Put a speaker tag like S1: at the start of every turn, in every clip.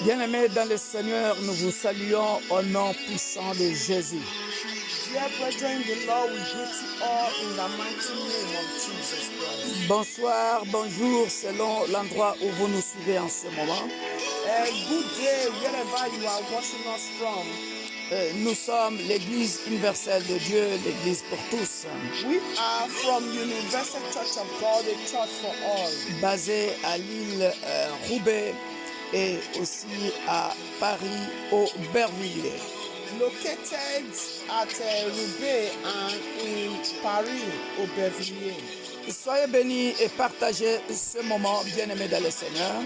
S1: Bien-aimés dans le Seigneur, nous vous saluons au nom puissant de Jésus.
S2: Dear brethren, the Lord will greet you all in the mighty name of Jesus Christ.
S1: Bonsoir, bonjour, selon l'endroit où vous nous suivez en ce moment.
S2: Good day, wherever you are watching us from.
S1: Nous sommes l'Église universelle de Dieu, l'Église pour tous,
S2: We are from Universal Church of God, a church for all.
S1: basée à l'île Roubaix et aussi à Paris, au Bervilliers.
S2: Located at Roubaix and in Paris, Aubervilliers.
S1: Soyez bénis et partagez ce moment, bien-aimés dans le Seigneur,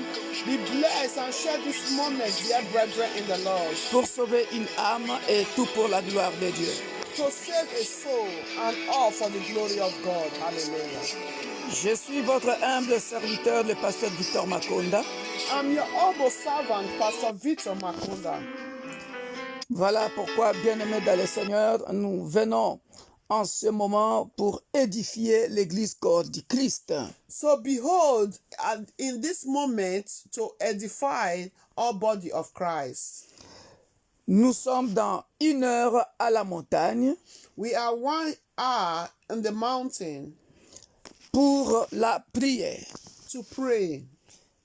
S2: Be blessed and share this moment, dear brethren in the Lord,
S1: pour sauver une âme et tout pour la gloire de Dieu.
S2: to save a soul and all for the glory of God. Hallelujah.
S1: Je suis votre humble serviteur, le pasteur Victor Makonda.
S2: I'm your humble servant, Pastor Victor Makonda.
S1: Voilà pourquoi, bien-aimés dans le Seigneur, nous venons en ce moment pour édifier l'église corps du Christ.
S2: So behold, in this moment, to edify our body of Christ.
S1: Nous sommes dans 1 heure à la montagne
S2: We are 1 hour in the mountain
S1: pour la prière.
S2: to pray.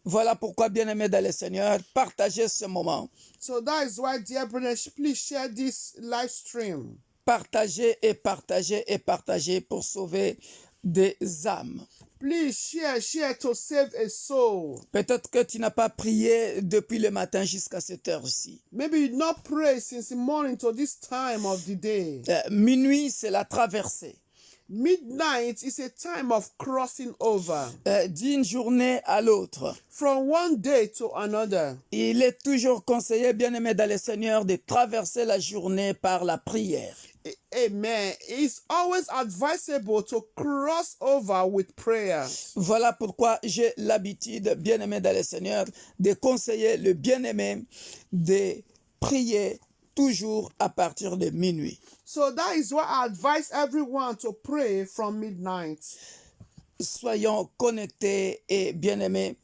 S1: Voilà pourquoi, bien-aimés dans le Seigneur, partagez ce moment.
S2: So that is why, dear brethren, please share this live stream.
S1: Partagez et partagez et partagez pour sauver des âmes.
S2: Please share to save a soul.
S1: Peut-être que tu n'as pas prié depuis le matin jusqu'à cette heure-ci.
S2: Maybe you not pray since the morning to this time of the day.
S1: Minuit, c'est la traversée.
S2: Midnight is a time of crossing over
S1: D'une journée à l'autre.
S2: from one day to another.
S1: Il est toujours conseillé, bien-aimé dans le Seigneur, de traverser la journée par la prière.
S2: Amen. It's always advisable to cross over with prayer.
S1: Voilà pourquoi j'ai l'habitude, bien-aimé dans le Seigneur, de conseiller le bien-aimé de prier toujours à partir de minuit.
S2: So that is why I advise everyone to pray from midnight.
S1: Soyons connectés et bien-aimés,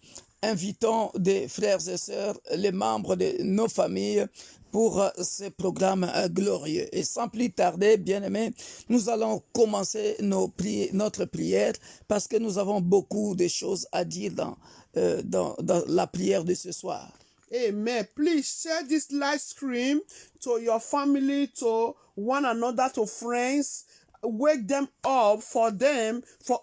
S1: invitons des frères et sœurs, les membres de nos familles pour ce programme glorieux. Et sans plus tarder, bien-aimés, nous allons commencer notre prière parce que nous avons beaucoup de choses à dire dans la prière de ce soir.
S2: Amen. Please share this live stream to your family, to one another, to friends. Wake them up for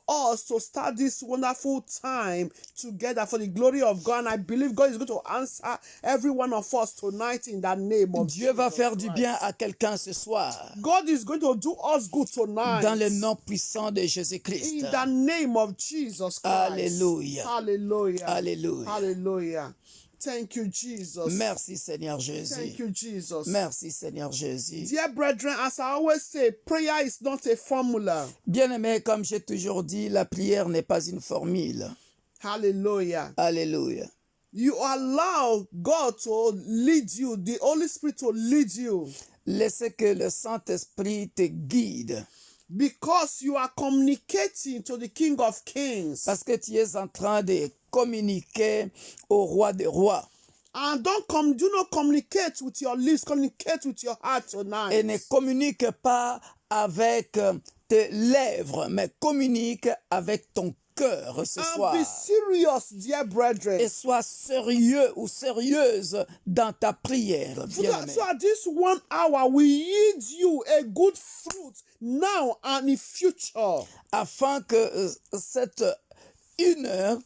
S2: us to start this wonderful time together for the glory of God. And I believe God is going to answer every one of us tonight in the name of
S1: Dieu va
S2: Jesus
S1: faire du
S2: Christ.
S1: bien à quelqu'un ce soir
S2: God is going to do us good tonight.
S1: dans le nom puissant de Jésus-Christ.
S2: In the name of Jesus Christ.
S1: Alléluia.
S2: Hallelujah.
S1: Alléluia.
S2: Hallelujah. Thank you, Jesus.
S1: Merci Seigneur
S2: Thank
S1: Jésus.
S2: you, Jesus.
S1: Merci Seigneur Jésus.
S2: Dear brethren, as I always say, prayer is not a formula.
S1: Bien-aimé, comme j'ai toujours dit, la prière n'est pas une formule.
S2: Hallelujah.
S1: Alléluia.
S2: You allow God to lead you, the Holy Spirit to lead you,
S1: Laissez que le Saint-Esprit te guide
S2: because you are communicating to the King of Kings.
S1: parce que tu es en train de communiquer au roi des rois.
S2: And do not communicate with your lips, communicate with your heart tonight.
S1: Et ne communique pas avec tes lèvres, mais communique avec ton cœur ce
S2: And
S1: soir.
S2: be serious, dear brethren.
S1: Et sois sérieux ou sérieuse dans ta prière, bien-aimé.
S2: So at this 1 hour, we yield you a good fruit now and in future.
S1: Afin que cette 1 heure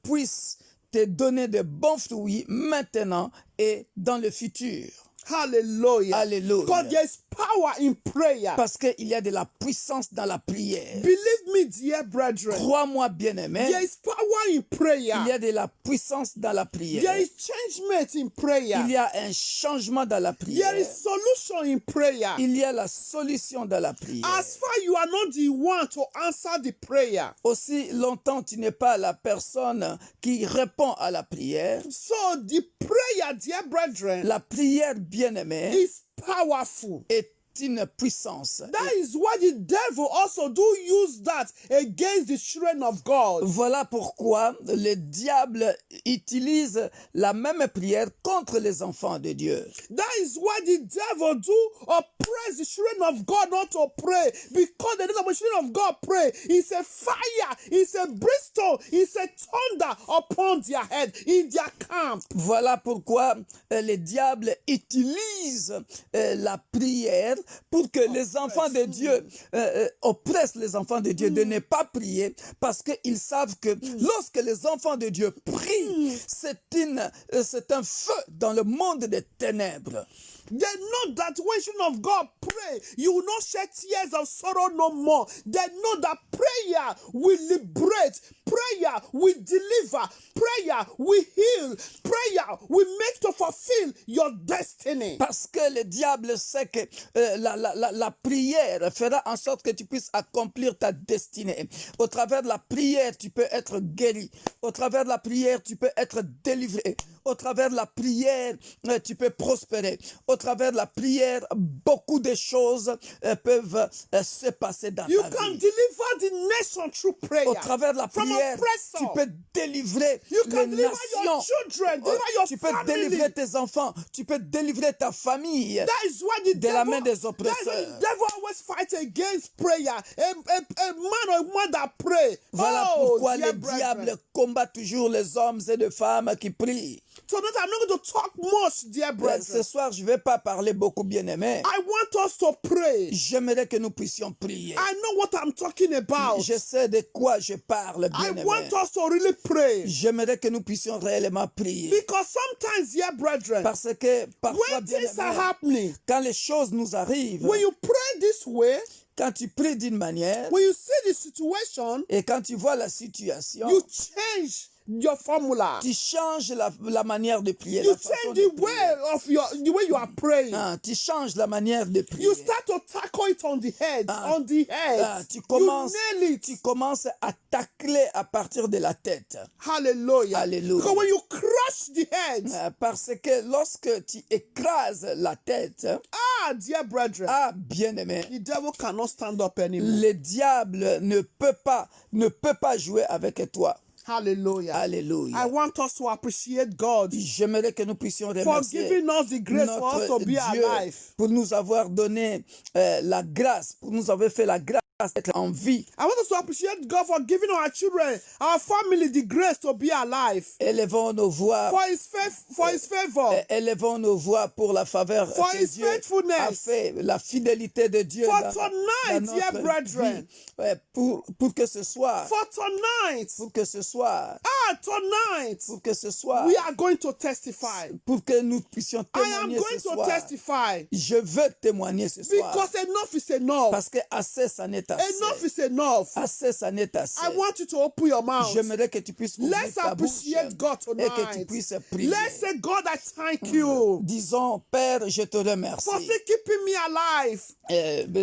S1: puisse te donner de bons fruits maintenant et dans le futur.
S2: Hallelujah.
S1: Alléluia.
S2: Because there is power in prayer.
S1: Parce qu'il y a de la puissance dans la prière.
S2: Believe me, dear brethren.
S1: Crois-moi, bien-aimé,
S2: There is power in prayer.
S1: il y a de la puissance dans la prière.
S2: There is changement in prayer.
S1: Il y a un changement dans la prière.
S2: There is solution in prayer.
S1: Il y a la solution dans la prière.
S2: As far you are not the one to answer the prayer.
S1: Aussi longtemps tu n'es pas la personne qui répond à la prière,
S2: So the prayer, dear brethren,
S1: la prière, bien-aimée,
S2: is powerful.
S1: est une puissance.
S2: That is why the devil also do use that against the children of God.
S1: Voilà pourquoi le diable utilise la même prière contre les enfants de Dieu.
S2: That is why the devil do oppress the children of God not to pray. Because the children of God pray, it's a fire, it's a brimstone, it's a thunder upon their head in their camp.
S1: Voilà pourquoi le diable utilise la prière pour que les enfants de Dieu oppressent les enfants de Dieu de ne pas prier, parce qu'ils savent que lorsque les enfants de Dieu prient, c'est un feu dans le monde des ténèbres.
S2: They know that when children of God pray, you will not shed tears of sorrow no more. They know that prayer will liberate, prayer will deliver, prayer will heal, prayer will make to fulfill your destiny.
S1: Parce que le diable sait que la prière fera en sorte que tu puisses accomplir ta destinée. Au travers de la prière, tu peux être guéri. Au travers de la prière, tu peux être délivré. Au travers de la prière, tu peux prospérer. Au travers de la prière, beaucoup de choses peuvent se passer dans
S2: You
S1: ta
S2: can
S1: vie.
S2: deliver the nation through prayer.
S1: Au travers de la
S2: From
S1: prière,
S2: oppressor.
S1: tu peux délivrer
S2: You can
S1: les
S2: deliver
S1: nations.
S2: your children, deliver your
S1: Tu peux
S2: family.
S1: délivrer tes enfants. Tu peux délivrer ta famille
S2: That is why the
S1: de la main des
S2: devil,
S1: oppresseurs.
S2: the devil always fights against prayer. A man or a woman that pray.
S1: Voilà
S2: Oh,
S1: pourquoi
S2: dear
S1: le
S2: brethren.
S1: diable combat toujours les hommes et les femmes qui prient.
S2: Tonight I'm not going to talk much, dear
S1: Ce
S2: brethren.
S1: soir, je ne vais pas parler beaucoup, bien-aimés.
S2: I want us to pray.
S1: J'aimerais que nous puissions prier.
S2: I know what I'm talking about.
S1: Je sais de quoi je parle,
S2: I
S1: bien-aimés.
S2: want us to really pray.
S1: J'aimerais que nous puissions réellement prier.
S2: Because sometimes, dear brethren,
S1: Parce que parfois,
S2: when things are
S1: bien-aimés,
S2: happening,
S1: quand les choses nous arrivent,
S2: when you pray this way,
S1: quand tu pries d'une manière
S2: when you see the situation,
S1: et quand tu vois la situation,
S2: you change your formula.
S1: tu changes la manière de prier.
S2: You
S1: La façon
S2: change
S1: de
S2: the way
S1: prier.
S2: of the way you are praying.
S1: Tu changes la manière de prier.
S2: You start to tackle it on the head, on the head.
S1: Tu
S2: You
S1: commences,
S2: nail it.
S1: tu commences à tacler à partir de la tête.
S2: Hallelujah.
S1: Alléluia.
S2: Because when you crush the head,
S1: Parce que lorsque tu écrases la tête,
S2: dear brethren,
S1: bien-aimé,
S2: the devil cannot stand up anymore.
S1: le diable ne peut pas jouer avec toi.
S2: Hallelujah. I
S1: Alléluia.
S2: want us to appreciate God
S1: J'aimerais que nous puissions
S2: for
S1: remercier
S2: giving us the grace for us
S1: notre
S2: to be
S1: Dieu
S2: alive.
S1: pour nous avoir donné la grâce, pour nous avoir fait la grâce d'être en vie.
S2: I want us to appreciate God for giving our children, our family, the grace to be alive.
S1: Élevons nos voix.
S2: For his favor.
S1: Élevons nos voix pour la faveur
S2: For
S1: que
S2: his
S1: Dieu
S2: faithfulness.
S1: a fait, la fidélité de Dieu
S2: For
S1: dans
S2: tonight,
S1: notre
S2: dear brethren.
S1: vie. Pour que ce soir,
S2: For tonight.
S1: pour que ce soir,
S2: Tonight.
S1: pour que ce soir,
S2: We are going to testify.
S1: pour que nous puissions
S2: I am
S1: témoigner
S2: going
S1: ce
S2: to
S1: soir.
S2: testify.
S1: Je veux témoigner ce soir.
S2: Because enough is enough.
S1: Parce que assez, ça n'est assez.
S2: Enough is enough.
S1: Assez, ça n'est assez.
S2: I want you to open your mouth.
S1: J'aimerais que tu puisses ouvrir
S2: Let's
S1: ta bouche
S2: appreciate God
S1: et que tu
S2: tonight.
S1: puisses prier.
S2: Let's say, God, I thank you
S1: Disons, Père, je te remercie
S2: for still keeping me alive,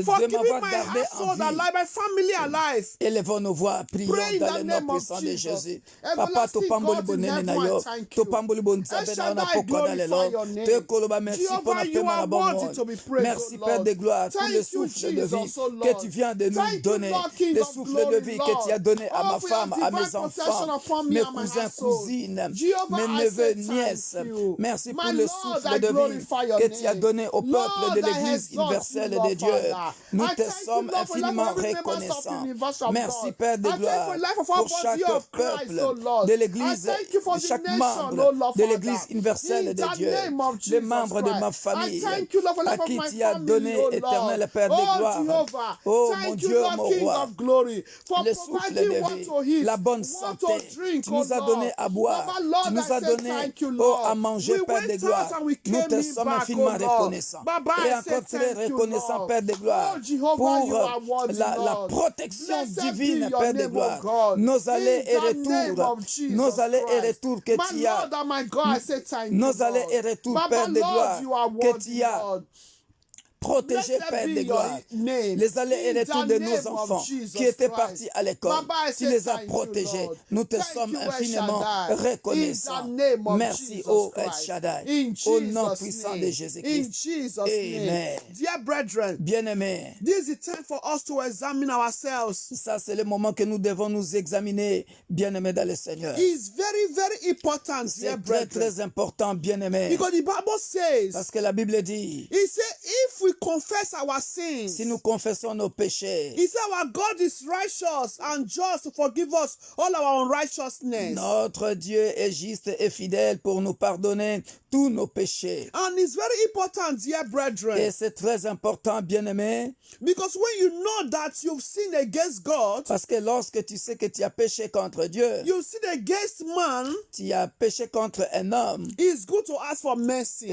S2: for
S1: de
S2: keeping
S1: m'avoir
S2: my
S1: gardé en
S2: household
S1: vie.
S2: alive, my family alive.
S1: Élevons nos voix, prions
S2: Pray in
S1: dans
S2: the
S1: le nom
S2: name of
S1: puissant de
S2: Jesus.
S1: Jésus.
S2: Everlasting
S1: Papa, to pamboli
S2: God in
S1: bonene
S2: heaven,
S1: na
S2: I
S1: yo,
S2: thank
S1: to
S2: you.
S1: pamboli bon
S2: El
S1: zabe na
S2: Shaddai,
S1: poko dans le
S2: glorify
S1: lot.
S2: your name.
S1: Te koloba, merci pour
S2: Jehovah,
S1: la
S2: you
S1: paix,
S2: are
S1: la bonne
S2: worthy
S1: monde.
S2: to be praised,
S1: Merci
S2: O
S1: Père
S2: Lord.
S1: de gloire, pour
S2: Thank
S1: le
S2: you,
S1: souffle de
S2: Jesus,
S1: vie
S2: O Lord.
S1: que tu viens de nous
S2: Thank you,
S1: donner.
S2: Lord, King
S1: Le
S2: of
S1: souffle
S2: glory,
S1: de vie que
S2: Lord.
S1: tu as donné à
S2: Oh,
S1: ma
S2: for your
S1: femme, à mes
S2: divine protection
S1: enfants,
S2: upon me
S1: mes
S2: and my
S1: cousins,
S2: household.
S1: cousines,
S2: Jehovah,
S1: mes
S2: I
S1: neveux,
S2: say
S1: nièces.
S2: thank you.
S1: Merci pour
S2: My
S1: le
S2: Lord,
S1: souffle
S2: I
S1: de vie
S2: glorify your
S1: que tu as
S2: name.
S1: donné au peuple
S2: Lord,
S1: de
S2: I
S1: l'Église
S2: exalt
S1: universelle
S2: you,
S1: de
S2: Lord,
S1: Dieu.
S2: Father.
S1: Nous
S2: I
S1: te
S2: thank you,
S1: sommes
S2: Lord, for the life
S1: infiniment
S2: of every member of
S1: reconnaissants.
S2: Universal
S1: Merci
S2: God.
S1: Père de
S2: I thank you
S1: gloire
S2: for the life of our
S1: pour
S2: body
S1: chaque
S2: of Christ,
S1: peuple
S2: oh Lord.
S1: de
S2: I
S1: l'Église,
S2: thank you for the
S1: chaque
S2: nation,
S1: membre
S2: oh Lord,
S1: de l'Église
S2: Father.
S1: universelle
S2: In
S1: de
S2: the
S1: Dieu,
S2: name of
S1: les
S2: Jesus
S1: membres de ma
S2: Christ. I
S1: famille,
S2: thank you, Lord, for the
S1: à
S2: life of
S1: qui
S2: my
S1: tu as
S2: family,
S1: donné,
S2: oh
S1: éternel
S2: Lord.
S1: Père de
S2: Oh
S1: gloire.
S2: Jehovah,
S1: Oh
S2: thank
S1: mon
S2: you,
S1: Dieu,
S2: Lord,
S1: mon
S2: King
S1: roi.
S2: of glory, for
S1: Le souffle
S2: providing
S1: de
S2: what
S1: vie,
S2: to eat,
S1: la bonne
S2: what
S1: santé.
S2: to drink,
S1: Tu
S2: oh
S1: nous as
S2: Lord.
S1: donné à boire.
S2: Papa, Lord,
S1: Tu nous
S2: I
S1: as
S2: say
S1: donné
S2: thank you,
S1: à
S2: Lord.
S1: manger,
S2: We
S1: Père de
S2: went
S1: gloire.
S2: out and we
S1: Nous
S2: came
S1: te
S2: in
S1: sommes
S2: back,
S1: infiniment
S2: oh Lord.
S1: reconnaissants.
S2: Baba,
S1: Et
S2: I
S1: encore
S2: say
S1: très
S2: thank you,
S1: reconnaissants,
S2: Lord.
S1: Père de gloire,
S2: Oh Jehovah,
S1: pour
S2: you are worthy,
S1: la
S2: Lord.
S1: protection
S2: Blessed
S1: divine,
S2: be your
S1: Père de
S2: name,
S1: gloire.
S2: oh God.
S1: Nos allées et
S2: In the name
S1: retours,
S2: of Jesus
S1: nos allées et
S2: Christ.
S1: retours que
S2: My
S1: tu as,
S2: Lord and my God, I say thank you,
S1: nos allées
S2: Lord.
S1: et retours,
S2: Baba,
S1: Père de
S2: Lord,
S1: gloire,
S2: you are
S1: que
S2: worthy,
S1: tu as
S2: Lord.
S1: Protégez,
S2: Blessed
S1: Père
S2: be
S1: de
S2: your
S1: gloire,
S2: name.
S1: les allées et
S2: In
S1: retours
S2: the
S1: de
S2: name
S1: nos
S2: of
S1: enfants
S2: Jesus
S1: qui étaient
S2: Christ.
S1: partis à l'école.
S2: Baba, I
S1: Tu
S2: say
S1: les as
S2: thank you,
S1: protégés.
S2: Lord.
S1: Nous te
S2: Thank
S1: sommes
S2: you, El
S1: infiniment
S2: Shaddai.
S1: reconnaissants.
S2: In the name of
S1: Merci,
S2: Jesus
S1: ô El
S2: Christ.
S1: Shaddai,
S2: In
S1: au nom
S2: Jesus'
S1: puissant de
S2: name. In
S1: Jésus-Christ.
S2: Jesus'
S1: Amen.
S2: name. Dear brethren,
S1: Bien-aimés,
S2: this is the time for us to examine ourselves.
S1: ça c'est le moment que nous devons nous examiner, bien-aimés dans le Seigneur.
S2: It's very, very important, dear
S1: C'est très,
S2: brethren.
S1: très important, bien-aimés.
S2: Because the Bible says,
S1: Parce que la Bible dit,
S2: it says, if we confess our sins,
S1: si nous confessons nos péchés,
S2: he said our God is righteous and just to forgive us all our unrighteousness.
S1: notre Dieu est juste et fidèle pour nous pardonner tous nos péchés.
S2: And it's very important, dear
S1: Et
S2: brethren,
S1: c'est très important, bien-aimé,
S2: because when you know that you've sinned against God,
S1: parce que lorsque tu sais que tu as péché contre Dieu,
S2: you sin against man,
S1: tu as péché contre un homme,
S2: it's good to ask for mercy.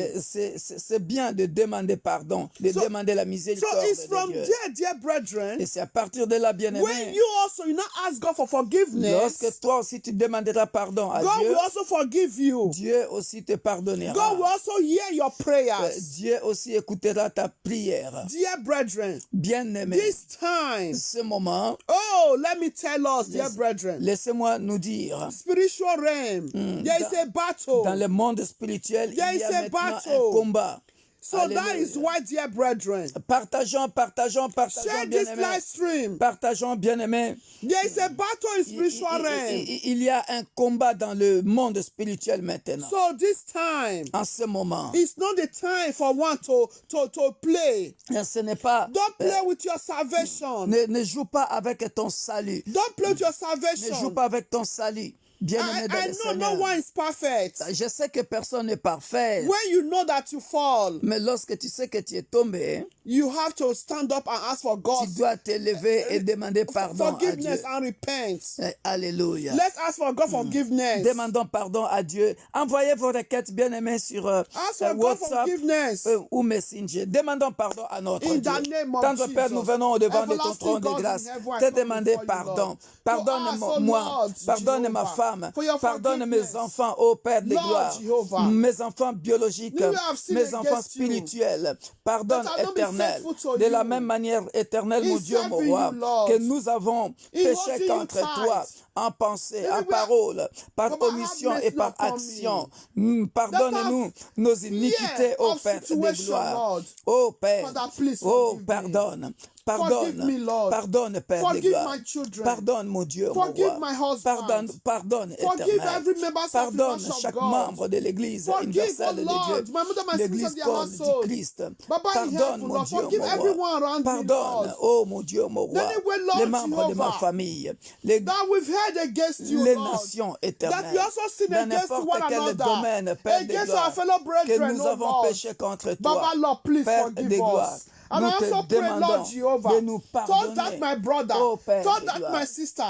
S1: c'est bien de demander pardon, de
S2: So-
S1: demander la
S2: So
S1: miséricorde
S2: it's
S1: de
S2: from
S1: Dieu.
S2: there, dear brethren,
S1: Et c'est à partir de là,
S2: when
S1: bien-aimé,
S2: you also you not ask God for forgiveness,
S1: lorsque toi aussi tu demanderas pardon à
S2: God
S1: Dieu,
S2: will also forgive you.
S1: Dieu aussi te pardonnera.
S2: God will also hear your prayers.
S1: Dieu aussi écoutera ta prière.
S2: Dear brethren,
S1: Bien-aimé,
S2: this time,
S1: ce moment,
S2: oh, let me tell us, dear brethren,
S1: laissez-moi nous dire,
S2: spiritual realm, there is a battle.
S1: dans le monde spirituel, il
S2: There
S1: y
S2: is
S1: a
S2: a
S1: maintenant
S2: battle.
S1: un combat.
S2: So that
S1: Alléluia.
S2: is why, dear brethren,
S1: Partageons,
S2: share this
S1: bien-aimés.
S2: live stream.
S1: Partageons, bien-aimés.
S2: There is a battle in spiritual realm.
S1: Il y a un combat dans le monde spirituel maintenant.
S2: So this time,
S1: En ce moment,
S2: it's not the time for one to play.
S1: ce n'est pas...
S2: Don't play with your salvation.
S1: Ne joue pas avec ton salut.
S2: Don't play with your
S1: Ne joue
S2: salvation.
S1: pas avec ton salut. Bien-aimé dans
S2: I
S1: le
S2: know no
S1: Seigneur.
S2: one is perfect.
S1: Je sais que personne n'est parfait.
S2: When you know that you fall,
S1: Mais lorsque tu sais que tu es tombé,
S2: you have to stand up and ask for
S1: tu
S2: God's
S1: dois te lever et demander pardon à Dieu.
S2: forgiveness and repent.
S1: Alléluia.
S2: Let's ask for God forgiveness.
S1: Demandons pardon à Dieu. Envoyez vos requêtes bien-aimés sur
S2: Ask for God
S1: WhatsApp
S2: forgiveness.
S1: ou Messenger. Demandons pardon à notre
S2: In
S1: Dieu.
S2: the name of
S1: Tendre Père,
S2: Jesus.
S1: nous venons au devant de ton
S2: Everlasting
S1: trône de
S2: God in
S1: grâce.
S2: heaven, I
S1: Te
S2: come
S1: demander
S2: before you,
S1: pardon.
S2: Lord.
S1: Pardonne-moi,
S2: Lord,
S1: pardonne ma
S2: Jehovah,
S1: femme,
S2: for your
S1: pardonne mes
S2: forgiveness.
S1: enfants, ô Père de
S2: Lord,
S1: gloire,
S2: Jehovah.
S1: mes enfants biologiques,
S2: We have sinned
S1: mes enfants
S2: against you.
S1: spirituels. Pardonne,
S2: That I don't be
S1: Éternel.
S2: faithful to
S1: De la
S2: you.
S1: même manière, Éternel,
S2: In
S1: mon Dieu, mon
S2: serving
S1: roi,
S2: you, Lord.
S1: que nous avons
S2: In
S1: péché
S2: holding you
S1: contre
S2: tight.
S1: toi, en pensée,
S2: Maybe
S1: en
S2: we are-
S1: parole, par
S2: Baba, have
S1: omission
S2: mercy
S1: et par
S2: upon
S1: action.
S2: me.
S1: Pardonne-nous nos
S2: fear
S1: iniquités, ô
S2: of
S1: Père de
S2: situation,
S1: gloire.
S2: Lord.
S1: Ô Père,
S2: Father, please
S1: oh,
S2: forgive me.
S1: pardonne.
S2: Forgive
S1: Pardonne,
S2: me, Lord.
S1: pardonne, Père de
S2: Forgive
S1: gloire.
S2: my children.
S1: Pardonne, mon Dieu, mon
S2: Forgive
S1: roi.
S2: my husband.
S1: Pardonne,
S2: Forgive
S1: Éternel.
S2: every member of the
S1: Pardonne
S2: Church of
S1: chaque
S2: God.
S1: membre de l'Église
S2: Forgive,
S1: universelle
S2: oh
S1: de
S2: Lord,
S1: Dieu,
S2: my mother, my siblings
S1: l'Église
S2: and their
S1: corps du
S2: household.
S1: Christ.
S2: Baba in
S1: Pardonne,
S2: heaven,
S1: mon
S2: Lord,
S1: Dieu,
S2: forgive
S1: mon
S2: everyone
S1: roi.
S2: around me,
S1: Pardonne,
S2: Lord.
S1: oh mon Dieu, mon roi.
S2: Anyway, Lord
S1: Les membres de ma
S2: Jehovah,
S1: famille, les
S2: that we've heard against you,
S1: les
S2: Lord.
S1: nations
S2: That
S1: éternelles,
S2: we also sin
S1: dans
S2: against
S1: n'importe
S2: one
S1: quel
S2: another,
S1: domaine, Père de
S2: against
S1: gloire,
S2: our fellow
S1: que
S2: brethren,
S1: nous
S2: oh
S1: avons
S2: Lord.
S1: péché contre toi,
S2: Baba, Lord, please
S1: Père
S2: forgive
S1: de gloire.
S2: us. And
S1: Nous
S2: I also
S1: te
S2: pray,
S1: demandons
S2: Lord Jehovah,
S1: de nous
S2: touch
S1: pardonner,
S2: that my brother,
S1: ô Père
S2: touch
S1: de
S2: that
S1: gloire.
S2: my sister,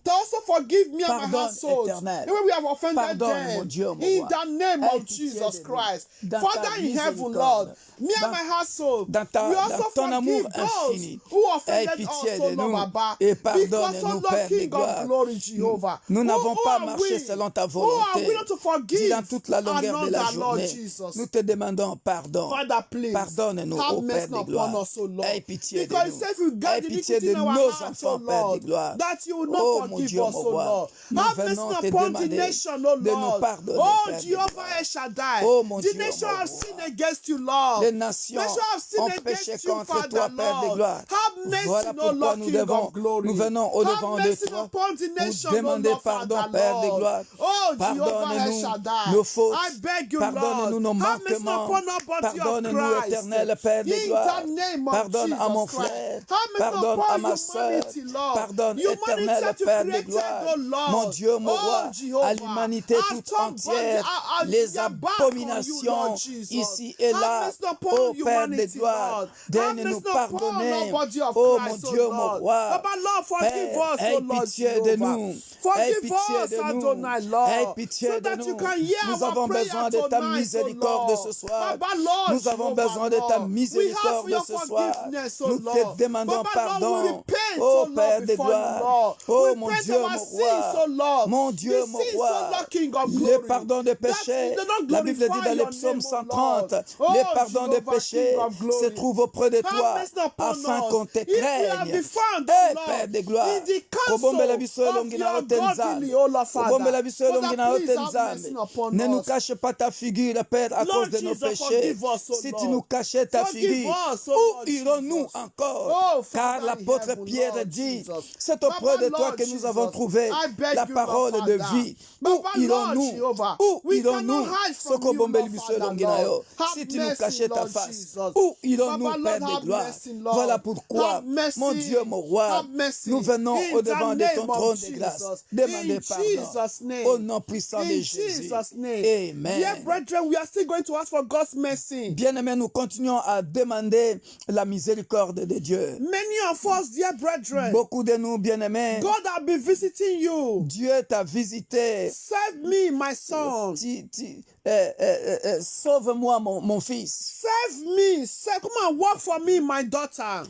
S2: to also forgive me and my
S1: Pardonne,
S2: household.
S1: Éternel.
S2: The way we have offended
S1: Pardonne,
S2: them.
S1: mon Dieu, mon
S2: In
S1: roi.
S2: the name
S1: Aie
S2: of
S1: pitié
S2: Jesus
S1: de nous.
S2: Christ.
S1: Dans
S2: Father
S1: ta
S2: in heaven,
S1: miséricorde.
S2: Lord, me and
S1: Dans-
S2: my household,
S1: dans
S2: we also
S1: ton amour
S2: forgive those
S1: infini.
S2: who
S1: Aie
S2: offended
S1: pitié
S2: us,
S1: de
S2: O Lord,
S1: nous
S2: Baba.
S1: et
S2: Because,
S1: pardonne-nous,
S2: O Lord,
S1: Père de
S2: King
S1: gloire.
S2: of glory, Jehovah.
S1: Nous n'avons
S2: Who
S1: pas
S2: are
S1: marché
S2: we?
S1: selon ta
S2: Who are we
S1: volonté.
S2: not to
S1: Dis
S2: forgive
S1: dans toute la longueur de la
S2: another, Lord
S1: journée.
S2: Jesus?
S1: Nous te demandons pardon.
S2: Father, please,
S1: Pardonne-nous,
S2: have
S1: ô Père
S2: mercy
S1: de
S2: upon
S1: gloire.
S2: us, O Lord.
S1: Aie pitié de
S2: Because
S1: nous.
S2: if you
S1: Aie
S2: guard
S1: pitié
S2: iniquity
S1: de
S2: in our
S1: nos
S2: hearts,
S1: enfants,
S2: O
S1: Père de
S2: Lord,
S1: gloire.
S2: that you will not
S1: Oh, mon
S2: forgive
S1: Dieu,
S2: us,
S1: mon
S2: O
S1: roi.
S2: Lord.
S1: Nous
S2: Have
S1: venons
S2: mercy
S1: te
S2: upon the
S1: demander
S2: nation, O
S1: de nous
S2: Lord.
S1: pardonner,
S2: Oh,
S1: Père de
S2: Jehovah
S1: gloire.
S2: El Shaddai.
S1: Oh, mon
S2: The
S1: Dieu,
S2: nation
S1: mon
S2: have
S1: roi.
S2: sinned against you, Lord.
S1: Les nations
S2: Nation have sinned
S1: ont
S2: against
S1: péché
S2: you,
S1: contre
S2: Father,
S1: toi, Père de
S2: Lord.
S1: gloire.
S2: Have mercy,
S1: Voilà
S2: O
S1: pourquoi
S2: Lord,
S1: nous
S2: King of glory.
S1: venons au
S2: Have
S1: devant de
S2: mercy
S1: toi
S2: upon the
S1: pour
S2: nation, O
S1: demander
S2: Lord,
S1: pardon,
S2: Father,
S1: Père de
S2: Lord.
S1: gloire.
S2: Oh, Jehovah El
S1: Pardonne-nous
S2: Shaddai.
S1: nos fautes.
S2: I beg you,
S1: Pardonne-nous
S2: Lord.
S1: nos
S2: Have mercy
S1: manquements.
S2: upon our body of
S1: Pardonne-nous,
S2: Christ.
S1: Éternel Père de
S2: In
S1: gloire.
S2: the name of
S1: Pardonne à mon
S2: Jesus Christ.
S1: frère.
S2: Have mercy
S1: Pardonne à
S2: upon
S1: ma sœur.
S2: humanity, Lord.
S1: Pardonne,
S2: Humanity
S1: Éternel
S2: that you
S1: Père de
S2: created,
S1: gloire.
S2: oh Lord.
S1: Mon Dieu, mon
S2: Oh,
S1: roi,
S2: Jehovah.
S1: à l'humanité
S2: I've
S1: toute
S2: turned
S1: entière,
S2: back-
S1: les
S2: their back on you,
S1: abominations
S2: Lord Jesus.
S1: ici et
S2: Have
S1: là.
S2: mercy upon
S1: Ô Père de
S2: humanity,
S1: gloire,
S2: Lord. Have
S1: daigne-nous
S2: mercy upon
S1: pardonner.
S2: the body of
S1: Oh
S2: Christ,
S1: mon Dieu,
S2: oh
S1: mon
S2: Lord.
S1: roi.
S2: Papa, Lord, forgive
S1: Père,
S2: us,
S1: aie
S2: oh Lord
S1: pitié de
S2: Jehovah.
S1: nous. Aie
S2: Forgive
S1: pitié
S2: us,
S1: de nous.
S2: Adonai,
S1: Aie
S2: Lord.
S1: pitié
S2: So
S1: de
S2: that you
S1: nous.
S2: can hear
S1: Nous
S2: our
S1: avons
S2: prayer
S1: besoin de ta
S2: tonight, oh
S1: miséricorde
S2: Lord.
S1: ce soir.
S2: Papa, Lord,
S1: Nous avons
S2: Jehovah,
S1: besoin de ta
S2: Lord. We ask for
S1: miséricorde
S2: your
S1: ce soir.
S2: forgiveness, oh
S1: Nous
S2: Lord.
S1: te demandons demandons
S2: Papa, Lord, we
S1: pardon.
S2: repent,
S1: Oh
S2: oh
S1: Père
S2: Lord,
S1: de
S2: before you,
S1: gloire.
S2: Lord.
S1: Oh
S2: We
S1: mon
S2: repent
S1: Dieu,
S2: of our
S1: mon
S2: sins,
S1: roi.
S2: oh Lord.
S1: Mon Dieu,
S2: The
S1: mon
S2: sins, oh
S1: roi.
S2: Lord, King of
S1: Les
S2: glory.
S1: pardons des
S2: That
S1: péchés.
S2: they don't
S1: La Bible dit
S2: glorify
S1: dans les
S2: your
S1: psaumes
S2: name, oh
S1: 130,
S2: Lord.
S1: les
S2: Oh,
S1: pardons des
S2: Jehovah,
S1: péchés
S2: King of
S1: se
S2: glory.
S1: trouvent auprès de
S2: Have
S1: toi
S2: mercy upon
S1: afin
S2: us.
S1: qu'on te
S2: If we have
S1: craigne.
S2: been found, oh
S1: Eh,
S2: Lord,
S1: Père de gloire.
S2: in the
S1: Obombela
S2: counsel
S1: biso
S2: of
S1: elongi na
S2: your
S1: yo te nzambe.
S2: godly, oh Lord, Father.
S1: Obombela biso elongi
S2: Father,
S1: na yo
S2: please
S1: te
S2: have mercy
S1: nzambe.
S2: upon
S1: Ne nous
S2: us.
S1: cache pas ta figure, Père, à
S2: Lord
S1: cause de nos
S2: Jesus,
S1: péchés.
S2: forgive us, oh
S1: Si tu
S2: Lord.
S1: nous cachais ta
S2: Forgive
S1: figure,
S2: us, oh
S1: où
S2: Lord
S1: irons-nous
S2: Jesus.
S1: encore?
S2: Oh,
S1: Car
S2: Father in
S1: l'apôtre
S2: heaven,
S1: Pierre
S2: Lord
S1: dit,
S2: Jesus.
S1: c'est auprès
S2: Papa,
S1: de toi
S2: Lord
S1: que nous avons
S2: Jesus,
S1: trouvé
S2: I beg
S1: la
S2: you, Lord
S1: parole de
S2: Father.
S1: vie. Où
S2: Papa, Lord
S1: irons-nous?
S2: Jehovah,
S1: Où
S2: we
S1: irons-nous?
S2: cannot hide from
S1: Soko
S2: you,
S1: bombeli
S2: Lord
S1: biso
S2: Father,
S1: elongi na
S2: Lord.
S1: yo.
S2: Have
S1: Si tu nous
S2: mercy,
S1: cachais ta
S2: Lord
S1: face,
S2: Jesus.
S1: où irons-nous,
S2: Papa,
S1: Père
S2: Lord,
S1: de
S2: have
S1: gloire?
S2: mercy, Lord.
S1: Voilà pourquoi,
S2: Have mercy.
S1: mon Dieu, mon roi,
S2: Have mercy.
S1: nous venons
S2: In
S1: au
S2: the
S1: devant de ton
S2: name of
S1: trône de grâce.
S2: Jesus.
S1: Demander
S2: In
S1: pardon.
S2: Jesus' name.
S1: Au nom puissant de
S2: In
S1: Jésus.
S2: Jesus' name.
S1: Amen.
S2: Dear brethren, we are still going to ask for God's mercy.
S1: Bien-aimés, nous continuons à demander la miséricorde de Dieu.
S2: Many of us, dear brethren,
S1: Beaucoup de nous, bien-aimés,
S2: God have been visiting you.
S1: Dieu t'a visité.
S2: Save me, my son.
S1: Sauve-moi, mon fils.
S2: Save me. Come and work for me, my daughter.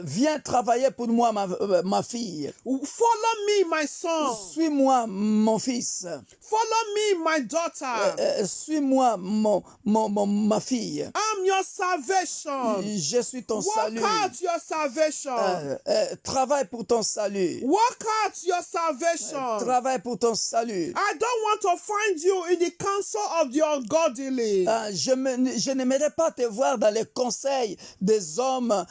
S1: Viens travailler pour moi, ma fille.
S2: Follow me, my son.
S1: Suis-moi, mon fils.
S2: Follow me, my daughter.
S1: Suis-moi, ma fille.
S2: I'm your salvation.
S1: Je suis ton
S2: Work
S1: salut.
S2: out your salvation.
S1: Travaille pour ton salut.
S2: Work out your salvation.
S1: Travaille pour ton salut.
S2: I don't want to find you in the counsel of the ungodly.
S1: Je n'aimerais pas te voir dans les conseils des hommes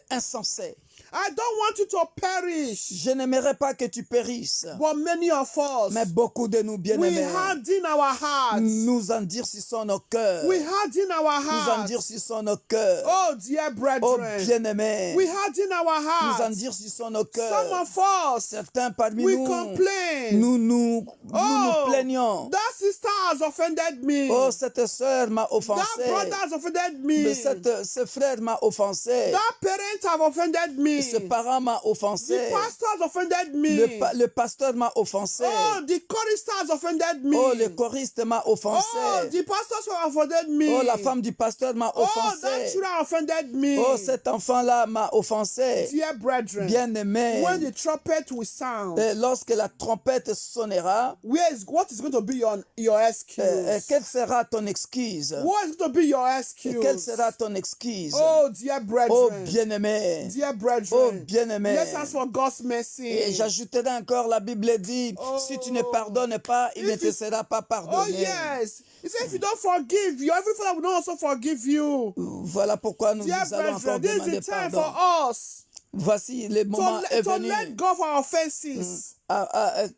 S1: insensés.
S2: I don't want you to perish.
S1: Je n'aimerais pas que tu périsses.
S2: But many of us,
S1: Mais beaucoup de nous,
S2: we
S1: bien-aimés,
S2: had in our hearts.
S1: nous endurcissons nos cœurs.
S2: We had in our
S1: Nous
S2: hearts.
S1: endurcissons nos cœurs.
S2: Oh, dear
S1: Oh,
S2: brethren.
S1: bien-aimés,
S2: We had in our
S1: nous
S2: hearts.
S1: endurcissons nos
S2: Some
S1: cœurs.
S2: of us,
S1: Certains parmi
S2: we
S1: nous,
S2: complain.
S1: nous
S2: Oh,
S1: plaignons.
S2: that sister has offended me.
S1: Oh, cette sœur m'a
S2: That
S1: offensé.
S2: brother has offended me.
S1: Ce frère m'a offensé.
S2: That parent have offended me.
S1: Ce parent m'a offensé.
S2: The pastor has offended me.
S1: Le pasteur m'a offensé.
S2: Oh, the chorister has offended me.
S1: Oh, le choriste m'a offensé.
S2: Oh, the pastors have offended me.
S1: Oh, la femme du pasteur m'a
S2: Oh, that
S1: offensé.
S2: children offended me.
S1: Oh, cet enfant-là m'a offensé.
S2: Dear brethren,
S1: Bien-aimé,
S2: when the trumpet will sound,
S1: lorsque la trompette sonnera,
S2: what is going to be your excuse?
S1: quelle sera ton excuse?
S2: What is going to be your excuse?
S1: Quelle sera ton excuse?
S2: Oh, dear
S1: Oh,
S2: brethren.
S1: bien-aimé.
S2: Dear
S1: Oh,
S2: brethren.
S1: bien-aimé.
S2: Let's ask for God's
S1: Et
S2: mercy.
S1: j'ajouterai encore, la Bible dit, si tu ne pardonnes pas, il ne te sera pas
S2: Oh,
S1: pardonné.
S2: yes. He said, if you don't forgive, your heavenly Father will not also forgive you.
S1: Voilà pourquoi nous
S2: Dear
S1: allons encore
S2: brethren, this
S1: demander
S2: is the time
S1: pardon.
S2: for us
S1: Voici le moment est
S2: to
S1: venu
S2: let go of our offenses.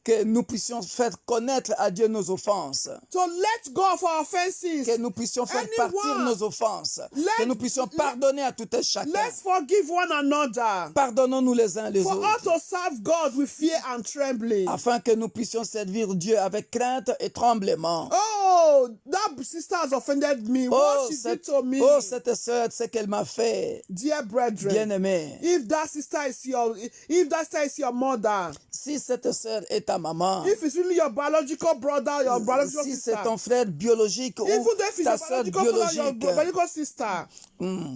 S1: que nous puissions faire connaître à Dieu nos offenses.
S2: To let go of our offenses.
S1: Que nous puissions faire partir nos offenses. Que nous puissions pardonner à tout et chacun.
S2: Let's forgive one another.
S1: Pardonnons-nous les uns les
S2: For us
S1: autres.
S2: to serve God with fear and trembling.
S1: Afin que nous puissions servir Dieu avec crainte et tremblement.
S2: Oh, that sister has offended me. What she did to me.
S1: Oh, cette sœur, ce qu'elle m'a fait.
S2: Dear brethren,
S1: Bien-aimé.
S2: if that sister is your mother,
S1: Si cette sœur est ta maman,
S2: if it's really your biological brother, your biological
S1: si
S2: sister,
S1: c'est ton frère biologique ou
S2: even though if it's
S1: ta
S2: your
S1: sœur
S2: biological father, your
S1: biologique,
S2: biological sister,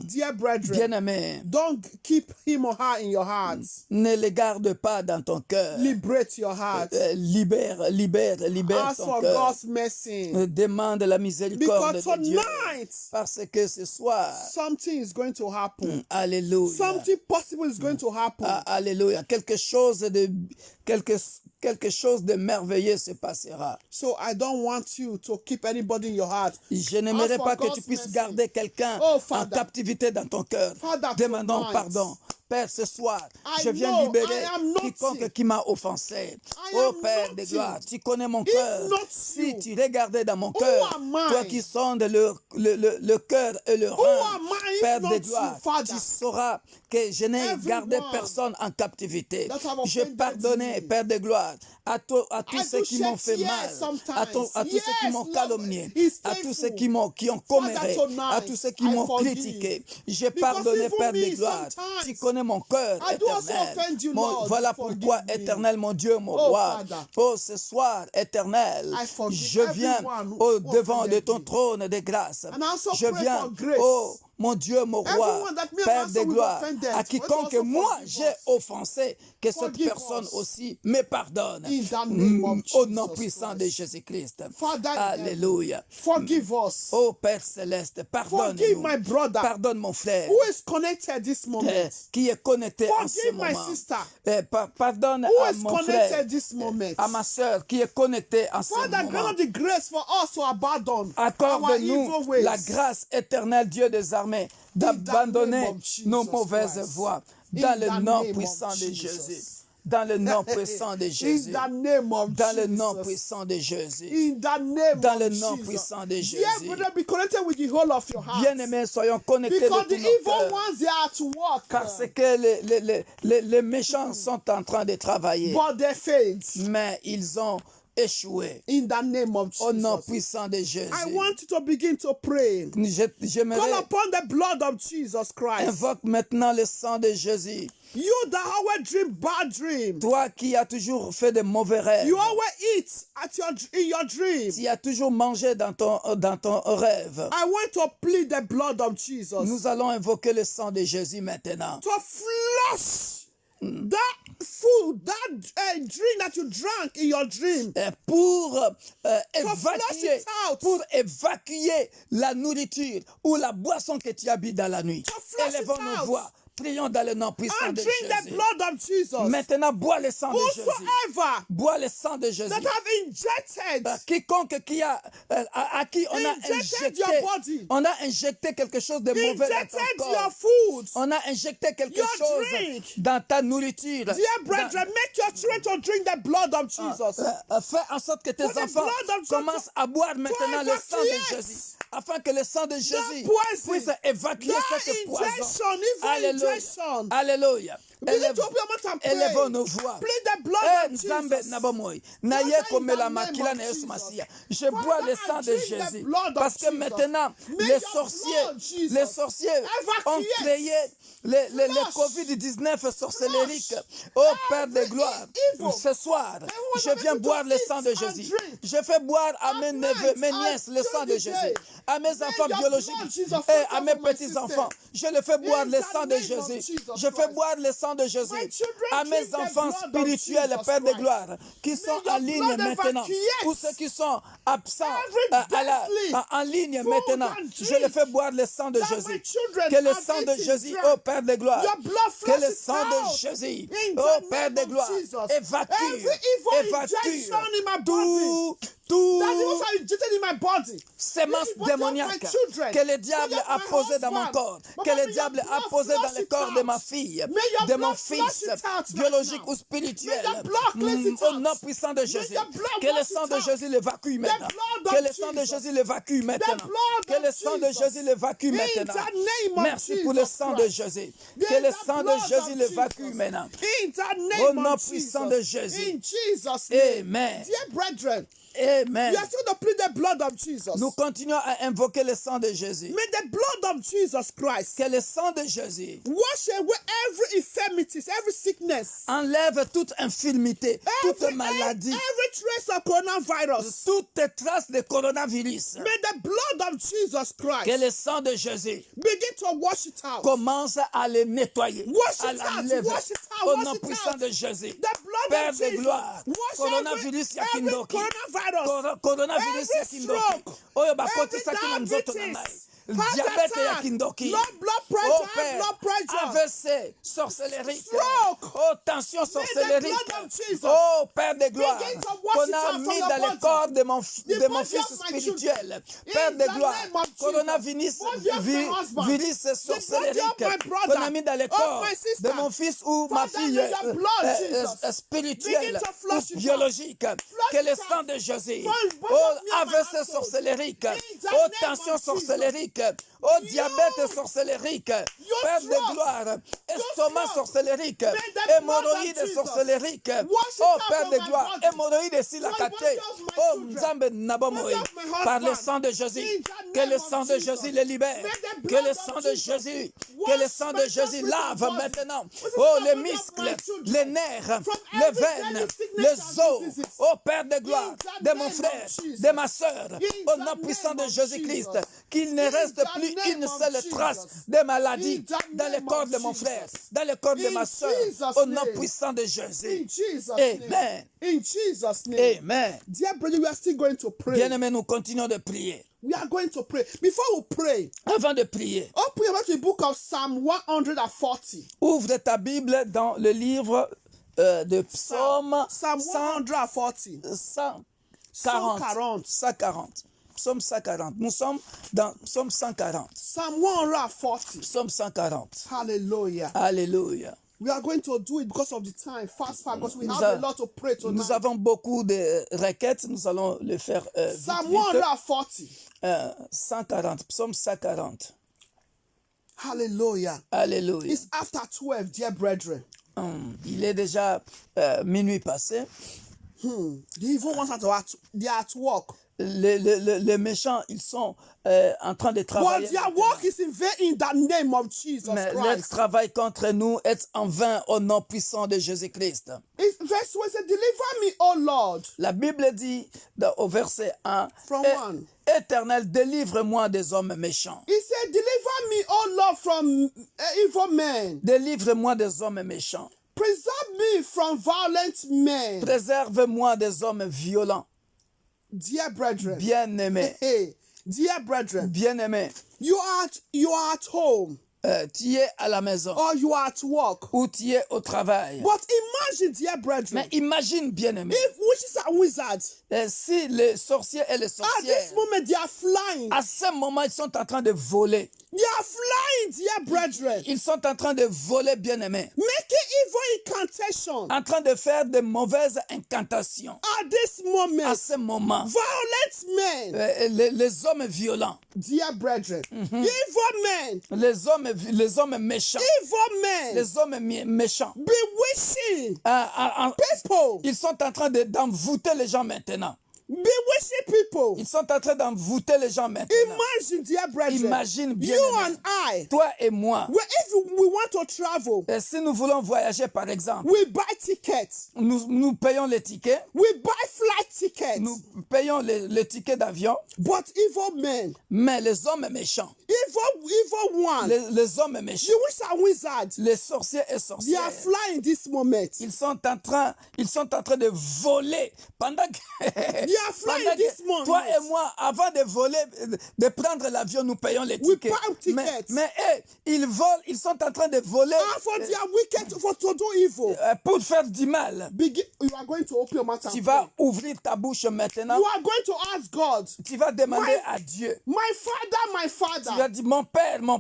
S2: dear brethren,
S1: bien-aimé,
S2: don't keep him or her in your hearts.
S1: ne les garde pas dans ton cœur.
S2: Liberate your heart.
S1: Libère
S2: Ask
S1: ton
S2: for
S1: cœur.
S2: God's mercy.
S1: Demande la miséricorde
S2: Because
S1: de Dieu.
S2: tonight,
S1: Parce que ce soir,
S2: something is going to happen.
S1: alléluia,
S2: Something possible is going to happen.
S1: alléluia, quelque chose de merveilleux se passera.
S2: So I don't want you to keep anybody in your heart.
S1: Je n'aimerais
S2: Ask for
S1: pas que
S2: God's
S1: tu puisses
S2: mercy.
S1: garder quelqu'un
S2: Oh,
S1: en
S2: Father.
S1: captivité dans ton cœur.
S2: Father,
S1: Demandons
S2: tonight,
S1: pardon. Père, ce soir,
S2: I
S1: je viens
S2: know
S1: libérer
S2: I am naughty.
S1: quiconque qui m'a offensé.
S2: I
S1: Oh
S2: am
S1: Père de
S2: naughty.
S1: gloire, tu connais mon cœur.
S2: not
S1: Si
S2: you,
S1: tu regardais dans mon cœur,
S2: am I?
S1: toi qui sondes le cœur et le rein,
S2: am I if
S1: Père
S2: not
S1: de
S2: you,
S1: gloire,
S2: Father?
S1: tu sauras que je n'ai
S2: Everyone
S1: gardé personne en captivité.
S2: that have
S1: J'ai
S2: offended
S1: pardonné,
S2: me.
S1: Père de gloire, à tous
S2: I
S1: ceux
S2: do
S1: qui m'ont
S2: shed
S1: fait
S2: tears
S1: mal,
S2: sometimes.
S1: à tous ceux qui
S2: Yes,
S1: m'ont
S2: Lord,
S1: calomnié,
S2: He's
S1: à tous ceux
S2: faithful.
S1: qui ont comméré,
S2: tonight,
S1: à tous ceux qui
S2: I
S1: m'ont
S2: forgive.
S1: critiqué. J'ai
S2: Because
S1: pardonné,
S2: even
S1: Père de
S2: me,
S1: gloire.
S2: sometimes,
S1: Tu connais mon cœur
S2: I do also
S1: éternel.
S2: offend you,
S1: Mon-
S2: Lord.
S1: voilà
S2: Forgive
S1: pourquoi,
S2: me.
S1: éternel, mon Dieu, mon
S2: Oh,
S1: roi.
S2: Father.
S1: Oh, ce soir, éternel,
S2: I forgive
S1: je viens
S2: everyone who
S1: au devant de
S2: offended
S1: ton
S2: me.
S1: trône de grâce.
S2: And I also
S1: Je
S2: pray
S1: viens,
S2: for grace.
S1: oh, mon Dieu, mon roi,
S2: Everyone that me and
S1: Père
S2: my
S1: de
S2: son we've
S1: gloire,
S2: offended,
S1: à quiconque
S2: also
S1: moi
S2: forgive
S1: j'ai
S2: us.
S1: offensé, que cette
S2: Forgive
S1: personne
S2: us.
S1: aussi me pardonne.
S2: In the name of
S1: Au nom
S2: Jesus
S1: puissant de
S2: Christ.
S1: Jésus-Christ.
S2: Father in heaven,
S1: Alléluia.
S2: forgive us.
S1: Oh Père céleste,
S2: Forgive
S1: pardonne-nous.
S2: my brother
S1: Pardonne mon frère
S2: who is connected this moment.
S1: qui est connecté en ce
S2: Forgive my
S1: moment.
S2: sister
S1: Pardonne
S2: who
S1: à
S2: is
S1: mon frère,
S2: connected this moment.
S1: à ma soeur qui est connectée en ce
S2: Father,
S1: moment.
S2: grant us the grace for us to abandon our
S1: Accorde-nous
S2: evil ways.
S1: la grâce éternelle, Dieu des armées,
S2: In the name
S1: d'abandonner
S2: of Jesus
S1: nos mauvaises
S2: Christ.
S1: voies
S2: In
S1: dans le
S2: the
S1: nom
S2: name
S1: puissant
S2: of
S1: de
S2: Jesus.
S1: Jésus. Dans le nom puissant de Jésus.
S2: In the name of
S1: Dans le nom
S2: Jesus.
S1: puissant de Jésus.
S2: In the name
S1: Dans
S2: of
S1: le nom
S2: Jesus.
S1: puissant de
S2: Dear
S1: Jésus.
S2: brother, be connected with the whole of your heart.
S1: Bien-aimés, soyons connectés
S2: Because
S1: de
S2: the
S1: tout nos
S2: evil
S1: cœurs.
S2: ones, they are at work.
S1: Parce que les méchants sont en train de travailler.
S2: But they failed.
S1: Mais ils ont échoué.
S2: In the name of
S1: Au nom
S2: Jesus.
S1: puissant de Jésus.
S2: I want you to begin to pray. Call
S1: J'aimerais
S2: upon the blood of Jesus Christ.
S1: invoque maintenant le sang de Jésus.
S2: You that always dream bad dreams.
S1: Toi qui as toujours fait de mauvais rêves.
S2: You always eat in your dream.
S1: Tu as toujours mangé dans ton rêve.
S2: I want to plead the blood of Jesus
S1: Nous allons invoquer le sang de Jésus maintenant.
S2: to flush that food, that drink that you drank in your dream.
S1: Pour
S2: flush it out.
S1: évacuer la nourriture ou la boisson que tu as bu dans la nuit.
S2: flush it
S1: Élevons nos
S2: out.
S1: voix. Prions dans le nom puissant
S2: And
S1: de
S2: drink the
S1: Jésus.
S2: blood of Jesus.
S1: Maintenant, bois le sang de Jésus.
S2: Whosoever
S1: Bois le sang de Jésus.
S2: that have injected
S1: Quiconque qui a, à qui on a
S2: Injected
S1: injecté,
S2: your body.
S1: on a injecté quelque chose de mauvais dans
S2: injected
S1: ton
S2: your
S1: corps.
S2: food.
S1: On a injecté quelque
S2: Your
S1: chose
S2: drink.
S1: dans ta nourriture.
S2: Dear brethren, make your children to drink the blood of Jesus.
S1: Fais en sorte que tes
S2: For the
S1: enfants
S2: blood of Jesus
S1: commencent à boire maintenant le sang de
S2: evacuate
S1: Jésus. Afin que le sang de Jésus
S2: poison,
S1: puisse évacuer
S2: that
S1: cette poison.
S2: injection, evil
S1: Alléluia.
S2: injection.
S1: Alléluia.
S2: Begin to open your mouth and pray.
S1: Élevons nos voix.
S2: Plead the blood of
S1: Nzambe
S2: Jesus.
S1: nabomoi. Naye
S2: Father, in
S1: komela
S2: the name
S1: makila
S2: of
S1: na Yesu
S2: Jesus.
S1: Masia. Je bois le sang de
S2: I drink the
S1: Jésus.
S2: blood of
S1: Parce que
S2: Jesus.
S1: maintenant,
S2: May
S1: les
S2: your
S1: sorciers,
S2: blood, Jesus,
S1: les sorciers ont
S2: evacuate.
S1: créé les
S2: Flush.
S1: COVID-19 sorcellériques. Oh Père de gloire,
S2: evil.
S1: ce soir,
S2: Everyone
S1: je viens
S2: that
S1: boire
S2: to
S1: le
S2: eat
S1: sang de
S2: and
S1: Jésus.
S2: drink.
S1: Je fais boire à mes
S2: At
S1: neveux,
S2: night,
S1: mes
S2: and
S1: nièces le sang de
S2: during the
S1: Jésus.
S2: day.
S1: À mes
S2: May
S1: enfants
S2: your
S1: biologiques
S2: blood, Jesus,
S1: et
S2: flow
S1: à mes
S2: from my
S1: petits-enfants.
S2: system.
S1: Je le fais boire
S2: In
S1: le
S2: the
S1: sang de
S2: name of
S1: Jésus.
S2: Jesus
S1: Je fais
S2: Christ.
S1: boire le sang de Jésus.
S2: My children
S1: À mes
S2: drink the
S1: enfants
S2: blood of
S1: spirituels,
S2: Jesus
S1: Père de
S2: Christ.
S1: gloire, qui sont
S2: your
S1: en ligne
S2: blood
S1: maintenant.
S2: evacuate
S1: Tous ceux qui sont absents
S2: every
S1: en ligne
S2: food
S1: maintenant.
S2: and
S1: Je le
S2: drink
S1: fais boire le sang de
S2: that my
S1: Jésus.
S2: children
S1: Que le
S2: have
S1: sang de
S2: eaten,
S1: Jésus,
S2: drank.
S1: oh Père de gloire,
S2: Your blood
S1: que
S2: flush
S1: le
S2: it
S1: sang de
S2: out.
S1: Jésus,
S2: In
S1: oh
S2: the
S1: Père
S2: name
S1: de
S2: of
S1: gloire,
S2: Jesus.
S1: évacue,
S2: Every evil injection in my body.
S1: tout
S2: That evil are injected in my body.
S1: sémence
S2: Body of my
S1: démoniaque
S2: children.
S1: que le diable
S2: Body of
S1: a
S2: my
S1: posé dans mon
S2: husband.
S1: corps,
S2: But
S1: que le
S2: may
S1: diable
S2: your
S1: a
S2: blood
S1: posé dans
S2: flush
S1: le
S2: it
S1: corps de
S2: out.
S1: ma fille,
S2: May your
S1: de mon
S2: blood flush
S1: fils,
S2: it out right
S1: biologique
S2: now.
S1: ou spirituel.
S2: May your blood cleanse it
S1: Au
S2: out.
S1: nom puissant de Jésus,
S2: your blood
S1: que le
S2: wash
S1: sang
S2: it
S1: de
S2: out.
S1: Jésus l'évacue maintenant.
S2: blood
S1: Que
S2: of
S1: le sang de
S2: Jesus.
S1: Jésus l'évacue maintenant.
S2: blood
S1: Que le
S2: of
S1: sang de
S2: Jesus.
S1: Jésus l'évacue
S2: In
S1: maintenant.
S2: the name of
S1: Merci pour le
S2: Jesus
S1: sang de
S2: Christ.
S1: Jésus.
S2: In
S1: Que le
S2: the
S1: sang de
S2: blood
S1: Jésus
S2: of
S1: l'évacue
S2: Jesus.
S1: maintenant.
S2: In the
S1: Au
S2: name
S1: nom
S2: of
S1: puissant
S2: Jesus.
S1: de Jésus.
S2: In Jesus' name.
S1: Amen.
S2: Dear brethren,
S1: Amen.
S2: you are still to plead the blood of Jesus.
S1: Nous continuons à invoquer le sang de Jésus.
S2: May the blood of Jesus Christ
S1: Que le sang de Jésus
S2: wash away every infirmities, every sickness,
S1: enlève toute infirmité, toute maladie,
S2: every trace of coronavirus.
S1: toute trace de coronavirus.
S2: May the blood of Jesus Christ
S1: Que le sang de Jésus
S2: begin to wash it out.
S1: commence à les nettoyer,
S2: Wash
S1: à
S2: it
S1: la
S2: out,
S1: lever.
S2: wash it out,
S1: Au
S2: wash
S1: nom
S2: it
S1: puissant
S2: out.
S1: de Jésus.
S2: The blood
S1: Père
S2: of
S1: de
S2: Jesus.
S1: gloire,
S2: Wash
S1: coronavirus
S2: every
S1: yakindoki.
S2: coronavirus.
S1: Coronavirus
S2: Every
S1: yakindoki.
S2: stroke.
S1: Oyo bakote
S2: Every
S1: sakina nzoto na ngai.
S2: diabetes. Heart
S1: Diabète
S2: attack.
S1: yakindoki.
S2: Low blood pressure,
S1: Oh
S2: high
S1: Père,
S2: blood pressure.
S1: AVC, sorcellerie.
S2: Stroke.
S1: Oh tension
S2: May the
S1: sorcellerie.
S2: blood of Jesus
S1: Oh Père de gloire,
S2: begin to wash
S1: qu'on
S2: it
S1: a
S2: out from
S1: mis
S2: your
S1: dans le
S2: body.
S1: corps de mon
S2: The body
S1: fils
S2: of my
S1: spirituel.
S2: children.
S1: Père
S2: In
S1: de
S2: the
S1: gloire,
S2: name of Jesus.
S1: coronavirus,
S2: Body of my husband.
S1: virus
S2: The
S1: sorcellerie
S2: body of my brother.
S1: qu'on a mis dans le
S2: Of
S1: corps
S2: my sister.
S1: de mon fils ou ma
S2: Father,
S1: fille
S2: may your blood, Jesus,
S1: spirituelle
S2: begin to flush
S1: ou
S2: it
S1: biologique.
S2: Flush
S1: Que le
S2: it
S1: sang
S2: out.
S1: de Jésus,
S2: From both
S1: oh
S2: of me and my
S1: AVC
S2: household.
S1: sorcellerique,
S2: In the
S1: oh
S2: name
S1: tension
S2: of
S1: sorcellerique, oh diabète sorcellerique, Père de
S2: stroke.
S1: gloire, estomac
S2: stroke.
S1: sorcellerique,
S2: May the blood of
S1: hémorroïde
S2: Jesus
S1: sorcellerique,
S2: wash it
S1: oh
S2: out
S1: Père
S2: from
S1: de
S2: my
S1: gloire,
S2: body.
S1: hémorroïde silakate,
S2: Body of my
S1: oh
S2: children.
S1: Nzambe Nabomoï,
S2: Body of my
S1: par le
S2: husband.
S1: sang de Jésus,
S2: In the
S1: que le
S2: name
S1: sang
S2: of
S1: de
S2: Jesus.
S1: Jésus les libère,
S2: May the
S1: que
S2: blood
S1: le
S2: of
S1: sang de
S2: Jesus
S1: Jésus,
S2: wash
S1: que le sang de
S2: my
S1: Jésus
S2: spiritual
S1: lave
S2: body.
S1: maintenant,
S2: Which is
S1: oh
S2: the
S1: les
S2: body of my
S1: muscles,
S2: children.
S1: les nerfs,
S2: From
S1: les
S2: every
S1: veines,
S2: deadly sickness
S1: les
S2: and
S1: os,
S2: diseases.
S1: oh Père de gloire,
S2: In the
S1: de mon
S2: name
S1: frère,
S2: of Jesus.
S1: de ma soeur,
S2: In
S1: au
S2: the
S1: nom puissant
S2: name
S1: de
S2: of
S1: Jésus-Christ,
S2: Jesus.
S1: qu'il ne
S2: In
S1: reste
S2: the
S1: plus
S2: name
S1: une
S2: of
S1: seule
S2: Jesus.
S1: trace de maladie
S2: In the
S1: dans le
S2: name
S1: corps
S2: of
S1: de mon
S2: Jesus.
S1: frère, dans le corps de
S2: In
S1: ma soeur,
S2: Jesus'
S1: au nom
S2: name.
S1: puissant de Jésus.
S2: In Jesus'
S1: Amen.
S2: name. In Jesus' name.
S1: Amen.
S2: Dear brother, we are still going to pray.
S1: Bien-aimés, nous continuons de prier.
S2: We are going to pray. Before we pray,
S1: Avant de prier,
S2: open your Bible to the book of Psalm 140.
S1: ouvre ta Bible dans le livre de Psaume
S2: Psalm 140.
S1: 140. 140. Psaume 140. Nous sommes dans Psaume 140.
S2: Psalm 140.
S1: Psaume 140.
S2: Hallelujah.
S1: Alléluia.
S2: We are going to do it because of the time. Fast, because we
S1: Nous
S2: have
S1: a-
S2: a lot to pray tonight.
S1: Nous avons beaucoup de requêtes, nous allons le faire vite,
S2: Psalm
S1: vite.
S2: 140.
S1: 140, Psaume 140.
S2: Hallelujah.
S1: Alléluia.
S2: It's after 12, dear brethren.
S1: Il est déjà minuit passé.
S2: The evil ones they are at work.
S1: Les méchants, ils sont en train de
S2: But
S1: travailler.
S2: their work is in vain in the name of Jesus
S1: Mais leur
S2: Christ.
S1: travail contre nous est en vain au nom puissant de Jésus-Christ.
S2: Verse 1 says, deliver me, O Lord.
S1: La Bible dit au verset 1,
S2: From one.
S1: Éternel, délivre-moi des hommes méchants.
S2: He said, deliver me, O Lord, from evil men.
S1: Délivre-moi des hommes méchants.
S2: Preserve me from violent men.
S1: Préserve-moi des hommes violents.
S2: Dear brethren.
S1: Bien-aimés,
S2: Hey, dear brethren.
S1: bien-aimés,
S2: You are at home
S1: tu es à la maison
S2: or you are at work.
S1: ou tu es au travail.
S2: But imagine, dear brethren,
S1: Mais imagine, bien-aimé,
S2: if witches and wizards,
S1: si les sorciers et les
S2: at this
S1: sorcières,
S2: moment they are flying.
S1: à ce moment, ils sont en train de voler.
S2: They are flying, dear brethren.
S1: Ils sont en train de voler, bien-aimés.
S2: Making evil incantation.
S1: En train de faire de mauvaises incantations.
S2: At this
S1: À
S2: moment,
S1: ce moment,
S2: violent men,
S1: les hommes violents,
S2: dear brethren, evil men,
S1: les hommes méchants,
S2: evil men,
S1: les hommes méchants,
S2: bewitching people,
S1: ils sont en train d'envoûter les gens maintenant.
S2: bewitching people.
S1: Ils sont en train d'envoûter les gens maintenant.
S2: Imagine, dear brethren,
S1: Imagine bien,
S2: you
S1: aimé.
S2: and I,
S1: Toi et moi,
S2: if we want to travel,
S1: et si nous voulons voyager par exemple,
S2: we buy tickets,
S1: nous payons les tickets,
S2: we buy flight tickets,
S1: nous payons les tickets d'avion,
S2: but evil men,
S1: mais les hommes méchants,
S2: evil one,
S1: les hommes méchants,
S2: the witches and wizards,
S1: les sorciers et
S2: they are
S1: sorcières,
S2: flying this moment.
S1: ils sont en train de voler pendant que,
S2: They are flying
S1: pendant que
S2: this moment.
S1: toi et moi, avant de voler, de prendre l'avion, nous payons les
S2: We
S1: tickets.
S2: buy tickets.
S1: Mais ils volent, ils sont en train de voler
S2: For their wicked, for to do evil.
S1: pour faire du mal.
S2: You are going to open your mouth and
S1: Tu
S2: pray.
S1: vas ouvrir ta bouche maintenant.
S2: You are going to ask God,
S1: Tu vas demander
S2: My-
S1: à Dieu.
S2: my
S1: Tu
S2: father,
S1: vas dire, mon père,
S2: my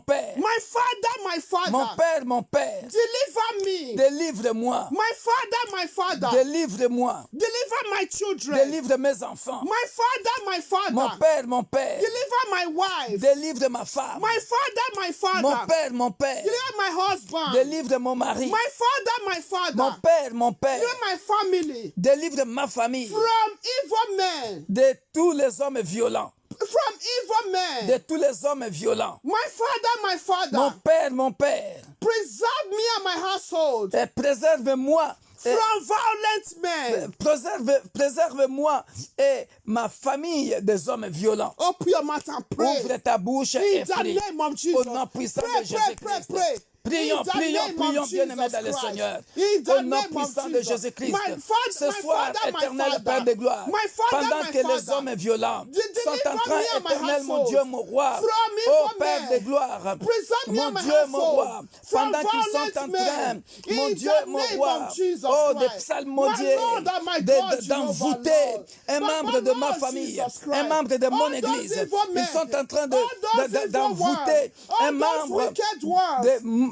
S2: father,
S1: mon père, mon père,
S2: deliver me.
S1: délivre-moi,
S2: My father,
S1: délivre-moi,
S2: deliver my children.
S1: délivre mes enfants.
S2: My father,
S1: Mon père,
S2: deliver my wife.
S1: délivre ma femme.
S2: My father,
S1: Mon père,
S2: deliver my husband.
S1: délivre mon mari.
S2: My father,
S1: Mon père,
S2: deliver my family
S1: délivre ma famille
S2: from evil men.
S1: de tous les hommes violents.
S2: From evil men.
S1: De tous les hommes violents.
S2: My father,
S1: Mon père,
S2: preserve me and my household
S1: préserve-moi.
S2: from violent men.
S1: Préserve-moi et ma famille des hommes violents.
S2: Open your mouth and pray.
S1: Ouvre ta bouche
S2: In
S1: et
S2: the
S1: prie.
S2: name of
S1: Au
S2: Jesus.
S1: nom puissant
S2: Pray,
S1: de Jésus-Christ.
S2: pray.
S1: Prions,
S2: In the
S1: prions,
S2: name
S1: prions,
S2: of
S1: bien-aimés
S2: Jesus
S1: dans le
S2: Christ.
S1: Seigneur.
S2: In the
S1: Au nom
S2: name of
S1: puissant de
S2: Jesus.
S1: Jésus-Christ. Ce
S2: My
S1: soir,
S2: father,
S1: éternel Père de gloire,
S2: my father,
S1: pendant
S2: my
S1: que les
S2: father,
S1: hommes violents
S2: deliver
S1: sont en train,
S2: me and my
S1: éternel mon
S2: household
S1: Dieu, mon roi,
S2: from
S1: ô
S2: evil
S1: Père
S2: men.
S1: de gloire,
S2: Preserve me
S1: mon
S2: and my
S1: Dieu, mon
S2: household
S1: roi,
S2: from
S1: pendant qu'ils sont
S2: violent
S1: en train,
S2: men.
S1: mon
S2: In
S1: Dieu,
S2: the
S1: mon
S2: name
S1: roi,
S2: of Jesus
S1: oh, des
S2: Christ.
S1: psalmodiers,
S2: My Lord and my God,
S1: d'envoûter
S2: Jehovah,
S1: un
S2: Lord.
S1: membre de ma
S2: Lord
S1: famille,
S2: Jesus Christ.
S1: un membre de mon
S2: All those
S1: église.
S2: evil men,
S1: Ils sont en train
S2: all those evil
S1: d'envoûter
S2: ones,
S1: un
S2: all those
S1: membre
S2: wicked ones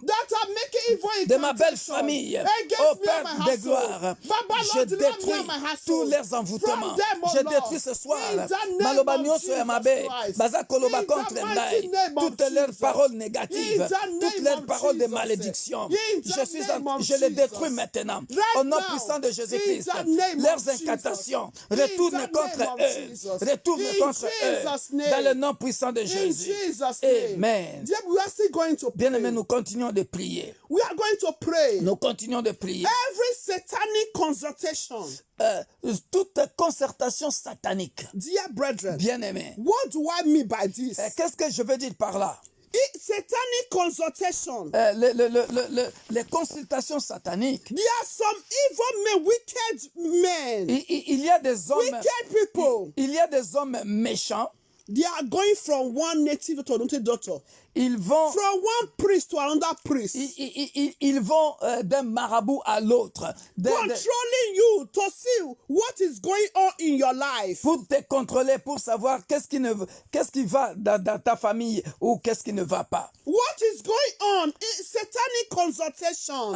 S2: that are making evil
S1: de ma belle
S2: incantations
S1: famille.
S2: against
S1: Ô
S2: me
S1: Père
S2: and my
S1: de
S2: household.
S1: gloire,
S2: Baba,
S1: je
S2: Lord, deliver me
S1: détruis
S2: and my household
S1: tous leurs
S2: from
S1: envoûtements.
S2: them, O
S1: Je
S2: Lord.
S1: détruis ce soir.
S2: In the name
S1: Malobagno
S2: of
S1: sur
S2: Jesus
S1: Amabe,
S2: Christ.
S1: Baza Koloba
S2: In the
S1: contre
S2: mighty
S1: Ndaï,
S2: name of
S1: toutes leurs
S2: Jesus.
S1: paroles
S2: In
S1: négatives,
S2: the
S1: toutes
S2: name
S1: leurs
S2: of
S1: paroles de
S2: Jesus.
S1: malédiction.
S2: In the name of
S1: Je les détruis
S2: Jesus.
S1: maintenant.
S2: Right
S1: Au nom
S2: now,
S1: puissant de Jésus-Christ,
S2: in the name
S1: leurs
S2: of Jesus.
S1: incantations
S2: In
S1: retournent
S2: the
S1: contre
S2: name of
S1: eux.
S2: Jesus.
S1: Retournent
S2: In
S1: contre
S2: Jesus'
S1: eux.
S2: name.
S1: Dans le nom puissant de
S2: In
S1: Jésus.
S2: Jesus' name.
S1: Amen.
S2: Dear, we are still going to
S1: Bien-aimés,
S2: pray.
S1: nous continuons continuons de prier.
S2: We are going to pray.
S1: Nous continuons de prier.
S2: Every satanic consultation,
S1: Toute concertation satanique,
S2: dear brethren,
S1: bien-aimés.
S2: what do I mean by this?
S1: Qu'est-ce que je veux dire par là?
S2: Satanic consultation.
S1: Les consultations sataniques.
S2: There are some evil men, wicked men,
S1: Il y a des hommes.
S2: wicked people.
S1: Il y a des hommes méchants.
S2: They are going from one native to another daughter,
S1: Ils vont.
S2: from one priest to another priest,
S1: Ils vont d'un marabout à l'autre.
S2: controlling you to see what is going on in your life.
S1: Pour te contrôler, pour savoir qu'est-ce qui va dans ta famille ou qu'est-ce qui ne va pas.
S2: What is going on? Satanic consultation.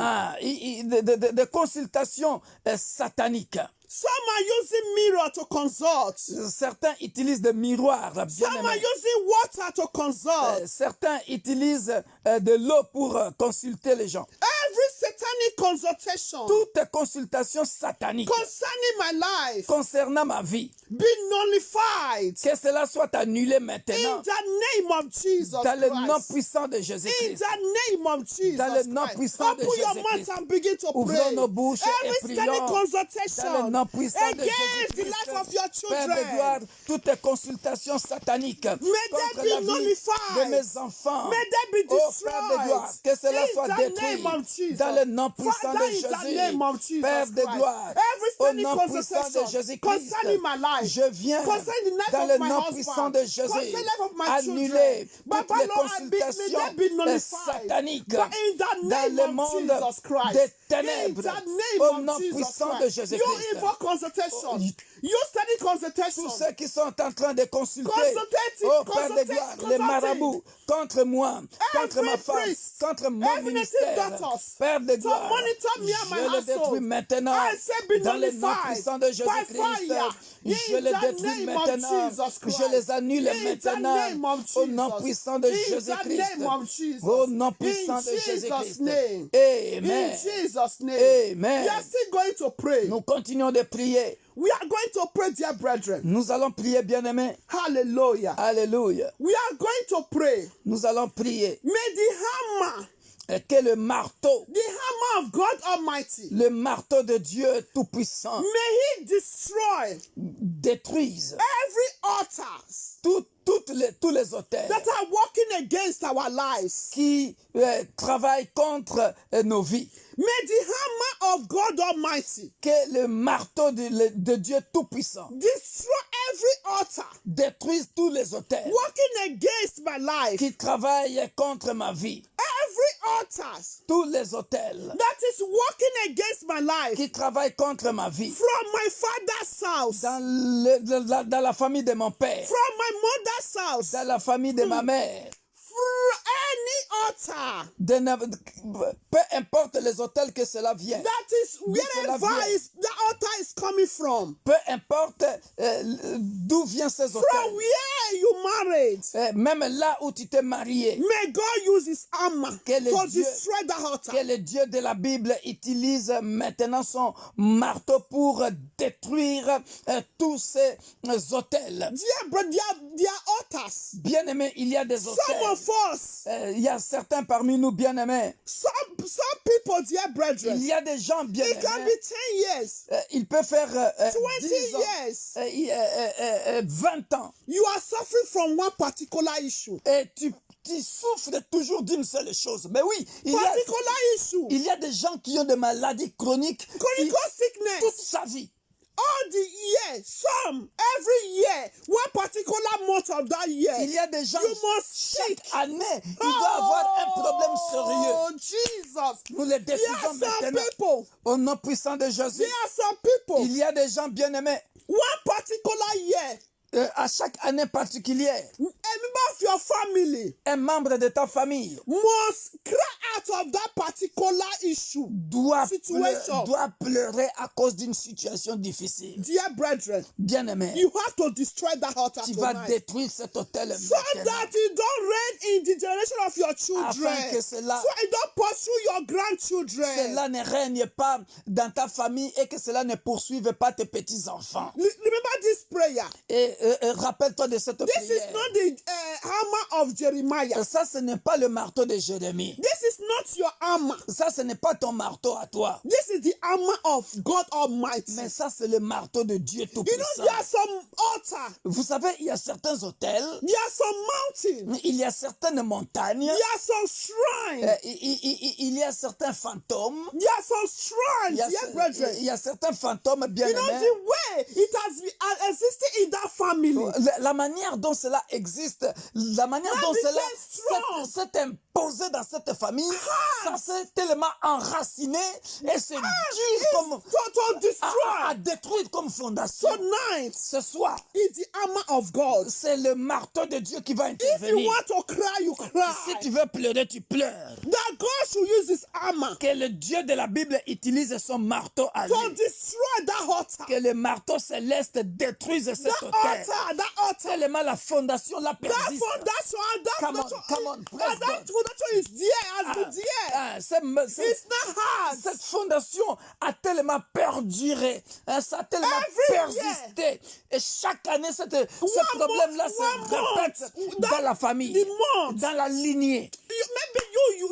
S1: Des consultations sataniques.
S2: Some are using mirror to consult.
S1: Certains utilisent des miroirs.
S2: Some are using water to consult.
S1: Certains utilisent de l'eau pour consulter les gens.
S2: Every satanic consultation
S1: Toute consultation satanique
S2: concerning my life
S1: concernant ma vie,
S2: be nullified
S1: que cela soit annulé
S2: in
S1: maintenant
S2: the name of Jesus
S1: dans le nom
S2: Christ.
S1: puissant de
S2: In
S1: Jésus-Christ.
S2: the name of Jesus
S1: Dans le nom
S2: Christ.
S1: puissant de
S2: Open your
S1: Jésus-Christ.
S2: mouth and begin to
S1: Ouvrons
S2: pray.
S1: nos bouches et
S2: Every
S1: prions
S2: satanic
S1: dans le
S2: consultation
S1: nom puissant de
S2: against the
S1: Jésus-Christ.
S2: life of your
S1: Père de gloire,
S2: children.
S1: toutes consultations sataniques
S2: May
S1: contre
S2: they be
S1: la vie
S2: nullified.
S1: de mes enfants.
S2: May they be
S1: Oh Père de gloire,
S2: destroyed.
S1: que cela
S2: In
S1: soit
S2: the
S1: détruit
S2: name of Jesus.
S1: dans le nom puissant
S2: Father,
S1: de
S2: in the
S1: Jésus.
S2: name of Jesus
S1: Père de
S2: Christ.
S1: gloire,
S2: Every
S1: au
S2: satanic
S1: nom puissant de
S2: consultation
S1: Jésus-Christ,
S2: concerning my life,
S1: je viens
S2: concerning the life
S1: dans
S2: of
S1: le
S2: my
S1: nom
S2: husband,
S1: puissant de Jésus
S2: concerning the life of my
S1: annuler
S2: children.
S1: toutes
S2: Baba,
S1: les
S2: Lord, may
S1: consultations
S2: they be nullified.
S1: sataniques
S2: But in the
S1: dans
S2: name
S1: le
S2: of
S1: monde
S2: Jesus Christ,
S1: des
S2: in
S1: ténèbres,
S2: the name
S1: au
S2: of
S1: nom
S2: Jesus
S1: puissant de
S2: Christ, you
S1: Jésus-Christ.
S2: evil consultation, you study consultation,
S1: Tous ceux qui sont en train de consulter,
S2: Consultating,
S1: oh Père de
S2: consulting,
S1: gloire, les
S2: consulting.
S1: marabouts contre moi, contre ma
S2: Every
S1: femme,
S2: priest,
S1: contre mon
S2: every
S1: ministère,
S2: native daughters,
S1: Père de
S2: to
S1: gloire,
S2: monitor me and my
S1: je le
S2: household.
S1: détruis maintenant
S2: I say be
S1: dans le nom
S2: nullified
S1: puissant de
S2: by
S1: Jésus-Christ.
S2: fire.
S1: Je
S2: In
S1: les
S2: the
S1: détruis
S2: name of
S1: maintenant,
S2: Jesus Christ.
S1: je les annule
S2: In the
S1: maintenant
S2: name of
S1: au nom
S2: Jesus.
S1: puissant de
S2: In the
S1: Jésus-Christ.
S2: name of Jesus.
S1: Au nom
S2: In
S1: puissant de
S2: Jesus'
S1: Jésus-Christ.
S2: name.
S1: Amen.
S2: In Jesus' name.
S1: Amen.
S2: We are still going to pray.
S1: Nous continuons de prier.
S2: We are going to pray, dear brethren.
S1: Nous allons prier, bien-aimés.
S2: Hallelujah.
S1: Alléluia.
S2: We are going to pray.
S1: Nous allons prier.
S2: May the hammer,
S1: Que le marteau,
S2: the hammer of God Almighty,
S1: le marteau de Dieu Tout-Puissant
S2: may He destroy
S1: détruise
S2: every altar
S1: tous les autels
S2: that are working against our lives.
S1: qui travaillent contre nos vies.
S2: May the hammer of God Almighty
S1: Que le marteau de Dieu Tout-Puissant
S2: destroy every altar
S1: détruise tous les autels
S2: working against my life.
S1: qui travaillent contre ma vie.
S2: Every altar
S1: Tous les autels
S2: that is working against my life
S1: qui travaillent contre ma vie.
S2: from my father's house,
S1: Dans la famille de mon père,
S2: from my mother's house,
S1: dans la famille de ma mère,
S2: through any altar
S1: peu importe les autels que cela vient,
S2: that is wherever the altar is coming from,
S1: peu importe d'où viennent ces
S2: from
S1: autels,
S2: where you married,
S1: même là où tu t'es marié,
S2: may God use His hammer
S1: Que le
S2: to
S1: Dieu-
S2: destroy the altar.
S1: que le Dieu de la Bible utilise maintenant son marteau pour détruire tous ces autels.
S2: Dear brother, there are altars.
S1: Bien-aimés, il y a des
S2: Some
S1: autels.
S2: of us,
S1: Il y a certains parmi nous bien-aimés.
S2: some people, dear brethren,
S1: Il y a des gens
S2: it can
S1: bien-aimés.
S2: be 10 years,
S1: Il peut faire
S2: 20
S1: 10 ans,
S2: years.
S1: 20 ans.
S2: You are suffering from one particular issue.
S1: Et tu souffres toujours d'une seule chose. Mais oui,
S2: Particular issue.
S1: il y a des gens qui ont des maladies chroniques
S2: Chronic
S1: toute
S2: sickness.
S1: sa vie.
S2: All the year, some, every year, one particular month of that year.
S1: Il y a des gens,
S2: You must
S1: chaque
S2: seek.
S1: année, il doit avoir un problème sérieux.
S2: Oh, Jesus.
S1: Nous les
S2: There are
S1: détruisons
S2: some
S1: maintenant.
S2: people.
S1: Au nom puissant de Jésus,
S2: There are some people.
S1: il y a des gens bien-aimés.
S2: One particular year,
S1: À chaque année particulière,
S2: a member of your family
S1: un membre de ta famille
S2: must cry out of that particular issue.
S1: doit
S2: Situation.
S1: pleurer à cause d'une situation difficile.
S2: Dear brethren,
S1: Bien-aimé,
S2: you have to destroy that altar
S1: tu vas
S2: tonight,
S1: détruire cet hôtel
S2: so
S1: maintenant.
S2: that it don't reign in the generation of your children,
S1: Afin que cela-
S2: so it don't pursue your grandchildren.
S1: Cela ne règne pas dans ta famille et que cela ne poursuive pas tes petits-enfants.
S2: Remember this prayer.
S1: Et rappelle-toi de cette
S2: This is
S1: prière.
S2: not the hammer of Jeremiah.
S1: Ça, ce n'est pas le marteau de Jérémie.
S2: This is not your armor.
S1: Ça, ce n'est pas ton marteau à toi.
S2: This is the armor of God Almighty.
S1: Mais ça, c'est le marteau de Dieu
S2: You know,
S1: Tout-Puissant.
S2: there are some altars.
S1: Vous savez, il y a certains hôtels,
S2: There are some mountains.
S1: il y a certaines montagnes,
S2: There are some shrines.
S1: il y a certains fantômes.
S2: There are some shrines. Yeah, brethren.
S1: Il y a certains fantômes bien
S2: You know,
S1: aimés.
S2: the way it has been existed in that family.
S1: La manière dont cela existe, la manière dont
S2: became
S1: cela
S2: strong.
S1: s'est imposé dans cette famille, ça s'est tellement enraciné et c'est dur comme
S2: To destroy.
S1: à détruire comme fondation.
S2: Tonight
S1: Ce soir,
S2: is the armor of God.
S1: c'est le marteau de Dieu qui va
S2: If you
S1: intervenir.
S2: want to cry, you
S1: Si
S2: cry.
S1: tu veux pleurer, tu pleures.
S2: That God should use this armor
S1: Que le Dieu de la Bible utilise son marteau à
S2: to
S1: lui.
S2: destroy that altar.
S1: Que le marteau céleste détruise cet
S2: That
S1: hôtel.
S2: altar, that altar.
S1: Tellement la fondation la
S2: That
S1: persiste.
S2: foundation, that
S1: Come on,
S2: foundation,
S1: come on, praise
S2: that
S1: God.
S2: foundation is there, has been there. It's not hard.
S1: Cette fondation a tellement perduré, ça a tellement
S2: Every
S1: persisté. Et chaque année, ce problème-là se répète
S2: month,
S1: dans la famille,
S2: the month.
S1: dans la lignée.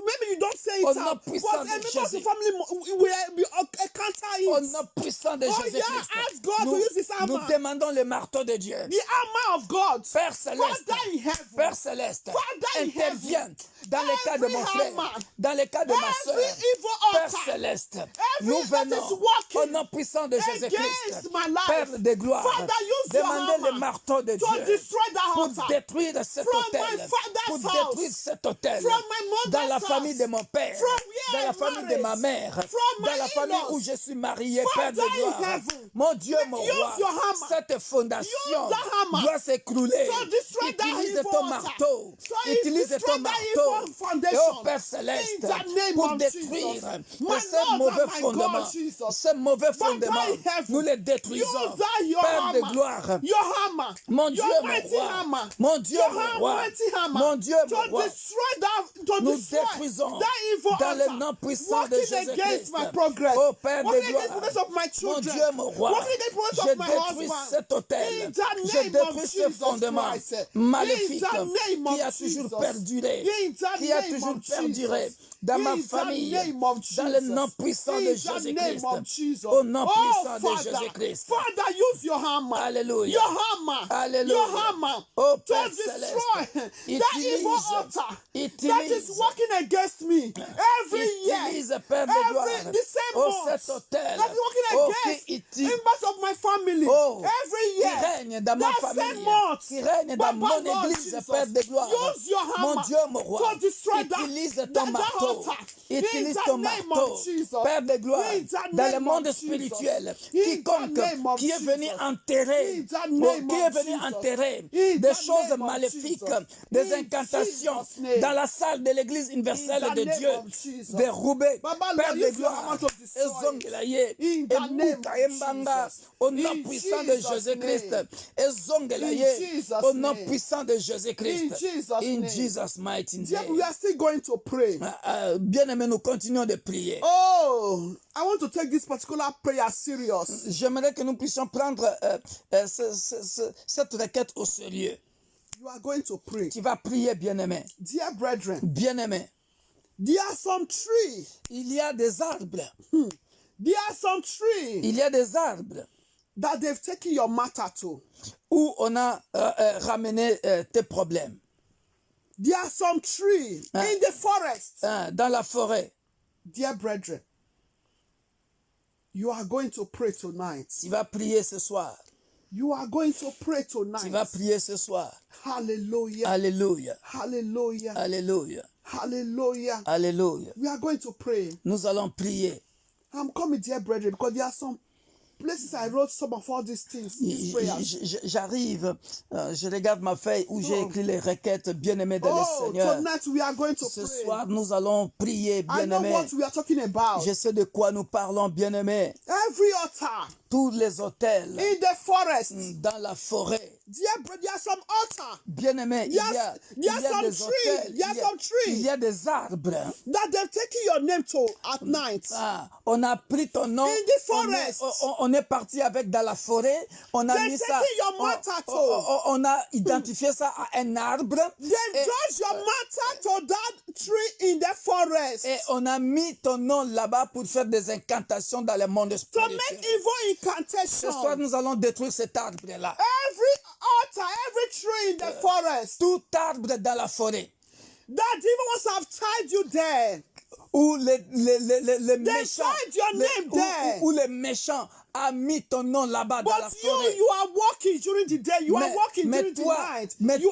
S2: Maybe you don't say it
S1: Au
S2: out,
S1: nom
S2: but
S1: puissant
S2: a
S1: de
S2: member of the
S1: Jésus.
S2: family will encounter
S1: Au
S2: it.
S1: nom puissant de
S2: Oh,
S1: Jésus-Christ,
S2: yeah, ask God to
S1: nous,
S2: use his armor.
S1: nous demandons le marteau de Dieu.
S2: The armor of God.
S1: Père céleste,
S2: Father in heaven.
S1: Père céleste,
S2: Father in
S1: interviens dans les cas de
S2: Every
S1: mon frère,
S2: hammer,
S1: dans les cas de ma soeur.
S2: Every evil
S1: Père
S2: altar.
S1: céleste,
S2: Every
S1: nous
S2: that
S1: venons
S2: is working
S1: au nom puissant de Jésus-Christ,
S2: against my life.
S1: Père de gloire,
S2: Father, use your
S1: demandez le
S2: hammer
S1: marteau de
S2: to
S1: Dieu
S2: destroy that
S1: pour
S2: altar.
S1: détruire cet
S2: From
S1: hôtel,
S2: my father's
S1: pour
S2: house.
S1: détruire cet hôtel,
S2: From my mother's
S1: dans la famille
S2: house.
S1: de mon père,
S2: From where
S1: dans la
S2: I'm
S1: famille de ma
S2: married.
S1: mère,
S2: From
S1: dans
S2: my
S1: la famille
S2: in-laws.
S1: où je suis marié, Père
S2: Father
S1: de
S2: in
S1: gloire.
S2: heaven.
S1: Mon Dieu, mon
S2: Use
S1: roi,
S2: your hammer.
S1: cette fondation
S2: Use that hammer
S1: doit s'écrouler.
S2: to destroy that
S1: Utilise
S2: evil
S1: ton
S2: altar.
S1: marteau.
S2: So
S1: Utilise
S2: destroy
S1: ton
S2: that
S1: marteau.
S2: evil foundation.
S1: Et au Père céleste,
S2: In the name
S1: pour
S2: of
S1: détruire
S2: Jesus. My
S1: ce
S2: Lord
S1: mauvais
S2: and my
S1: fondement.
S2: God, Jesus.
S1: Ce mauvais
S2: Father
S1: fondement,
S2: in heaven,
S1: nous les détruisons.
S2: Use that your
S1: Père de
S2: hammer.
S1: gloire,
S2: Your hammer.
S1: mon Dieu,
S2: Your
S1: mon
S2: mighty
S1: roi,
S2: hammer.
S1: mon Dieu,
S2: Your
S1: mon roi,
S2: mighty hammer.
S1: mon Dieu, mon
S2: To
S1: roi,
S2: destroy that, to
S1: nous
S2: destroy
S1: détruisons
S2: that evil
S1: dans le
S2: altar.
S1: nom puissant de
S2: Working against
S1: Jésus-Christ.
S2: my progress.
S1: Ô Père de
S2: Working against the
S1: gloire,
S2: progress of my
S1: mon
S2: children.
S1: Dieu, mon roi,
S2: Working against the progress
S1: je
S2: of my
S1: détruis
S2: husband.
S1: cet hôtel,
S2: In the
S1: je
S2: name of
S1: détruis ce
S2: Jesus
S1: fondement
S2: Christ.
S1: maléfique
S2: In the name
S1: qui
S2: of
S1: a toujours
S2: Jesus.
S1: perduré,
S2: In the
S1: qui a
S2: name
S1: toujours
S2: of
S1: perduré
S2: Jesus.
S1: dans ma
S2: In the
S1: famille,
S2: name of
S1: dans le
S2: Jesus.
S1: nom puissant
S2: In
S1: de
S2: the
S1: Jésus-Christ,
S2: name of Jesus.
S1: au nom
S2: Oh,
S1: puissant de
S2: Father,
S1: Jésus-Christ.
S2: Father, use your hammer.
S1: Alléluia.
S2: Your hammer.
S1: Alléluia.
S2: Your hammer.
S1: Oh,
S2: To
S1: Père
S2: destroy
S1: céleste,
S2: that evil altar that is working against me every year.
S1: Utilise, Père de gloire,
S2: The same
S1: oh,
S2: month
S1: cet hôtel,
S2: that is working
S1: oh,
S2: against
S1: qui
S2: members of my family
S1: Oh,
S2: every
S1: qui
S2: year.
S1: règne dans ma
S2: That same
S1: famille,
S2: month.
S1: qui règne dans
S2: Papa,
S1: mon
S2: Lord
S1: église,
S2: Jesus,
S1: Père de gloire.
S2: use your hammer
S1: Mon Dieu, mon roi,
S2: to destroy that-
S1: utilise
S2: that
S1: ton marteau,
S2: altar.
S1: utilise
S2: In
S1: ton
S2: the name
S1: marteau,
S2: of Jesus.
S1: Père de gloire,
S2: In the
S1: dans le
S2: name
S1: monde
S2: of Jesus.
S1: spirituel,
S2: In the
S1: quiconque
S2: name of
S1: qui est venu
S2: Jesus.
S1: enterrer,
S2: In the
S1: oh,
S2: name
S1: qui est
S2: of
S1: venu
S2: Jesus.
S1: enterrer
S2: In
S1: des
S2: the
S1: choses
S2: name of
S1: maléfiques,
S2: Jesus.
S1: des
S2: In
S1: incantations
S2: Jesus' name.
S1: dans la salle de l'église universelle
S2: In the
S1: de
S2: name
S1: Dieu,
S2: of Jesus.
S1: déroubé,
S2: Baba,
S1: Père
S2: Lord,
S1: de
S2: use your
S1: gloire,
S2: hammer to destroy it.
S1: ezongelaye,
S2: In the name
S1: emuka
S2: of
S1: embanga,
S2: Jesus.
S1: au nom
S2: In
S1: puissant de
S2: Jesus'
S1: Jésus-Christ,
S2: name.
S1: ezongelaye,
S2: In Jesus'
S1: au nom
S2: name.
S1: puissant de Jésus-Christ,
S2: In Jesus'
S1: in
S2: name.
S1: Jesus' mighty
S2: Dear,
S1: name.
S2: we are still going to pray.
S1: Bien-aimés, nous continuons de prier.
S2: Oh, I want to take this particular prayer serious.
S1: J'aimerais que nous puissions prendre cette requête au sérieux.
S2: You are going to pray.
S1: Tu vas prier, bien-aimé.
S2: Dear brethren,
S1: Bien-aimé,
S2: there are some trees.
S1: il y a des arbres.
S2: There are some trees
S1: Il y a des arbres
S2: that they've taken your matter to.
S1: où on a ramené tes problèmes.
S2: There are some trees in the forest.
S1: Dans la forêt.
S2: Dear brethren, you are going to pray tonight.
S1: Tu vas prier ce soir.
S2: You are going to pray
S1: Tu vas
S2: tonight.
S1: prier ce soir.
S2: Hallelujah.
S1: Alléluia.
S2: Hallelujah.
S1: Alléluia.
S2: Hallelujah.
S1: Alléluia.
S2: We are going to pray.
S1: Nous allons prier.
S2: I'm coming, dear brethren, because there are some places I wrote some of all these things, these prayers.
S1: J'arrive, je regarde ma feuille où j'ai écrit les requêtes bien-aimées de le
S2: Oh,
S1: Seigneur.
S2: tonight we are going to
S1: Ce
S2: pray.
S1: soir, nous allons prier,
S2: I know
S1: bien-aimés.
S2: what we are talking about.
S1: Je sais de quoi nous parlons, bien-aimés.
S2: Every altar
S1: Tous les hôtels
S2: in the forest.
S1: dans la forêt.
S2: Dear brother, there are some altar
S1: Bien-aimés, il y a
S2: some
S1: des
S2: trees,
S1: hôtels,
S2: there are some trees.
S1: il y a des arbres.
S2: that they've taken your name to at night.
S1: On a pris ton nom.
S2: In the forest.
S1: On est parti avec dans la forêt. On a
S2: They've
S1: mis ça.
S2: taken your matter to.
S1: On a identifié ça à un arbre.
S2: They've judged your matter to that tree in the forest
S1: Et on a mis ton nom là-bas pour faire des incantations dans le monde
S2: to
S1: spirituel.
S2: make evil
S1: Ce soir,
S2: incantation.
S1: nous allons détruire cet arbre-là.
S2: Every altar, every tree in the forest
S1: Tout arbre dans la forêt.
S2: that even once have tied you there,
S1: Où les méchants,
S2: tied your name there.
S1: où les méchants a mis ton nom là-bas dans la
S2: But
S1: forêt.
S2: you are walking during the day. You are
S1: Mais-
S2: walking
S1: mais
S2: during
S1: toi-
S2: the night.
S1: mais-
S2: You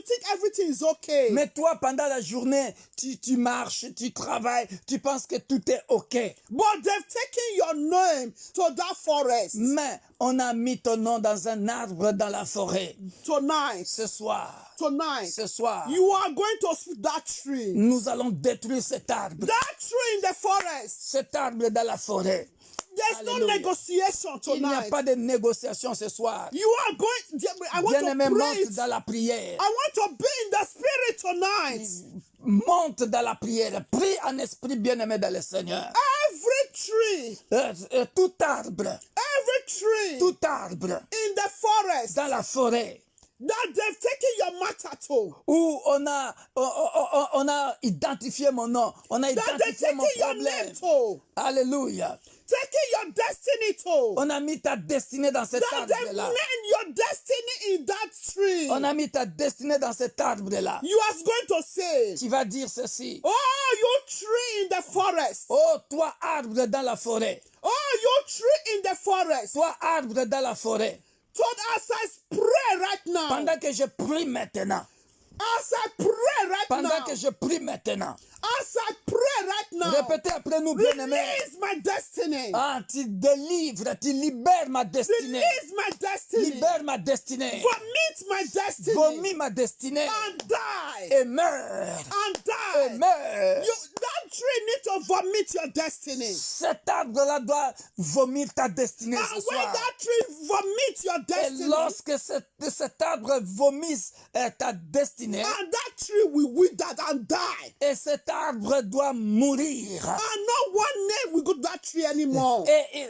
S2: think everything is okay.
S1: Mais toi, pendant la journée, tu marches, tu travailles, tu penses que tout est OK.
S2: But they've taken your name to that forest
S1: Mais on a mis ton nom dans un arbre dans la forêt.
S2: tonight.
S1: Ce soir,
S2: Tonight,
S1: ce soir,
S2: you are going to speak that tree.
S1: nous allons détruire cet arbre.
S2: That tree in the forest.
S1: Cet arbre dans la forêt.
S2: There's no
S1: Hallelujah.
S2: negotiation
S1: Il n'y a
S2: tonight.
S1: pas de négociation ce soir.
S2: You are going. I want
S1: Bien-aimé,
S2: to pray.
S1: monte dans la prière.
S2: I want to be in the spirit tonight.
S1: Monte dans la prière. Prie en esprit, bien-aimé dans le Seigneur.
S2: Every tree,
S1: Tout arbre,
S2: every tree
S1: tout arbre
S2: in the forest
S1: dans la forêt
S2: that they've taken your matter to,
S1: où on a identifié mon nom, on a
S2: that they've
S1: identifié mon
S2: taken your
S1: problème.
S2: name to,
S1: Alléluia.
S2: taking your destiny to,
S1: On a mis ta destinée dans cet
S2: that they've
S1: arbre-là.
S2: named your destiny in that tree.
S1: On a mis ta destinée dans cet arbre-là.
S2: You are going to say,
S1: Tu vas dire ceci.
S2: oh, you tree in the forest.
S1: Oh, toi arbre dans la forêt.
S2: Oh, you tree in the forest.
S1: Toi arbre dans la forêt.
S2: So as I pray right now,
S1: Pendant que je prie maintenant.
S2: as I pray right
S1: Pendant
S2: now,
S1: que je prie maintenant.
S2: as I pray right now,
S1: Répétez après nous, bien-aimés.
S2: release my destiny.
S1: Ah, tu délivres, tu libères ma destinée.
S2: Release my destiny.
S1: Libère ma destinée.
S2: Vomit my destiny.
S1: Vomis ma destinée.
S2: And die.
S1: Et meurs.
S2: And
S1: Et
S2: die.
S1: meurs.
S2: That tree need to vomit your destiny.
S1: Cet arbre-là doit vomir ta destinée
S2: And
S1: ce
S2: when
S1: soir.
S2: that tree vomit your
S1: Et
S2: destiny,
S1: lorsque cet arbre vomisse ta destinée,
S2: and that tree will wither and die.
S1: et cet arbre doit mourir.
S2: And no one name will go to that tree anymore.
S1: Et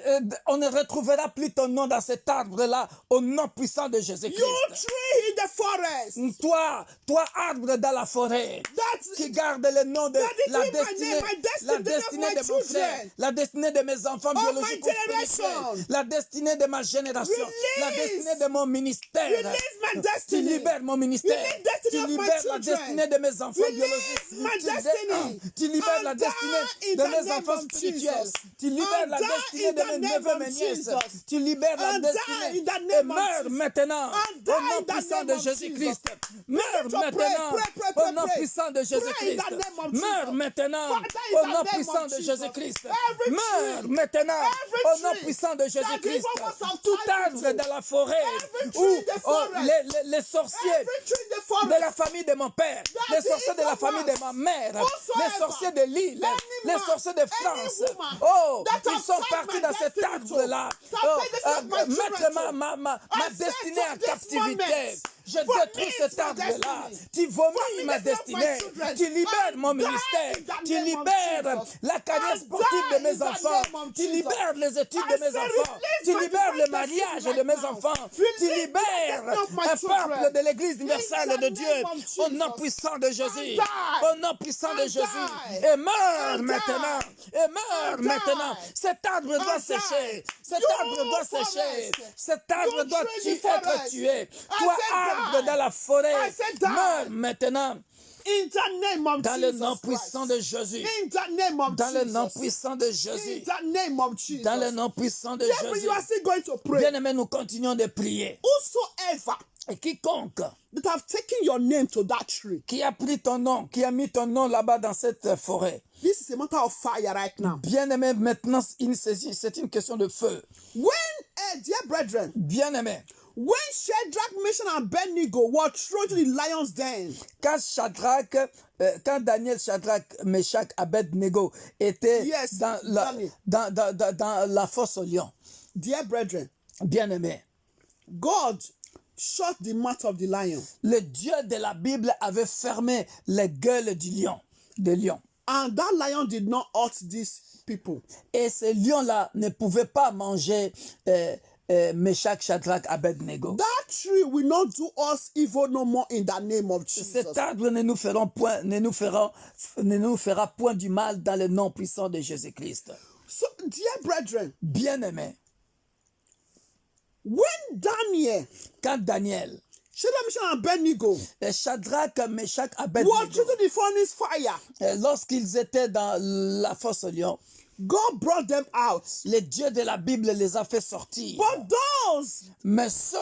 S1: on ne retrouvera plus ton nom dans cet arbre-là au nom puissant de Jésus-Christ.
S2: You tree in the forest.
S1: Toi arbre dans la forêt,
S2: That's
S1: qui garde le nom de
S2: That is
S1: la
S2: my
S1: destinée,
S2: name, my destiny,
S1: la destinée
S2: of my
S1: de mon frère,
S2: children.
S1: la destinée de mes enfants
S2: Of
S1: biologiques
S2: my
S1: ou spirituels,
S2: generation.
S1: la destinée de ma génération, la
S2: Release.
S1: destinée de mon ministère.
S2: Release my
S1: Tu
S2: destiny.
S1: libères mon ministère.
S2: Release destiny
S1: Tu
S2: of my
S1: libères la
S2: children.
S1: destinée de mes enfants
S2: Release
S1: biologiques.
S2: my
S1: Tu
S2: destiny.
S1: Tu libères
S2: And
S1: la
S2: die
S1: destinée
S2: in
S1: de
S2: the
S1: mes
S2: name
S1: enfants
S2: of
S1: spirituels.
S2: Jesus.
S1: Tu libères
S2: And
S1: la
S2: die
S1: destinée
S2: in
S1: de
S2: the
S1: mes
S2: name
S1: neveux,
S2: of
S1: mes nièces.
S2: Jesus.
S1: Tu libères la
S2: And die
S1: destinée.
S2: in the
S1: Et
S2: name of
S1: meurs
S2: Jesus.
S1: maintenant.
S2: And die
S1: Au nom
S2: in the
S1: puissant
S2: name
S1: de
S2: of
S1: Jésus-Christ.
S2: Jesus.
S1: Meurs
S2: Begin to pray,
S1: maintenant.
S2: pray,
S1: Au nom
S2: pray.
S1: puissant de
S2: Pray in
S1: Jésus-Christ.
S2: the name of
S1: Meurs
S2: Jesus.
S1: maintenant.
S2: Father, in
S1: Au
S2: the
S1: nom
S2: name
S1: puissant
S2: of
S1: de
S2: Jesus.
S1: Jésus-Christ.
S2: Every
S1: Meurs
S2: tree,
S1: maintenant.
S2: every
S1: Au nom
S2: tree
S1: puissant de Jésus-Christ.
S2: evil ones have
S1: Tout
S2: tied
S1: arbre
S2: into.
S1: dans la forêt
S2: Every tree
S1: où
S2: in the forest.
S1: les sorciers
S2: every tree in the forest.
S1: de la famille de mon père,
S2: That
S1: les
S2: the
S1: sorciers de la
S2: evil
S1: famille de
S2: ones,
S1: ma mère,
S2: whosoever,
S1: les sorciers de l'île,
S2: any
S1: les
S2: man,
S1: sorciers de
S2: any
S1: France.
S2: woman
S1: Oh,
S2: that
S1: ils
S2: have
S1: sont
S2: tied
S1: partis
S2: my
S1: dans cet
S2: destiny
S1: arbre-là.
S2: to,
S1: Oh,
S2: that take the my
S1: mettre
S2: children
S1: ma
S2: I
S1: destinée
S2: say
S1: en
S2: to this
S1: captivité.
S2: moment,
S1: Je
S2: vomit
S1: détruis cet
S2: my
S1: arbre-là.
S2: destiny.
S1: Tu vomis
S2: Vomit
S1: ma
S2: the destiny of my
S1: destinée.
S2: children.
S1: Tu libères
S2: And
S1: mon
S2: die
S1: ministère.
S2: in the
S1: Tu
S2: name of
S1: libères
S2: Jesus.
S1: la carrière
S2: And
S1: sportive
S2: die
S1: de mes
S2: in the
S1: enfants.
S2: name of
S1: Tu
S2: Jesus.
S1: libères les études
S2: I
S1: de mes
S2: say,
S1: enfants.
S2: release
S1: Tu
S2: my
S1: libères le
S2: divine
S1: mariage
S2: destiny
S1: de mes
S2: right now.
S1: enfants.
S2: Release
S1: Tu
S2: the
S1: libères
S2: destiny of my
S1: un
S2: children.
S1: peuple de l'Église universelle
S2: In the
S1: de Dieu.
S2: name of
S1: Au nom
S2: Jesus.
S1: puissant de Jésus.
S2: And die.
S1: Au nom puissant de
S2: And
S1: Jésus.
S2: die.
S1: Et meurs
S2: And
S1: maintenant.
S2: die.
S1: Et meurs
S2: And
S1: maintenant.
S2: die.
S1: Cet arbre doit
S2: And
S1: sécher.
S2: die.
S1: Cet
S2: You
S1: arbre doit sécher.
S2: forest.
S1: Cet arbre
S2: You
S1: doit
S2: tree in the
S1: être
S2: forest.
S1: tué.
S2: I
S1: Toi,
S2: said
S1: arbre
S2: die.
S1: dans la forêt,
S2: I said die.
S1: meurs maintenant.
S2: In the name of
S1: Dans le
S2: Jesus
S1: nom puissant de
S2: Christ.
S1: Jésus.
S2: In the name of
S1: Dans le nom
S2: Jesus.
S1: puissant de
S2: In
S1: Jésus.
S2: the name of Jesus.
S1: Dans le nom puissant de
S2: Therefore,
S1: Jésus.
S2: you are still going to pray.
S1: Bien-aimés, nous continuons de prier.
S2: Whosoever
S1: Et quiconque
S2: that have taken your name to that tree,
S1: qui a pris ton nom, qui a mis ton nom là-bas dans cette forêt,
S2: this is a matter of fire right now.
S1: bien-aimés, maintenant, c'est une question de feu.
S2: When, dear brethren,
S1: Bien-aimés,
S2: when Shadrach, Meshach, and Abednego were thrown to the lion's den,
S1: quand Daniel, Shadrach, Meshach, Abednego étaient
S2: Yes,
S1: dans
S2: Daniel.
S1: dans la fosse au lion,
S2: dear brethren,
S1: bien-aimés,
S2: God shut the mouth of the lion.
S1: le Dieu de la Bible avait fermé les gueules du lion, des lions.
S2: And that lion did not hurt these people.
S1: Et ces lions-là ne pouvaient pas manger Meshach, Shadrach, Abednego.
S2: That tree will not do us evil no more in the name of Jesus.
S1: Cet arbre ne nous fera point du mal dans le nom puissant de Jésus-Christ.
S2: So, dear brethren,
S1: Bien-aimés,
S2: when Daniel,
S1: quand Daniel,
S2: Shadrach, Meshach, and Abednego
S1: Shadrach, Meshach,
S2: were
S1: Abednego,
S2: treated the furnace fire,
S1: lorsqu'ils étaient dans la fosse au lion,
S2: God brought them out.
S1: le Dieu de la Bible les a fait sortir.
S2: But
S1: Mais ceux,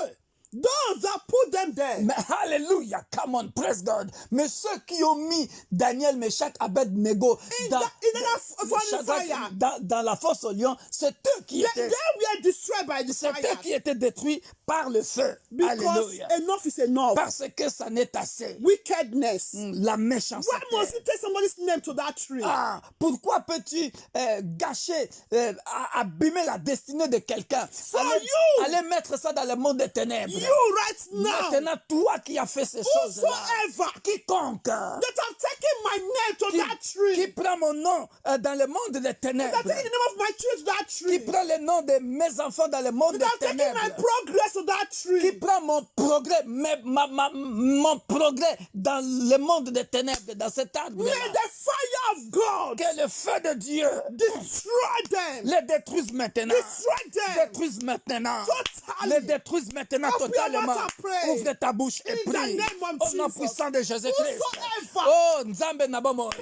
S2: that put them there,
S1: mais hallelujah, come on, praise God. Mais ceux qui ont mis Daniel, Meshach, Abednego dans la fosse au lion, c'est eux qui
S2: they were destroyed by the
S1: c'est
S2: fire.
S1: eux qui étaient détruits par le feu.
S2: Because
S1: Alléluia.
S2: enough is enough.
S1: Parce que ça n'est assez.
S2: Wickedness.
S1: La méchanceté.
S2: Why must you take somebody's name to that tree?
S1: Ah, pourquoi peux-tu gâcher, abîmer la destinée de quelqu'un? Allez mettre ça dans le monde des ténèbres.
S2: You right now,
S1: Maintenant, toi qui as fait ces choses-là,
S2: whosoever
S1: quiconque
S2: that have taken my name to that
S1: qui
S2: tree,
S1: prend mon nom dans le monde des
S2: that
S1: ténèbres,
S2: have taken the name of my children to that
S1: qui
S2: tree,
S1: prend le nom de mes enfants dans le monde
S2: that
S1: des
S2: have taken
S1: ténèbres,
S2: my progress to that
S1: qui
S2: tree,
S1: prend mon progrès, mon progrès dans le monde des ténèbres, dans cet arbre,
S2: may the fire of God
S1: que le feu de Dieu
S2: destroy them.
S1: les détruise maintenant.
S2: Destroy them.
S1: Détruise maintenant.
S2: Totally.
S1: Les détruise maintenant
S2: Open your
S1: totalement.
S2: mouth and pray.
S1: Ouvre ta bouche et
S2: In the
S1: prie.
S2: name of
S1: Au nom
S2: Jesus.
S1: puissant de Jésus-Christ.
S2: Whosoever
S1: Oh, Nzambe Nabomo.
S2: man,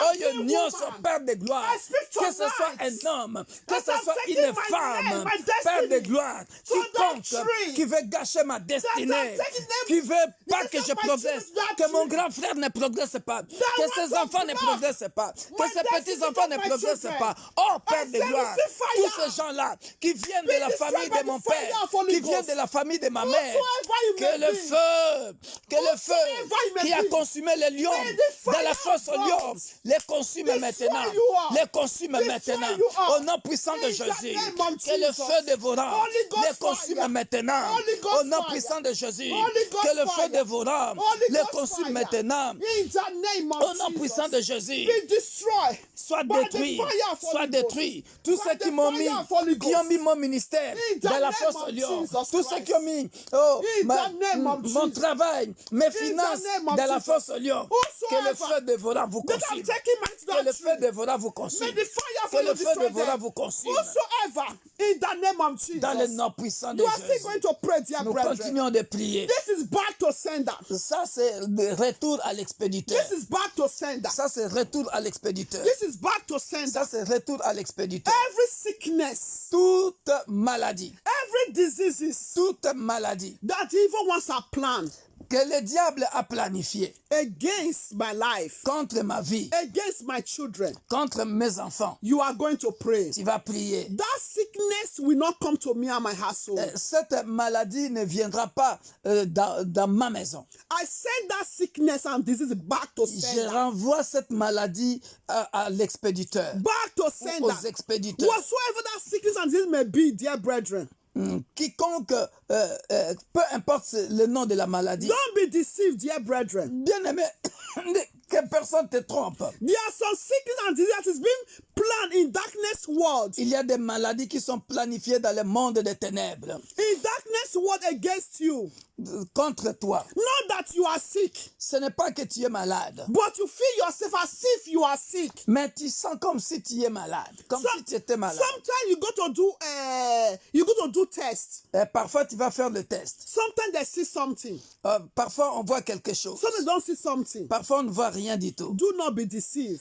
S1: Oh,
S2: be
S1: Nyonso,
S2: woman.
S1: Père de gloire.
S2: I speak
S1: Que ce soit
S2: tonight.
S1: un homme, que
S2: That
S1: ce
S2: I'm
S1: soit
S2: taking
S1: une
S2: my name,
S1: femme,
S2: my
S1: Père de
S2: destiny
S1: gloire,
S2: to that
S1: quiconque
S2: tree.
S1: qui veut gâcher ma destinée,
S2: I'm taking them-
S1: qui veut pas
S2: This
S1: que
S2: is
S1: je
S2: my
S1: progresse,
S2: children, that
S1: que mon
S2: tree.
S1: grand frère ne progresse pas, que
S2: want
S1: ses
S2: to
S1: enfants ne
S2: block
S1: progressent pas, que
S2: my
S1: ses
S2: destiny
S1: petits-enfants
S2: from
S1: ne
S2: my
S1: progressent
S2: children.
S1: pas. Oh, Père
S2: I
S1: de
S2: say,
S1: gloire,
S2: receive fire.
S1: tous ces gens-là qui viennent de la
S2: destroyed
S1: famille
S2: by
S1: de
S2: the
S1: mon
S2: fire
S1: père,
S2: of Holy
S1: qui viennent
S2: Ghost.
S1: de la famille de ma mère,
S2: Whosoever you
S1: que
S2: may
S1: le
S2: be.
S1: feu,
S2: Whosoever you may
S1: qui a
S2: be.
S1: consumé les lions
S2: May the fire
S1: dans la fosse
S2: of
S1: aux lions,
S2: God
S1: les consume
S2: destroy
S1: maintenant,
S2: you all.
S1: les consume
S2: Destroy
S1: maintenant,
S2: you all.
S1: au nom puissant de
S2: In the
S1: Jésus,
S2: name of
S1: que le
S2: Jesus.
S1: feu dévorant
S2: Holy Ghost
S1: les consume
S2: fire.
S1: maintenant,
S2: Holy Ghost
S1: au nom
S2: fire.
S1: puissant de Jésus,
S2: Holy Ghost
S1: que le
S2: fire.
S1: feu dévorant
S2: Holy
S1: les
S2: Ghost
S1: consume
S2: fire.
S1: maintenant,
S2: In the name of
S1: au nom
S2: Jesus.
S1: puissant de Jésus.
S2: Be destroyed.
S1: Soit
S2: by
S1: détruit,
S2: the fire of
S1: soit
S2: Holy
S1: détruit.
S2: Ghost.
S1: Tous
S2: By
S1: ceux
S2: the
S1: qui m'ont
S2: fire
S1: mis,
S2: of Holy
S1: qui ont
S2: Ghost.
S1: mis mon ministère
S2: In the
S1: dans la
S2: name
S1: fosse
S2: of
S1: au lion,
S2: Jesus
S1: tous ceux
S2: Christ.
S1: qui ont mis
S2: In the name of
S1: mon
S2: Jesus.
S1: travail, mes finances
S2: name of
S1: dans la
S2: Jesus.
S1: fosse au lion, que le
S2: Whosoever
S1: feu dévorant vous
S2: that have
S1: consume.
S2: taken my to
S1: Que
S2: that
S1: le feu
S2: tree.
S1: dévorant vous consume.
S2: May the fire of
S1: Que
S2: Holy
S1: le
S2: Ghost
S1: feu
S2: destroy
S1: dévorant
S2: them.
S1: vous consume.
S2: Whosoever, in the name of Jesus.
S1: Dans le nom puissant de
S2: You are still
S1: Jésus.
S2: going to pray, dear
S1: Nous
S2: brethren.
S1: continuons de prier.
S2: This is back to sender.
S1: Ça, c'est le retour à l'expéditeur.
S2: This is back to sender.
S1: Ça, c'est retour à l'expéditeur.
S2: This is back to sender.
S1: Ça, c'est retour à l'expéditeur.
S2: Every sickness,
S1: Toute maladie,
S2: every diseases
S1: toute maladie
S2: that evil ones are planned
S1: que le diable a planifié
S2: against my life,
S1: contre ma vie,
S2: against my children,
S1: contre mes enfants,
S2: you are going to pray.
S1: tu vas prier.
S2: That sickness will not come to me and my household.
S1: Cette maladie ne viendra pas dans ma maison.
S2: I send that sickness and disease back to
S1: Je
S2: sender.
S1: renvoie cette maladie à l'expéditeur,
S2: Back to
S1: aux
S2: sender.
S1: expéditeurs.
S2: Whatsoever that sickness and disease may be, dear brethren,
S1: Quiconque, peu importe le nom de la maladie,
S2: don't be deceived, dear brethren.
S1: bien aimé, que personne te trompe.
S2: There are some sickness and disease that is being planned in darkness world.
S1: Il y a des maladies qui sont planifiées dans le monde des ténèbres
S2: In darkness world against you.
S1: contre toi.
S2: Not that you are sick,
S1: Ce n'est pas que tu es malade,
S2: but you feel yourself as if you are sick.
S1: mais tu sens comme si tu es malade, comme si tu étais malade.
S2: Sometimes you go to do tests.
S1: Parfois, tu vas faire le test.
S2: Sometimes they see something.
S1: Parfois, on voit quelque chose.
S2: Sometimes they don't see something.
S1: Parfois, on ne voit rien du tout.
S2: Do not be deceived.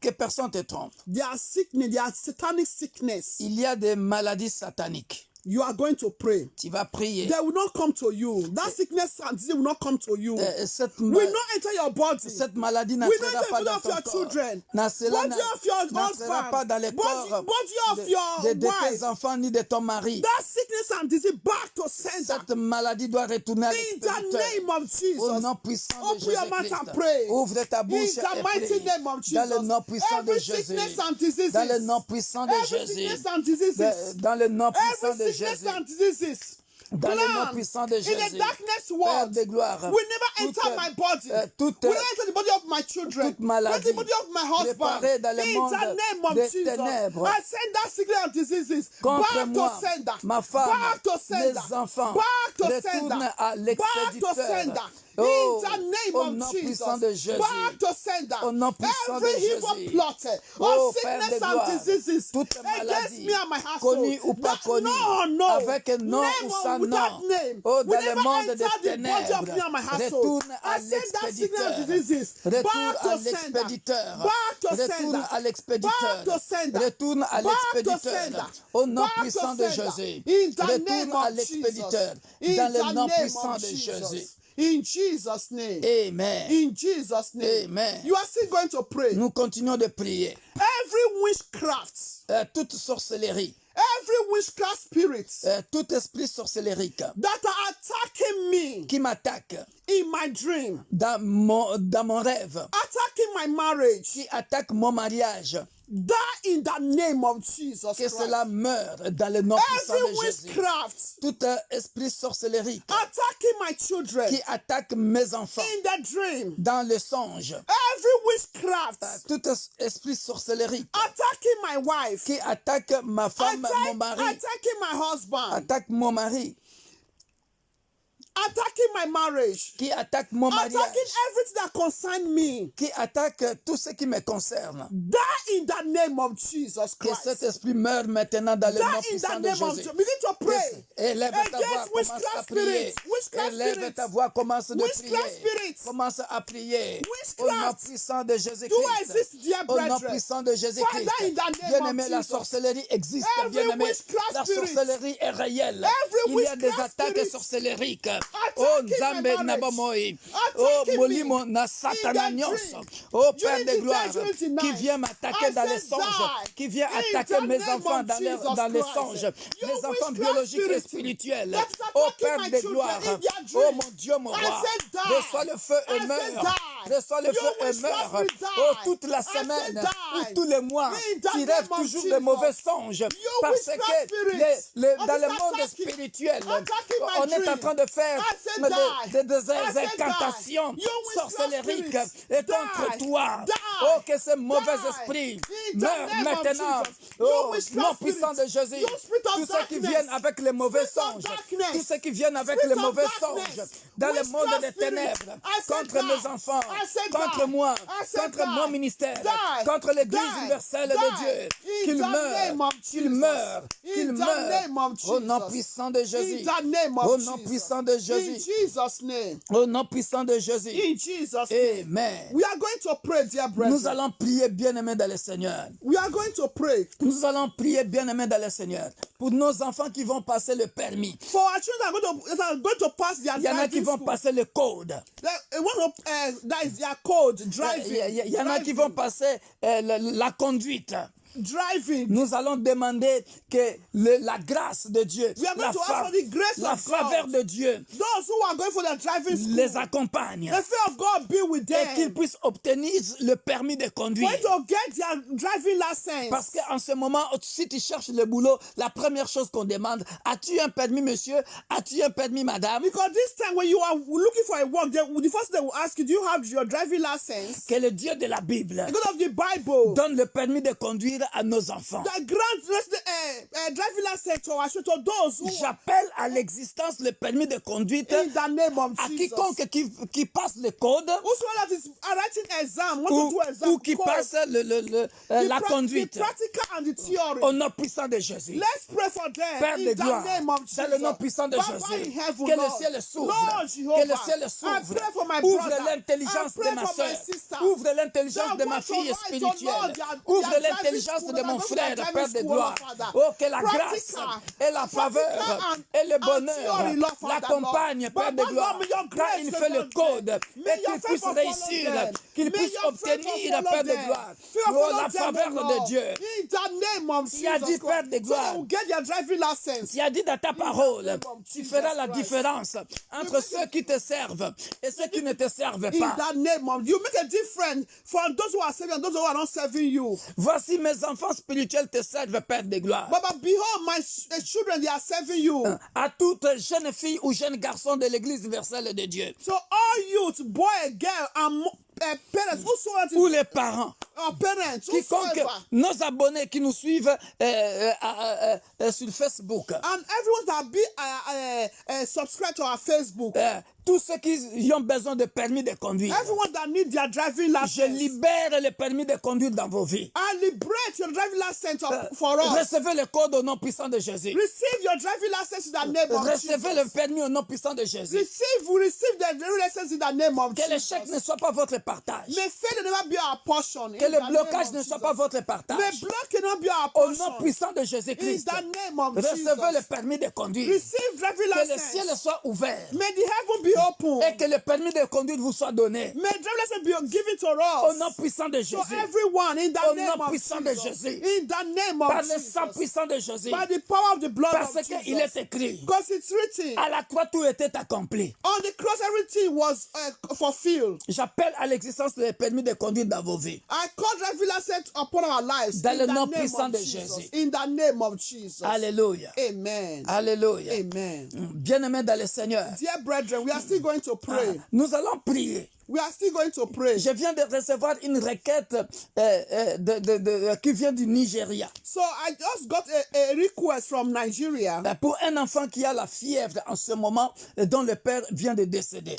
S1: Que personne te trompe.
S2: There are sickness, there are satanic sickness.
S1: Il y a des maladies sataniques.
S2: You are going to pray.
S1: Tu vas prier.
S2: They will not come to you. That sickness and disease will not come to you.
S1: Cette
S2: Will not enter your body.
S1: maladie
S2: Will
S1: n'entrera
S2: not
S1: pas
S2: enter
S1: dans
S2: of
S1: ton
S2: your
S1: corps.
S2: children.
S1: Cela
S2: Body of your
S1: n'entrera pas
S2: husband.
S1: dans les corps
S2: Body of your
S1: de tes
S2: wife.
S1: enfants ni de ton mari.
S2: That sickness and disease back to sender.
S1: Cette maladie doit retourner à
S2: In the
S1: l'expéditeur.
S2: name of
S1: Au
S2: Jesus.
S1: nom puissant de
S2: Open your mouth
S1: Jésus-Christ.
S2: and pray.
S1: Ouvre ta
S2: In
S1: bouche
S2: the
S1: et
S2: mighty
S1: prie.
S2: name of
S1: Dans le
S2: Jesus.
S1: nom puissant de
S2: Every
S1: Jésus.
S2: sickness and diseases.
S1: Dans le nom puissant de
S2: Every
S1: Jésus.
S2: sickness and diseases.
S1: Dans le nom puissant
S2: Every
S1: de
S2: sickness
S1: Jésus.
S2: and diseases.
S1: Dans le nom
S2: plan
S1: puissant de
S2: in the
S1: Jésus.
S2: darkness
S1: Père
S2: world
S1: de gloire.
S2: will never enter my body.
S1: toute
S2: Will not enter the body of my children.
S1: toute maladie
S2: Not the body of my husband.
S1: préparée dans le
S2: In
S1: monde
S2: the name of
S1: des
S2: Jesus,
S1: ténèbres
S2: I send that sickness and diseases
S1: contre
S2: back
S1: moi,
S2: to sender.
S1: ma femme,
S2: Back to sender.
S1: mes enfants,
S2: Back to
S1: retourne
S2: sender.
S1: à
S2: Back to
S1: l'expéditeur.
S2: sender.
S1: Oh,
S2: In the name
S1: au
S2: of
S1: nom
S2: Jesus,
S1: puissant de Jésus.
S2: back to sender.
S1: Au nom puissant de
S2: Every evil
S1: Jésus.
S2: plot
S1: Oh,
S2: of
S1: Père de
S2: sickness and
S1: gloire,
S2: diseases
S1: toute
S2: against
S1: maladie,
S2: me and my household.
S1: connue ou pas connue,
S2: No, no.
S1: avec un nom
S2: Name
S1: ou
S2: or
S1: sans
S2: without
S1: nom,
S2: name.
S1: oh,
S2: We
S1: dans le
S2: never
S1: monde
S2: enter
S1: des
S2: the body of
S1: ténèbres,
S2: me and my household.
S1: retourne à
S2: I send that sickness and
S1: l'expéditeur,
S2: diseases
S1: retourne
S2: back
S1: à
S2: to sender.
S1: l'expéditeur,
S2: Back to
S1: retourne
S2: sender.
S1: à l'expéditeur,
S2: Back to sender.
S1: retourne à
S2: Back to
S1: l'expéditeur,
S2: sender.
S1: au nom
S2: Back to
S1: puissant de
S2: sender.
S1: Jésus,
S2: In the name
S1: retourne à
S2: of
S1: l'expéditeur,
S2: Jesus.
S1: dans
S2: In
S1: le
S2: the
S1: nom
S2: name
S1: puissant
S2: of
S1: de Jésus.
S2: Jesus. In Jesus' name.
S1: Amen.
S2: In Jesus' name.
S1: Amen.
S2: You are still going to pray.
S1: Nous continuons de prier.
S2: Every witchcraft,
S1: Toute sorcellerie,
S2: every witchcraft spirit
S1: tout esprit sorcellérique
S2: that are attacking me
S1: qui m'attaque
S2: in my dream,
S1: dans mon rêve,
S2: attacking my marriage,
S1: qui attaque mon mariage,
S2: die in the name of Jesus
S1: que
S2: Christ.
S1: cela meure dans le nom puissant
S2: Every
S1: de Jésus.
S2: witchcraft
S1: Tout esprit sorcellérique
S2: attacking my children
S1: qui attaque mes enfants
S2: in the dream,
S1: dans le songe,
S2: every witchcraft
S1: tout esprit sorcellérique
S2: attacking my wife,
S1: qui attaque ma femme, mon mari,
S2: attacking my husband,
S1: attaque mon mari,
S2: attacking my marriage,
S1: qui attaque mon mariage,
S2: attacking everything that concerns me.
S1: qui attaque tout ce qui me concerne.
S2: Die in the name of Jesus
S1: Que
S2: Christ.
S1: cet esprit meure maintenant dans le nom
S2: Die in
S1: puissant
S2: the
S1: de
S2: name of
S1: Jésus.
S2: Jesus. Begin to pray.
S1: Élève ta voix,
S2: Against
S1: commence à
S2: witchcraft
S1: prier.
S2: spirits. Witchcraft
S1: Élève
S2: spirits.
S1: ta voix, commence de
S2: Witchcraft
S1: prier.
S2: spirits.
S1: Commence à prier. Au nom
S2: Witchcraft.
S1: puissant de
S2: Do
S1: Jésus-Christ.
S2: exist, dear
S1: Au nom
S2: brethren.
S1: puissant de Jésus-Christ.
S2: Father, in the name
S1: Bien-aimé,
S2: of
S1: la
S2: Jesus.
S1: sorcellerie existe,
S2: Every
S1: bien-aimé.
S2: witchcraft
S1: La
S2: spirit.
S1: sorcellerie est réelle.
S2: Every
S1: Il y a des
S2: witchcraft
S1: attaques
S2: spirit.
S1: sorcellériques. Oh,
S2: Attacking my
S1: Nzambe
S2: marriage.
S1: Nabomoi. Oh,
S2: Attacking
S1: Molimo
S2: me
S1: na
S2: in
S1: Satana
S2: the
S1: Nyos.
S2: dream.
S1: Oh, Père
S2: During
S1: de
S2: the
S1: gloire.
S2: day, during the
S1: Qui
S2: night.
S1: vient m'attaquer
S2: I
S1: dans les
S2: said
S1: songes.
S2: die.
S1: Qui vient
S2: In
S1: attaquer
S2: the
S1: mes
S2: name
S1: enfants
S2: of
S1: dans les
S2: Jesus Christ.
S1: songes.
S2: You
S1: Mes enfants
S2: witchcraft
S1: biologiques et
S2: spirit
S1: spirituels.
S2: that is
S1: Oh,
S2: attacking
S1: Père
S2: my
S1: de
S2: children
S1: gloire.
S2: in their
S1: Oh,
S2: dream.
S1: mon Dieu, mon
S2: I
S1: roi.
S2: said die.
S1: Reçois le feu et
S2: I said
S1: meurs.
S2: die.
S1: Reçois le
S2: You
S1: feu et
S2: witchcraft
S1: meurs.
S2: spirit die.
S1: Oh, toute la
S2: I said
S1: semaine
S2: die.
S1: ou tous les mois,
S2: In the
S1: tu
S2: name
S1: rêves
S2: of
S1: toujours de
S2: Jesus.
S1: mauvais songes.
S2: You
S1: Parce
S2: witchcraft
S1: que
S2: spirit
S1: dans
S2: that
S1: le
S2: is
S1: monde
S2: attacking-
S1: spirituel,
S2: attacking my
S1: on est en
S2: dream.
S1: train de faire
S2: I said die.
S1: des
S2: I said
S1: incantations
S2: die. You witchcraft
S1: sorcellériques
S2: spirits,
S1: et
S2: die.
S1: contre toi.
S2: Die.
S1: Oh, que ce mauvais
S2: Die.
S1: esprit
S2: In the
S1: meure
S2: name of
S1: maintenant.
S2: Jesus.
S1: Oh,
S2: You witchcraft
S1: nom puissant de
S2: spirits.
S1: Jésus.
S2: You spirit of
S1: Tous ceux qui
S2: darkness.
S1: viennent avec les mauvais
S2: Spirit of
S1: songes,
S2: darkness.
S1: tous ceux qui viennent avec
S2: Spirit
S1: les
S2: of
S1: mauvais
S2: darkness.
S1: songes, dans le monde
S2: Witchcraft
S1: des
S2: spirit.
S1: ténèbres,
S2: I said
S1: contre
S2: die.
S1: mes enfants,
S2: I said
S1: contre
S2: die.
S1: moi,
S2: I said
S1: contre
S2: die.
S1: mon ministère,
S2: Die.
S1: contre l'Église
S2: Die.
S1: universelle
S2: Die.
S1: de Dieu.
S2: In
S1: Qu'il
S2: the name
S1: meure,
S2: of
S1: qu'il
S2: Jesus.
S1: meure,
S2: In
S1: qu'il
S2: the
S1: meure.
S2: name of
S1: Au nom
S2: Jesus.
S1: puissant de Jésus.
S2: In the name of
S1: Au nom
S2: Jesus.
S1: puissant de
S2: In
S1: Jésus.
S2: Jesus' name.
S1: Au nom puissant de Jésus.
S2: In Jesus' name.
S1: Amen.
S2: We are going to pray, dear brethren.
S1: Nous allons prier, bien-aimés dans le Seigneur.
S2: We are going to pray
S1: Nous allons prier, bien-aimés dans le Seigneur, pour nos enfants qui vont passer le permis.
S2: for our children that are going to pass their
S1: Il y en a qui
S2: driving
S1: vont
S2: school.
S1: passer le code.
S2: That is their code, driving.
S1: Il y en a qui vont passer la conduite.
S2: Driving.
S1: Nous allons demander que la grâce de Dieu,
S2: We are going to ask for the grace
S1: la
S2: of
S1: faveur
S2: God.
S1: de Dieu
S2: Those who are going for their driving school,
S1: les accompagne
S2: the fear of God be with
S1: et qu'ils
S2: them.
S1: puissent obtenir le permis de
S2: For
S1: conduire.
S2: you to get their driving license.
S1: Parce qu'en ce moment, si tu cherches le boulot, la première chose qu'on demande, as-tu un permis, monsieur? As-tu un permis, madame?
S2: Because this time when you are looking for a work, the first thing they will ask you, do you have your driving license?
S1: Que le Dieu de la Bible
S2: The God of the Bible.
S1: donne le permis de conduire à nos enfants.
S2: The driving license to our children, to those who
S1: J'appelle à l'existence le permis de conduite
S2: in the name of
S1: à
S2: Jesus.
S1: quiconque qui passe le code
S2: Whosoever is writing exam, want to do exam,
S1: ou qui
S2: code,
S1: passe la conduite.
S2: the practical and the theory.
S1: Au nom puissant de Jésus.
S2: Let's pray for them
S1: Père
S2: in
S1: de
S2: the
S1: gloire,
S2: name of Jesus.
S1: dans le nom puissant de
S2: Papa
S1: Jésus,
S2: in heaven,
S1: que le
S2: Lord.
S1: ciel s'ouvre,
S2: Lord Jehovah,
S1: que le ciel
S2: I
S1: s'ouvre,
S2: pray for my
S1: ouvre
S2: brother.
S1: l'intelligence
S2: I pray
S1: de ma
S2: for my
S1: soeur,
S2: sister.
S1: ouvre l'intelligence
S2: That
S1: de ma
S2: want to
S1: fille
S2: write, oh
S1: spirituelle,
S2: Lord, their
S1: ouvre
S2: driving
S1: l'intelligence
S2: school,
S1: de mon
S2: their
S1: frère,
S2: driving
S1: Père de
S2: school,
S1: gloire.
S2: Lord, Father.
S1: Oh, que la grâce
S2: Practical,
S1: et la faveur
S2: practical
S1: et le
S2: and
S1: bonheur
S2: theory, Lord, Father,
S1: l'accompagnent,
S2: Lord.
S1: Père de
S2: Baba,
S1: gloire,
S2: Lord, may your
S1: quand
S2: grace
S1: il fait le
S2: follow
S1: code
S2: them.
S1: et
S2: May
S1: qu'il
S2: your
S1: puisse
S2: favor
S1: réussir,
S2: follow them.
S1: qu'il
S2: May
S1: puisse
S2: your
S1: obtenir,
S2: favor
S1: Père
S2: follow
S1: de
S2: them.
S1: gloire,
S2: Favor
S1: oh,
S2: follow
S1: la
S2: them,
S1: faveur
S2: Lord.
S1: de Dieu.
S2: In the name of
S1: Tu as
S2: Jesus
S1: dit, Père
S2: Christ.
S1: de gloire,
S2: So they will get their driving license.
S1: Tu as dit dans ta parole,
S2: name of
S1: tu
S2: Jesus
S1: feras la
S2: Christ.
S1: différence entre ceux qui te servent et ceux qui ne te servent
S2: In
S1: pas.
S2: that name of you make a difference for those who are serving and those who are not serving you.
S1: Voici mes enfants spirituels te servent, Père de gloire.
S2: But behold, my children, they are serving you.
S1: À toute jeune fille ou jeune garçon de l'église universelle de Dieu.
S2: So all youth, boy, girl, and parents, whosoever,
S1: Ou les parents.
S2: parents,
S1: Quiconque,
S2: whosoever,
S1: nos abonnés qui nous suivent sur Facebook.
S2: and everyone that be subscribed to our Facebook,
S1: Tous ceux qui ont besoin de permis de conduire.
S2: everyone that need their driving
S1: Je
S2: license,
S1: libère le permis de conduire dans vos vies.
S2: I liberate your driving license for us.
S1: Recevez le code au nom puissant de Jésus.
S2: Receive your driving license in the name of
S1: Recevez le
S2: Jesus.
S1: permis au nom puissant de Jésus.
S2: Receive the driving license in the name of
S1: Que l'échec ne
S2: Jesus.
S1: soit pas votre partage.
S2: May failure never be our portion.
S1: Que le blocage ne soit pas votre
S2: May
S1: partage.
S2: block cannot be our
S1: Au nom
S2: portion.
S1: puissant de
S2: In
S1: Jésus-Christ.
S2: the name of
S1: Recevez le
S2: Jesus.
S1: permis de conduire.
S2: Receive driving
S1: Que le ciel
S2: license.
S1: soit ouvert.
S2: May the heaven be open.
S1: Et que le permis de conduire vous soit donné.
S2: May driving license be given to
S1: Au nom
S2: us.
S1: puissant de
S2: To
S1: Jésus.
S2: everyone in the
S1: Au
S2: name
S1: nom
S2: of
S1: puissant de
S2: Jesus.
S1: Jésus.
S2: In the name of
S1: Par le sang
S2: Jesus.
S1: puissant de Jésus.
S2: By the power of the blood
S1: Parce
S2: of
S1: qu'il est
S2: Jesus.
S1: écrit.
S2: Because it's written.
S1: À la croix, tout était accompli.
S2: On the cross, everything was fulfilled.
S1: J'appelle à l'existence le permis de conduire dans vos vies.
S2: I call driving license upon our lives.
S1: Dans
S2: In
S1: le
S2: the
S1: nom
S2: name
S1: puissant
S2: of
S1: de
S2: Jesus.
S1: Jésus.
S2: In the name of Jesus.
S1: Alléluia.
S2: Amen.
S1: Alléluia.
S2: Amen.
S1: Bien-aimés dans le Seigneur,
S2: Dear brethren, we are still going to pray.
S1: nous allons prier.
S2: We are still going to pray.
S1: Je viens de recevoir une requête qui vient du Nigeria
S2: So I just got a request from Nigeria
S1: pour un enfant qui a la fièvre en ce moment dont le père vient de décéder.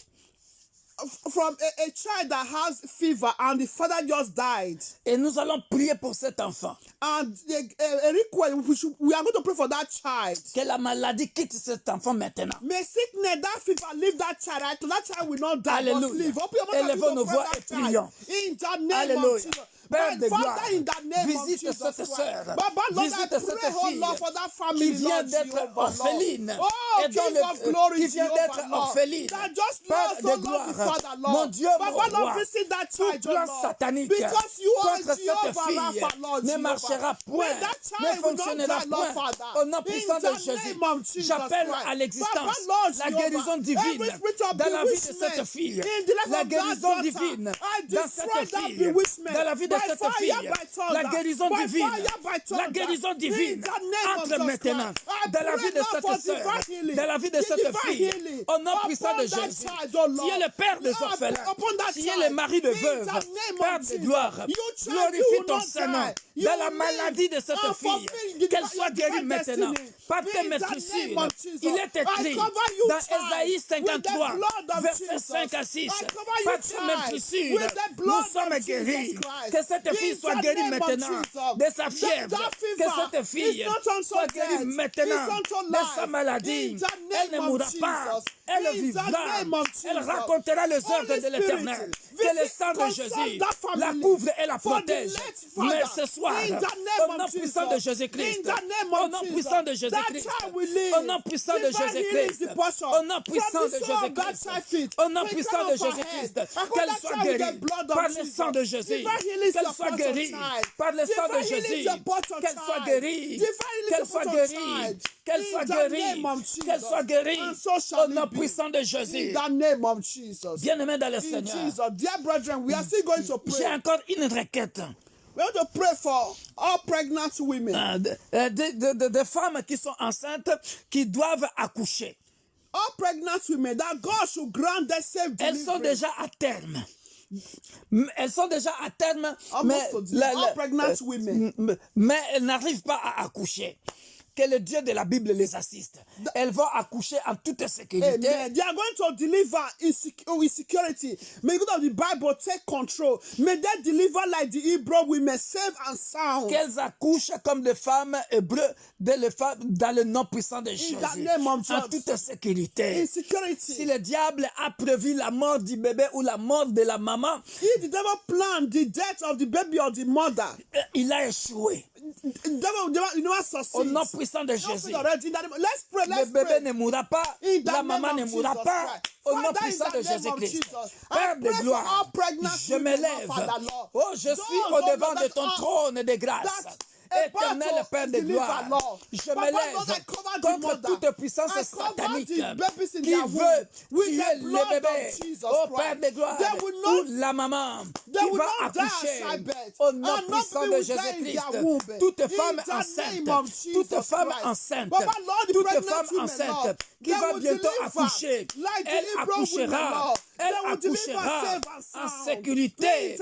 S2: from a child that has fever and the father just died.
S1: Et nous allons prier pour cet enfant.
S2: And a request, we are going to pray for that child.
S1: Que la maladie quitte cet enfant maintenant.
S2: May sickness, that fever, leave that child. Right? That child will not die, but
S1: Alléluia.
S2: live. Open your mouth and
S1: Élevons
S2: begin to
S1: nos
S2: pray
S1: voix
S2: that
S1: et prions.
S2: child. In the name
S1: Alléluia.
S2: of Jesus.
S1: Père
S2: My
S1: de gloire,
S2: Father, in the name of
S1: visite
S2: Jesus
S1: cette
S2: Christ.
S1: sœur,
S2: Baba, Lord, I
S1: visite
S2: pray,
S1: cette
S2: oh
S1: fille
S2: Lord, for that
S1: qui
S2: family,
S1: vient
S2: Lord
S1: d'être
S2: Jehovah, Lord.
S1: orpheline
S2: Oh,
S1: et dont
S2: King of glory,
S1: qui vient
S2: Jehovah,
S1: d'être
S2: Lord.
S1: orpheline.
S2: That just
S1: Père
S2: lost,
S1: de
S2: oh Lord,
S1: gloire,
S2: the Father,
S1: mon
S2: Lord.
S1: Dieu, mon
S2: Baba, Lord,
S1: roi,
S2: visit that
S1: tout
S2: child, oh
S1: plan
S2: Lord.
S1: satanique
S2: Because you are
S1: contre cette
S2: Jehovah,
S1: fille
S2: Rapha, Lord
S1: ne
S2: Jehovah.
S1: marchera point,
S2: May that
S1: ne
S2: child will not
S1: fonctionnera
S2: die, Lord
S1: point.
S2: Father.
S1: Au nom puissant
S2: In
S1: de
S2: the
S1: Jésus,
S2: name of Jesus
S1: j'appelle
S2: Christ.
S1: à l'existence
S2: Baba, Lord
S1: la
S2: Jehovah,
S1: guérison divine
S2: every spirit of
S1: dans la vie de
S2: bewitchment
S1: cette fille.
S2: in the life
S1: La
S2: of that
S1: guérison
S2: daughter,
S1: divine
S2: I
S1: dans
S2: destroy
S1: cette
S2: that
S1: fille.
S2: bewitchment
S1: Dans la vie de
S2: by
S1: cette
S2: fire,
S1: fille.
S2: by thunder,
S1: La guérison
S2: by
S1: divine.
S2: fire, by
S1: La
S2: thunder.
S1: guérison divine
S2: In the name of
S1: entre
S2: Jesus
S1: maintenant
S2: Christ. I
S1: dans la
S2: pray,
S1: vie de
S2: Lord, for
S1: cette sœur,
S2: divine healing.
S1: dans la vie de
S2: The
S1: cette
S2: divine
S1: fille.
S2: healing
S1: Au nom puissant de
S2: upon that
S1: Jésus.
S2: child, oh Lord.
S1: Tu es le père des
S2: Lord,
S1: orphelins.
S2: upon that
S1: Tu es
S2: child.
S1: le mari de
S2: In
S1: veuve.
S2: the name
S1: Père
S2: of
S1: de
S2: Jesus.
S1: gloire.
S2: You child, you
S1: Glorifie
S2: will
S1: ton
S2: not
S1: Saint-Nom.
S2: die. You
S1: Dans la
S2: will
S1: maladie
S2: live
S1: de cette
S2: and
S1: fille.
S2: fulfill the
S1: Qu'elle soit guérie
S2: divine
S1: maintenant.
S2: destiny.
S1: Par tes
S2: In the
S1: maîtrissures.
S2: name of Jesus.
S1: Il est
S2: I
S1: écrit
S2: cover you,
S1: dans
S2: child,
S1: Ésaïe
S2: with the
S1: 53,
S2: blood of
S1: versets
S2: Jesus.
S1: 5 à 6.
S2: I cover you,
S1: Par tes
S2: child,
S1: maîtrissures,
S2: with the
S1: nous
S2: blood
S1: sommes
S2: of Jesus
S1: guéris.
S2: Christ.
S1: Que cette fille
S2: In
S1: soit
S2: the
S1: guérie
S2: name of
S1: maintenant
S2: Jesus.
S1: de sa fièvre.
S2: That
S1: Que
S2: fever
S1: cette fille
S2: is not unto
S1: soit guérie
S2: death.
S1: maintenant
S2: It's unto
S1: de
S2: life.
S1: sa maladie.
S2: In the
S1: Elle ne
S2: name of
S1: mourra pas.
S2: Jesus.
S1: Elle
S2: In the
S1: vivra.
S2: name of
S1: Elle
S2: Jesus.
S1: racontera les œuvres
S2: Holy
S1: de l'Éternel.
S2: Spirit,
S1: Que le
S2: visit,
S1: sang de
S2: console
S1: Jésus
S2: that family
S1: la couvre et la
S2: for the
S1: protège.
S2: late
S1: Mais
S2: father.
S1: ce soir,
S2: In the name
S1: au
S2: of
S1: nom
S2: Jesus.
S1: puissant de Jésus-Christ,
S2: In the name
S1: au
S2: of
S1: nom
S2: Jesus.
S1: puissant de
S2: That
S1: Jésus-Christ,
S2: child will live.
S1: au nom puissant de
S2: Divine healing is
S1: Jésus-Christ,
S2: the portion.
S1: au nom puissant
S2: From
S1: de
S2: the sole of that
S1: Jésus-Christ,
S2: child's feet,
S1: au nom
S2: the
S1: puissant
S2: crown
S1: de
S2: of her
S1: Jésus-Christ,
S2: head, I call
S1: qu'elle
S2: that
S1: soit
S2: child with the
S1: guérie
S2: blood of
S1: par le
S2: Jesus.
S1: sang de Jésus,
S2: Divine healing is
S1: qu'elle
S2: your
S1: soit
S2: portion,
S1: guérie
S2: child.
S1: par le sang de
S2: Divine healing is
S1: Jésus,
S2: your portion,
S1: qu'elle soit
S2: child.
S1: guérie,
S2: Divine healing is
S1: qu'elle
S2: your
S1: soit
S2: portion,
S1: guérie,
S2: child.
S1: qu'elle
S2: In
S1: soit
S2: the
S1: guérie,
S2: name of
S1: qu'elle
S2: Jesus.
S1: soit guérie,
S2: And so shall
S1: au nom
S2: it be.
S1: puissant de
S2: In
S1: Jésus.
S2: the name of Jesus.
S1: Bien-aimés dans le
S2: In
S1: Seigneur,
S2: Jesus. Dear brethren, we are still going to
S1: j'ai
S2: pray.
S1: encore une requête.
S2: We want to pray for all pregnant women.
S1: Des femmes qui sont enceintes, qui doivent accoucher.
S2: All pregnant women, that God should grant them safe
S1: Elles sont
S2: delivery.
S1: déjà à terme. Elles sont déjà à terme,
S2: Almost to the- all pregnant women.
S1: mais elles n'arrivent pas à accoucher. Que le Dieu de la Bible les assiste. Elles vont accoucher en toute sécurité.
S2: Amen. They are going to deliver in security. May God of the Bible take control. May they deliver like the Hebrew women, safe and sound.
S1: Qu'elles accouchent comme des femmes hébreues, dans le nom puissant de Jésus.
S2: the name of
S1: En
S2: Jesus.
S1: toute sécurité.
S2: In security.
S1: Si le diable a prévu la mort du bébé ou la mort de la maman,
S2: If the devil planned the death of the baby or the mother,
S1: il a échoué.
S2: the devil you know,
S1: Au
S2: succeeds.
S1: nom puissant de
S2: Just
S1: Jésus.
S2: already in the name- Let's pray,
S1: Le
S2: let's
S1: bébé
S2: pray.
S1: ne mourra pas,
S2: In the
S1: la
S2: name
S1: maman
S2: of
S1: ne mourra
S2: Jesus
S1: pas,
S2: Christ.
S1: au nom
S2: Father, in
S1: puissant
S2: the
S1: de
S2: name of
S1: Jésus-Christ.
S2: Jesus, I
S1: Père de
S2: pray for
S1: gloire,
S2: all pregnant
S1: je
S2: women,
S1: m'élève.
S2: Lord, Father, Lord.
S1: Oh, je suis
S2: Those
S1: au devant
S2: that
S1: de ton
S2: are-
S1: trône de grâce.
S2: that
S1: Éternel Père de gloire, je me lève contre toute puissance satanique qui veut tuer les bébés. Oh Père de gloire, ou la maman qui va accoucher au nom puissant de Jésus-Christ. Toute femme enceinte, qui va bientôt accoucher, elle accouchera en sécurité.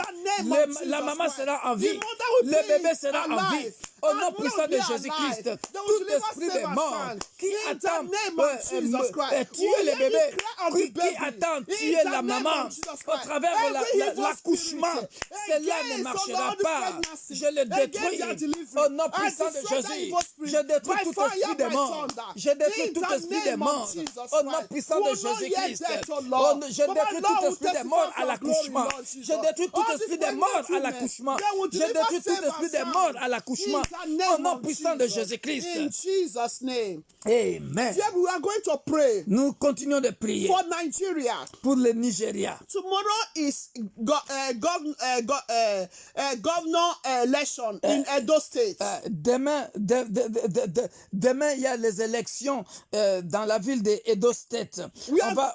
S1: La maman sera en vie, le bébé sera en vie. Au nom puissant de Jésus-Christ, tout esprit de mort qui attend tuer les bébés, qui attend tuer la maman au travers de l'accouchement, cela ne marchera pas. Je le détruis au nom puissant de Jésus. Je détruis tout esprit de mort. Je détruis tout esprit de mort au nom puissant de Jésus-Christ. Je détruis tout esprit de mort à l'accouchement. Je détruis tout esprit de mort à l'accouchement. Je détruis tout esprit de mort à l'accouchement. Au nom puissant de Jésus-Christ.
S2: In Jesus' name.
S1: Amen.
S2: Yeah, we are going to pray.
S1: Nous continuons de prier
S2: For Nigeria.
S1: pour le Nigeria.
S2: Tomorrow is governor election in Edo State.
S1: Demain, il y a les élections dans la ville de Edo State.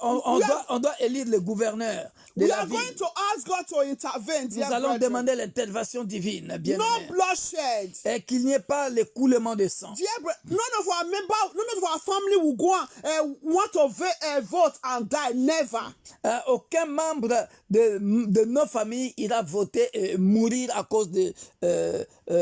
S1: On doit élire le gouverneur de
S2: We
S1: la
S2: are
S1: ville.
S2: going to ask God to intervene.
S1: Nous
S2: Dear
S1: allons
S2: brethren.
S1: demander l'intervention divine, bien
S2: No
S1: aimé.
S2: bloodshed.
S1: Et qu'il n'y ait pas l'écoulement de sang.
S2: Dear none of our members, none of our family will go and want to vote and die. Never.
S1: Aucun membre de nos familles ira voter et mourir à cause de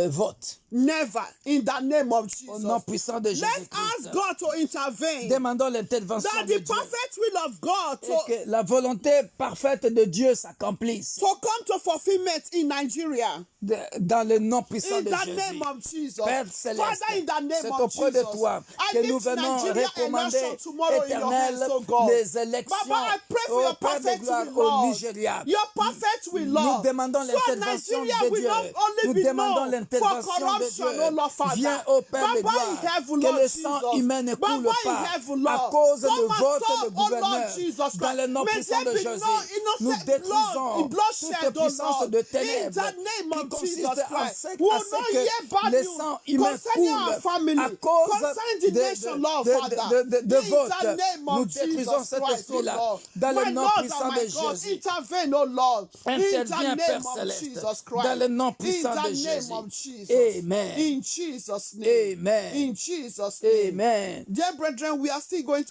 S1: vote.
S2: Never. In the name of
S1: Au nom
S2: Jesus.
S1: puissant de
S2: Let's
S1: Jésus-Christ.
S2: ask God to intervene.
S1: Demandons l'intervention
S2: That
S1: de
S2: the
S1: Dieu.
S2: perfect will of God
S1: Et que la volonté parfaite de Dieu s'accomplisse
S2: to come to fulfillment in Nigeria.
S1: dans le nom puissant
S2: In
S1: de
S2: the
S1: Jésus.
S2: name of Jesus.
S1: Père céleste,
S2: Father, in the name
S1: c'est
S2: of
S1: auprès de
S2: Jesus.
S1: toi
S2: I
S1: que nous
S2: lift
S1: venons
S2: Nigeria
S1: recommander,
S2: election tomorrow in your hands,
S1: Éternel,
S2: oh God.
S1: les élections
S2: Baba, I pray for
S1: au
S2: your
S1: Père de
S2: perfect
S1: gloire
S2: will,
S1: au
S2: Lord.
S1: Nigeria.
S2: Your perfect will,
S1: Nous
S2: Lord.
S1: demandons
S2: So
S1: l'intervention
S2: Nigeria
S1: de
S2: will
S1: Dieu.
S2: not only
S1: Nous
S2: be
S1: demandons
S2: known for
S1: l'intervention de
S2: corruption,
S1: Dieu.
S2: oh Lord, Father.
S1: Viens au Père de
S2: Baba
S1: gloire,
S2: in heaven,
S1: que
S2: Lord
S1: le sang
S2: Jesus.
S1: humain ne coule
S2: Baba in
S1: pas
S2: heaven,
S1: à
S2: Lord.
S1: cause
S2: Come
S1: de
S2: and
S1: vote
S2: stop,
S1: de
S2: oh Lord
S1: gouverneur.
S2: Jesus
S1: Dans
S2: Christ.
S1: le nom
S2: May
S1: puissant de
S2: there be
S1: Jésus,
S2: no
S1: nous
S2: innocent
S1: détruisons
S2: bloodshed,
S1: toute
S2: oh
S1: puissance
S2: Lord.
S1: de
S2: In
S1: ténèbres
S2: the name
S1: qui
S2: of
S1: consiste
S2: Jesus
S1: à
S2: Christ.
S1: ce
S2: We will not hear
S1: que
S2: bad
S1: le
S2: news
S1: sang humain
S2: concerning our
S1: coule
S2: family,
S1: à cause
S2: concerning the nation, Lord Father.
S1: de
S2: In
S1: vote.
S2: the name
S1: Nous
S2: of
S1: détruisons
S2: Jesus
S1: cet
S2: Christ, oh
S1: esprit-là
S2: Lord.
S1: dans le
S2: My
S1: nom
S2: Lord and
S1: puissant
S2: my
S1: de
S2: God,
S1: Jésus.
S2: intervene, oh Lord. In the
S1: Interviens,
S2: name
S1: Père
S2: of
S1: céleste,
S2: Jesus
S1: dans
S2: Christ.
S1: le nom
S2: In
S1: puissant de
S2: the
S1: Jésus.
S2: name of Jesus.
S1: Amen.
S2: In Jesus' name.
S1: Amen.
S2: In Jesus' name.
S1: Amen.
S2: Dear brethren, we are still going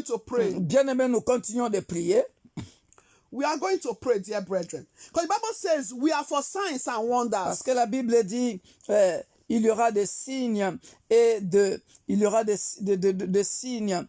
S2: to pray.
S1: Bien-aimés, nous continuons de prier.
S2: We are going to pray, dear brethren. Because the Bible says we are for signs and wonders.
S1: Parce que la Bible dit il y aura des signes et il y aura des signes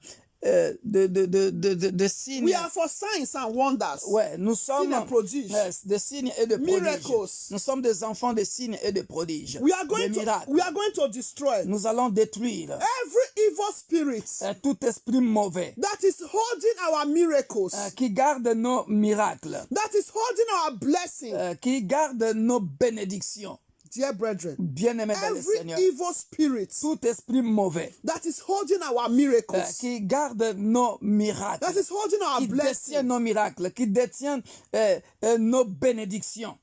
S1: de signes.
S2: We are for signs and wonders.
S1: Ouais, nous sommes
S2: Signes et prodiges.
S1: des signes et de prodiges.
S2: Miracles.
S1: Nous sommes des enfants des signes et de prodiges.
S2: We are
S1: Des
S2: going
S1: miracles.
S2: to destroy
S1: Nous allons détruire
S2: every evil spirit
S1: tout esprit mauvais
S2: that is holding our miracles,
S1: qui garde nos miracles,
S2: that is holding our blessing.
S1: qui garde nos bénédictions.
S2: Dear brethren,
S1: Bien-aimés dans le
S2: every
S1: Seigneur,
S2: evil spirit
S1: tout esprit mauvais
S2: that is holding our miracles,
S1: qui garde nos miracles,
S2: that is holding our
S1: qui détient
S2: blessing,
S1: nos miracles, qui détient nos bénédictions.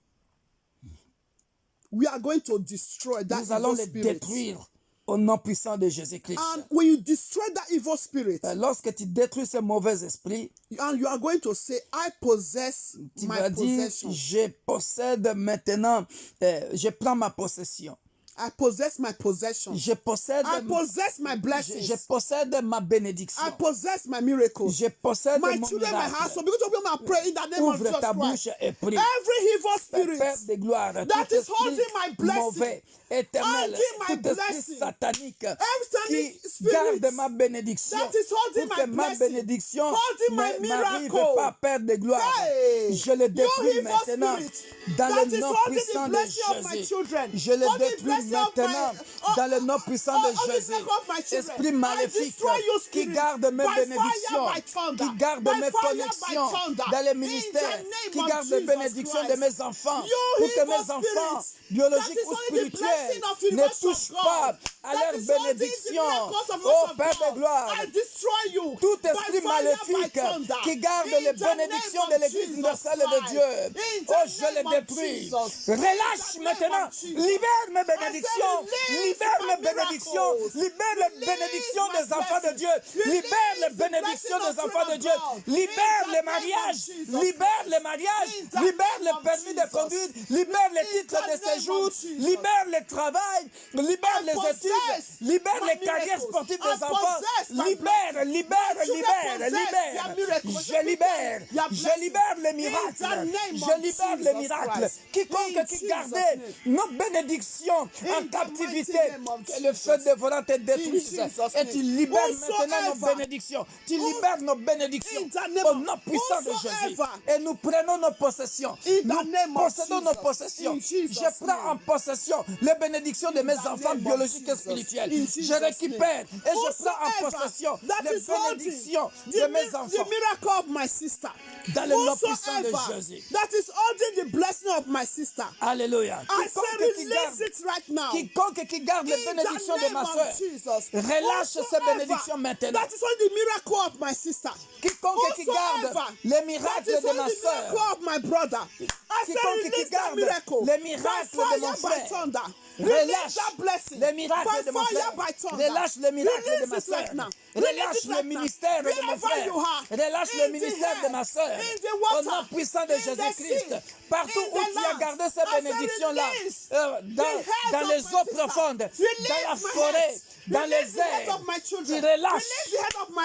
S2: we are going to destroy that
S1: Nous allons
S2: evil
S1: les
S2: spirit.
S1: détruire au nom puissant de Jésus-Christ.
S2: And when you destroy that evil spirit,
S1: Lorsque tu détruis ce mauvais esprit,
S2: and you are going to say, I possess
S1: tu
S2: my
S1: vas dire,
S2: possession.
S1: je possède maintenant, je prends ma possession.
S2: I possess my possession.
S1: Je possède,
S2: I possess my blessings.
S1: je possède ma bénédiction.
S2: I possess my miracles.
S1: Je possède
S2: My
S1: mon
S2: children, my
S1: miracle.
S2: household. Because of them, I pray in the name of
S1: Ouvre
S2: Jesus
S1: ta
S2: Christ.
S1: bouche et prie.
S2: Every evil spirit
S1: Père de gloire,
S2: that
S1: tout
S2: is
S1: esprit
S2: holding my blessing,
S1: mauvais, éternel,
S2: holding my
S1: tout esprit
S2: blessing,
S1: satanique
S2: every
S1: qui
S2: spirit
S1: garde ma bénédiction,
S2: that is holding
S1: pour
S2: my
S1: que ma
S2: blessing,
S1: bénédiction
S2: holding my
S1: ne m'arrive
S2: miracle.
S1: pas, Père de gloire.
S2: Hey,
S1: Je le détruis
S2: evil
S1: maintenant
S2: spirit
S1: dans
S2: that
S1: le
S2: is
S1: nom
S2: holding
S1: puissant
S2: the
S1: de
S2: blessing of my
S1: Jésus.
S2: children,
S1: Je le
S2: holding
S1: détruis
S2: blessing
S1: maintenant, dans le nom puissant de Jésus, esprit maléfique qui garde mes bénédictions, qui garde mes connexions dans les ministères, qui garde les bénédictions de mes enfants, pour que mes enfants, biologiques ou spirituels, ne touchent pas à leurs bénédictions. Oh Père de gloire, tout esprit maléfique qui garde les bénédictions de l'Église universelle de Dieu, oh je les détruis. Relâche maintenant, libère mes bénédictions, libère mes bénédictions, libère les bénédictions des enfants de Dieu, libère les bénédictions des enfants de Dieu, libère les mariages, libère les mariages, libère les permis de conduite, libère les titres de séjour, libère le travail, libère les études, libère les carrières sportives des enfants, libère, libère, libère, libère, je libère les miracles, je libère les miracles, quiconque qui gardait nos bénédictions en captivité, que le feu dévorant te détruise, et tu libères maintenant nos bénédictions, tu libères nos bénédictions au nom puissant de Jésus, et nous prenons nos possessions, nous possédons nos possessions, je prends en possession les bénédictions de mes enfants biologiques et spirituels, je récupère et je prends en possession les bénédictions de mes enfants dans le nom puissant de Jésus.
S2: That is holding the blessing of my sister.
S1: Alléluia.
S2: I say release it right now.
S1: Quiconque qui garde les bénédictions de ma soeur, relâche ces bénédictions maintenant.
S2: That is only the miracle of my sister.
S1: Quiconque qui garde les miracles de ma soeur,
S2: of my brother. I say release that miracle.
S1: Les miracles de mon frère, relâche les miracles de mon frère, relâche les miracles de ma soeur, relâche le ministère de mon frère, relâche le ministère de ma soeur, au nom puissant de Jésus-Christ. Partout où tu as gardé ces bénédictions-là, dans les eaux profondes, dans la forêt, dans les airs, tu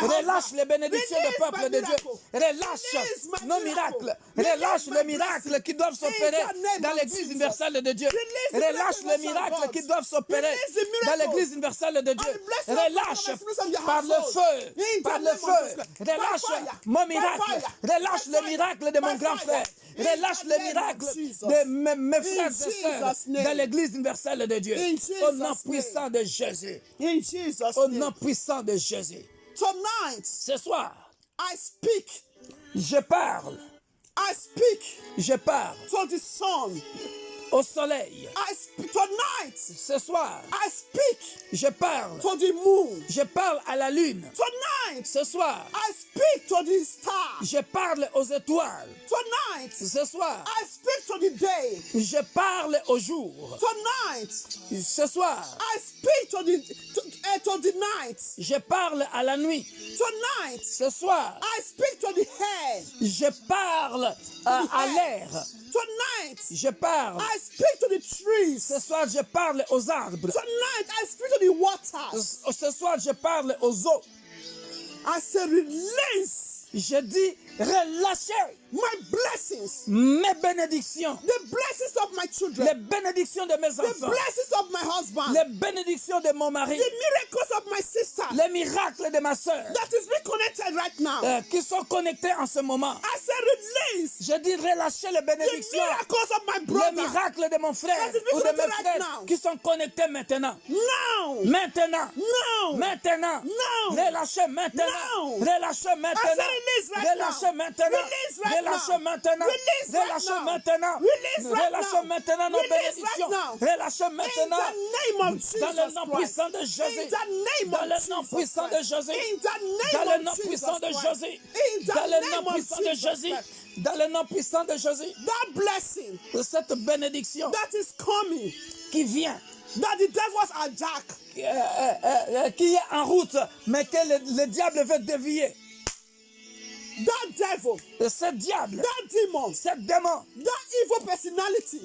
S1: relâche les bénédictions du peuple de Dieu, relâche nos miracles, relâche les miracles qui doivent s'opérer dans l'Église universelle de Dieu, relâche les miracles qui doivent s'opérer dans l'Église universelle de Dieu, relâche par le feu, relâche mon miracle, relâche le miracle de mon grand frère, relâche le miracle de mes frères et sœurs dans l'Église universelle de Dieu, au nom puissant de Jésus. Au nom puissant de Jésus.
S2: Tonight,
S1: ce soir,
S2: I speak.
S1: Je parle.
S2: I speak.
S1: Je parle.
S2: To the sun.
S1: Au soleil.
S2: I speak tonight.
S1: Ce soir.
S2: I speak.
S1: Je parle.
S2: To the moon.
S1: Je parle à la lune.
S2: Tonight.
S1: Ce soir.
S2: I speak to the stars.
S1: Je parle aux étoiles.
S2: Tonight.
S1: Ce soir.
S2: I speak to the day.
S1: Je parle au jour.
S2: Tonight.
S1: Ce soir.
S2: I speak to the night.
S1: Je parle à la nuit.
S2: Tonight.
S1: Ce soir.
S2: I speak to the air.
S1: Je parle à l'air.
S2: Tonight.
S1: Je parle.
S2: I speak to the trees.
S1: Ce soir, je parle aux arbres.
S2: Tonight, I speak to the waters.
S1: Ce soir, je parle aux eaux.
S2: I say release.
S1: Je dis relâchez
S2: my blessings,
S1: mes bénédictions,
S2: the blessings of my children,
S1: les bénédictions de mes
S2: the
S1: enfants,
S2: blessings of my husband,
S1: les bénédictions de mon mari,
S2: the miracles of my sister,
S1: les miracles de ma soeur,
S2: that is reconnected right now.
S1: Qui sont connectés en ce moment.
S2: I say release.
S1: Je dis relâchez les bénédictions,
S2: the miracles of my brother,
S1: les miracles de mon frère
S2: that is
S1: ou de mes
S2: right
S1: frères
S2: now.
S1: qui sont connectés maintenant.
S2: Now.
S1: Maintenant.
S2: Now.
S1: Maintenant.
S2: Now.
S1: Relâchez maintenant.
S2: Now.
S1: Relâchez maintenant.
S2: I say release right
S1: Relâchez
S2: now.
S1: maintenant.
S2: Release right
S1: Relâchez
S2: now.
S1: maintenant.
S2: Release right
S1: Relâchez
S2: now.
S1: maintenant.
S2: Release right
S1: Relâchez
S2: now.
S1: maintenant nos
S2: Release right
S1: bénédictions.
S2: now.
S1: Relâchez
S2: In
S1: maintenant.
S2: the name of Jesus
S1: Dans le nom
S2: Christ.
S1: puissant de
S2: In
S1: Jésus.
S2: the name
S1: Dans
S2: of
S1: le nom
S2: Jesus
S1: puissant de
S2: Christ.
S1: Jésus.
S2: In the
S1: Dans
S2: name
S1: le nom
S2: of Jesus
S1: puissant de
S2: Christ.
S1: Jésus.
S2: In the
S1: Dans le
S2: name
S1: nom
S2: of
S1: puissant de
S2: Jesus
S1: Jésus.
S2: Christ.
S1: Dans le nom puissant de Jésus.
S2: That blessing
S1: Cette bénédiction
S2: that is coming,
S1: qui vient,
S2: that the devils are jack,
S1: qui est en route, mais que le diable veut dévier.
S2: that devil,
S1: Ce diable,
S2: that demon,
S1: ce démon,
S2: that evil personality,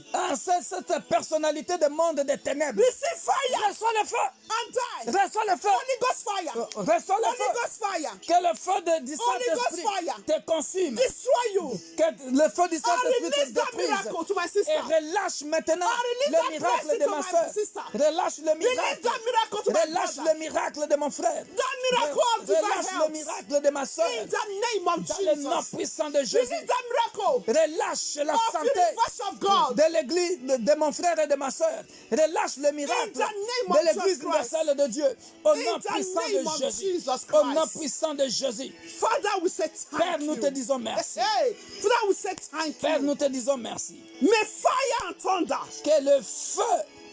S1: cette personnalité du monde des ténèbres,
S2: receive fire
S1: reçois le feu,
S2: and die.
S1: reçois le feu,
S2: Holy Ghost fire.
S1: reçois le
S2: Holy
S1: feu,
S2: Ghost fire.
S1: que le feu du
S2: Holy Ghost
S1: Saint-Esprit
S2: fire.
S1: te consume,
S2: Destroy you.
S1: que le feu du
S2: I
S1: Saint-Esprit te
S2: release that
S1: détruise.
S2: miracle to my
S1: Et
S2: sister.
S1: relâche maintenant
S2: I release
S1: le
S2: that
S1: miracle
S2: blessing
S1: de
S2: to
S1: ma
S2: my
S1: soeur.
S2: sister.
S1: Relâche le
S2: Release
S1: miracle.
S2: that miracle to my
S1: Relâche
S2: brother.
S1: le miracle de mon frère.
S2: That miracle of divine
S1: Relâche le
S2: health.
S1: miracle de ma soeur.
S2: In the name of of
S1: Dans le nom
S2: Jesus.
S1: puissant de Jésus.
S2: Release the miracle
S1: Relâche la
S2: of
S1: santé
S2: universe of God.
S1: de l'église, de mon frère et de ma soeur. Relâche le miracle
S2: In the name
S1: de
S2: of
S1: l'église
S2: Jesus Christ.
S1: universelle de Dieu. Au
S2: In
S1: nom
S2: the
S1: puissant
S2: name
S1: de
S2: of
S1: Jésus.
S2: Jesus
S1: Au nom
S2: Christ.
S1: puissant de Jésus.
S2: Father, we say
S1: Père,
S2: thank
S1: nous te
S2: you.
S1: disons merci.
S2: Hey, Father, we say thank
S1: Père,
S2: you.
S1: nous te disons merci.
S2: May fire and thunder
S1: Que le feu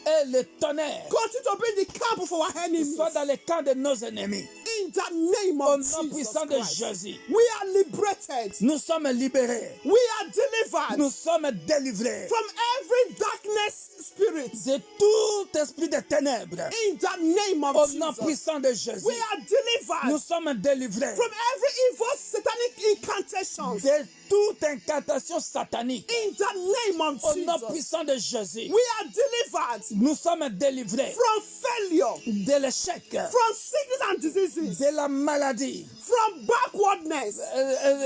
S1: et le tonnerre
S2: continue to be in the camp of our enemies.
S1: soient dans les camps de nos ennemis.
S2: In the name
S1: Au
S2: of
S1: nom
S2: Jesus
S1: puissant de
S2: Christ.
S1: Jésus.
S2: We are liberated.
S1: Nous sommes libérés.
S2: We are delivered
S1: Nous sommes délivrés
S2: from every darkness spirit.
S1: de tout esprit de ténèbres.
S2: In the name
S1: Au
S2: of
S1: nom
S2: Jesus.
S1: puissant de Jésus.
S2: We are delivered
S1: Nous sommes délivrés
S2: from every evil satanic incantations.
S1: de toute incantation satanique.
S2: In the name of
S1: Au nom
S2: Jesus.
S1: puissant de Jésus.
S2: We are delivered
S1: Nous sommes délivrés
S2: from failure,
S1: de l'échec,
S2: from sickness and diseases,
S1: de la maladie,
S2: from backwardness.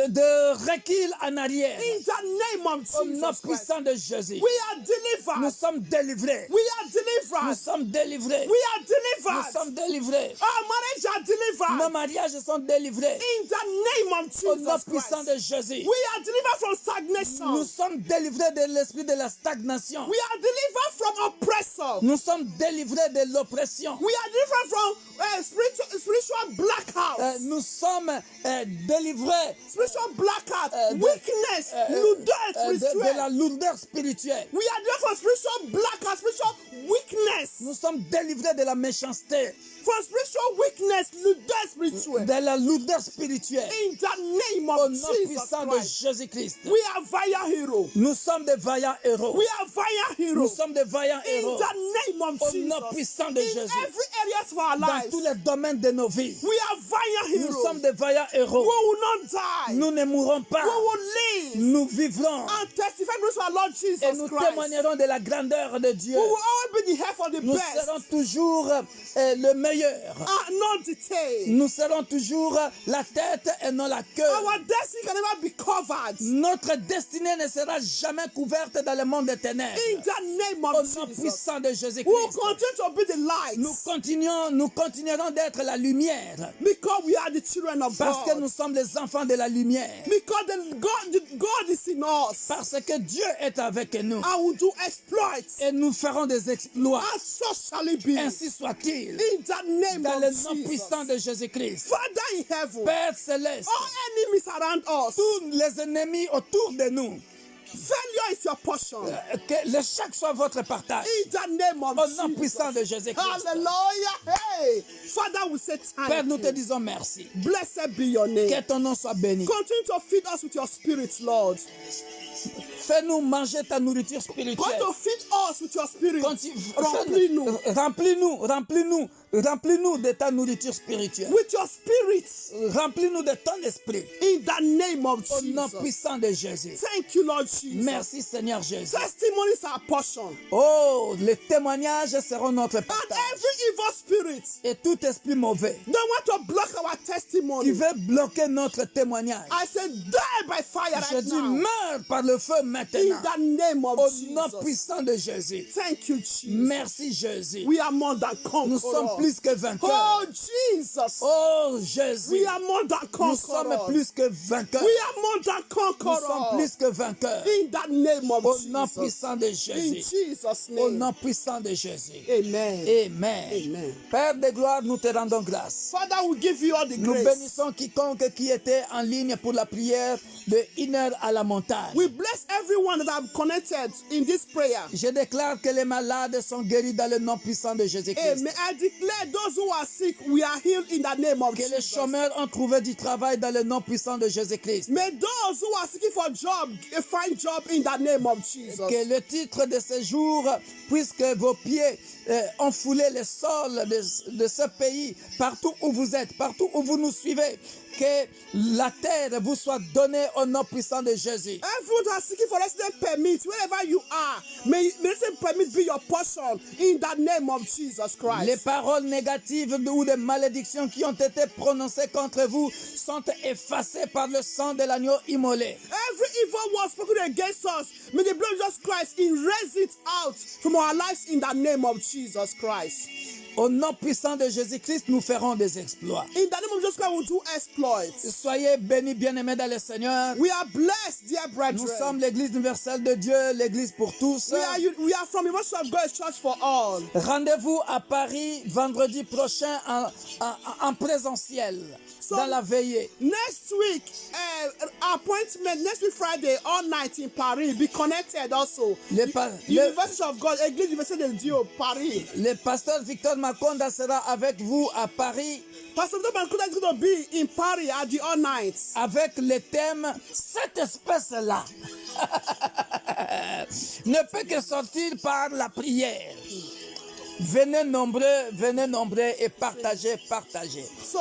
S1: de recul en arrière.
S2: In the name of
S1: Au nom
S2: Jesus Christ.
S1: puissant de Jésus.
S2: We are
S1: Nous
S2: delivered.
S1: sommes délivrés.
S2: We are
S1: Nous
S2: delivered.
S1: sommes délivrés.
S2: We are
S1: Nous
S2: delivered.
S1: sommes délivrés.
S2: Our marriage are
S1: Nos
S2: delivered.
S1: mariages sont délivrés.
S2: In the name of
S1: Au nom
S2: Jesus
S1: puissant
S2: Christ.
S1: de Jésus.
S2: We are delivered from
S1: Nous
S2: stagnation.
S1: sommes délivrés de l'esprit de la stagnation.
S2: We are delivered from oppressor.
S1: Nous sommes délivrés de l'oppression.
S2: We are delivered from spiritual blackout.
S1: Nous sommes délivrés
S2: Spiritual blackout.
S1: de-
S2: Weakness. Lourdeur
S1: de
S2: spirituelle.
S1: la lourdeur spirituelle.
S2: We are delivered from spiritual blackout. Spiritual weakness.
S1: Nous sommes délivrés de la méchanceté,
S2: From spiritual weakness. Lourdeur spirituelle.
S1: de la lourdeur spirituelle.
S2: In the name
S1: Au
S2: of
S1: nom
S2: Jesus
S1: puissant de
S2: Christ.
S1: Jésus-Christ.
S2: We are via hero.
S1: Nous sommes des vaillants héros.
S2: We are via hero.
S1: Nous sommes des vaillants
S2: In
S1: héros.
S2: the name of
S1: Au
S2: Jesus.
S1: nom puissant de
S2: In
S1: Jésus.
S2: every areas of our
S1: Dans
S2: lives.
S1: tous les domaines de nos vies.
S2: We are via
S1: Nous
S2: hero.
S1: sommes des vaillants héros.
S2: We will not die.
S1: Nous ne mourrons pas.
S2: We will live
S1: Nous vivrons.
S2: and testify to our Lord Jesus
S1: Et nous
S2: Christ.
S1: témoignerons de la grandeur de Dieu.
S2: We will always be the head for the
S1: Nous
S2: best
S1: serons toujours le meilleur.
S2: and not the tail.
S1: Nous serons toujours la tête et non la queue.
S2: Our destiny can never be covered.
S1: Notre destinée ne sera jamais couverte dans le monde des ténèbres.
S2: In the name
S1: Au
S2: of
S1: nom
S2: Jesus.
S1: puissant de
S2: We will
S1: Jésus-Christ.
S2: continue to be the
S1: Nous continuerons d'être la lumière.
S2: because we are the children of
S1: Parce que
S2: God.
S1: nous sommes les enfants de la lumière.
S2: Because God is in us.
S1: Parce que Dieu est avec nous.
S2: I will do exploits.
S1: Et nous ferons des exploits.
S2: And so shall it be.
S1: Ainsi soit-il.
S2: In the name
S1: Dans
S2: of
S1: le nom
S2: Jesus.
S1: puissant de Jésus-Christ.
S2: Father in heaven,
S1: Père céleste.
S2: all enemies around us,
S1: Tous les ennemis autour de nous.
S2: failure is your portion.
S1: Que l'échec soit votre partage.
S2: In the name of
S1: Au nom
S2: Jesus.
S1: puissant de Jésus-Christ.
S2: Hallelujah. Hey, Father, we say
S1: Père,
S2: thank
S1: nous te
S2: you.
S1: disons merci.
S2: Blessed be your name.
S1: Que ton nom soit béni.
S2: Continue to feed us with your spirit, Lord.
S1: Fais-nous manger ta nourriture
S2: Continue
S1: spirituelle.
S2: to feed us with your spirit.
S1: Remplis-nous. Remplis-nous de ta nourriture spirituelle.
S2: With your spirit.
S1: Remplis-nous de ton esprit.
S2: In the name of
S1: Au nom
S2: Jesus.
S1: puissant de Jésus.
S2: Thank you, Lord Jesus.
S1: Merci Seigneur Jésus.
S2: Testimonies are portion.
S1: Oh, les témoignages seront notre
S2: And
S1: partage.
S2: every evil spirit
S1: Et tout esprit mauvais
S2: don't want to block our
S1: qui
S2: testimony.
S1: veut bloquer notre témoignage,
S2: I said, die by fire
S1: je
S2: right
S1: dis
S2: now.
S1: meurs par le feu
S2: In
S1: maintenant.
S2: the name of
S1: Au nom
S2: Jesus.
S1: puissant de Jésus.
S2: Thank you, Jesus.
S1: Merci Jésus.
S2: We are more than
S1: Nous sommes
S2: conquerors.
S1: plus que vainqueurs.
S2: Oh, Jesus.
S1: Oh Jésus.
S2: We are more than
S1: Nous sommes
S2: conquerors.
S1: plus que vainqueurs.
S2: We are more than
S1: Nous sommes
S2: conquerors.
S1: plus que vainqueurs.
S2: In the name of
S1: Au nom
S2: Jesus.
S1: puissant de
S2: In
S1: Jésus.
S2: Jesus'
S1: Au
S2: name.
S1: nom puissant de Jésus.
S2: Amen.
S1: Amen.
S2: Amen.
S1: Père de gloire, nous te rendons grâce.
S2: Father, we give you all the
S1: Nous
S2: grace.
S1: bénissons quiconque qui était en ligne pour la prière de 1 heure à la montagne.
S2: We bless everyone that have connected in this prayer.
S1: Je déclare que les malades sont guéris dans le nom puissant de Jésus-Christ.
S2: Amen. I declare those who are sick, we are healed in the name of
S1: Que les
S2: Jesus.
S1: chômeurs ont trouvé du travail dans le nom puissant de Jésus-Christ.
S2: May those who are seeking for a job find job in the name of Jesus.
S1: Que le titre de ce jour, puisque vos pieds ont foulé les sols de ce pays, partout où vous êtes, partout où vous nous suivez, que la terre vous soit donnée au nom puissant de Jésus.
S2: Everyone that is seeking for resident permit, wherever you are, may resident permit be your portion in the name of Jesus Christ.
S1: Les paroles négatives ou des malédictions qui ont été prononcées contre vous sont effacées par le sang de l'agneau immolé.
S2: Every evil word spoken against us, may the blood of Jesus Christ erase it out from our lives in the name of Jesus Christ.
S1: Au nom puissant de Jésus-Christ, nous ferons des exploits.
S2: In the name of Jesus Christ, we do exploits.
S1: Soyez bénis, bien-aimés dans le Seigneur.
S2: We are blessed, dear brethren.
S1: Nous sommes l'Église universelle de Dieu, l'Église pour tous.
S2: We are from University of God Church for all.
S1: Rendez-vous à Paris vendredi prochain en présentiel, dans la veillée.
S2: Next week, appointment, next week Friday, all night in Paris. Be connected also. University of God, Église universelle de Dieu, Paris.
S1: Le pasteur Victor Makonda sera avec vous à Paris.
S2: Pastor Victor Makonda is going to be in Paris at the all night.
S1: Avec le thème, cette espèce-là ne peut que sortir par la prière. Venez nombreux et partagez.
S2: So,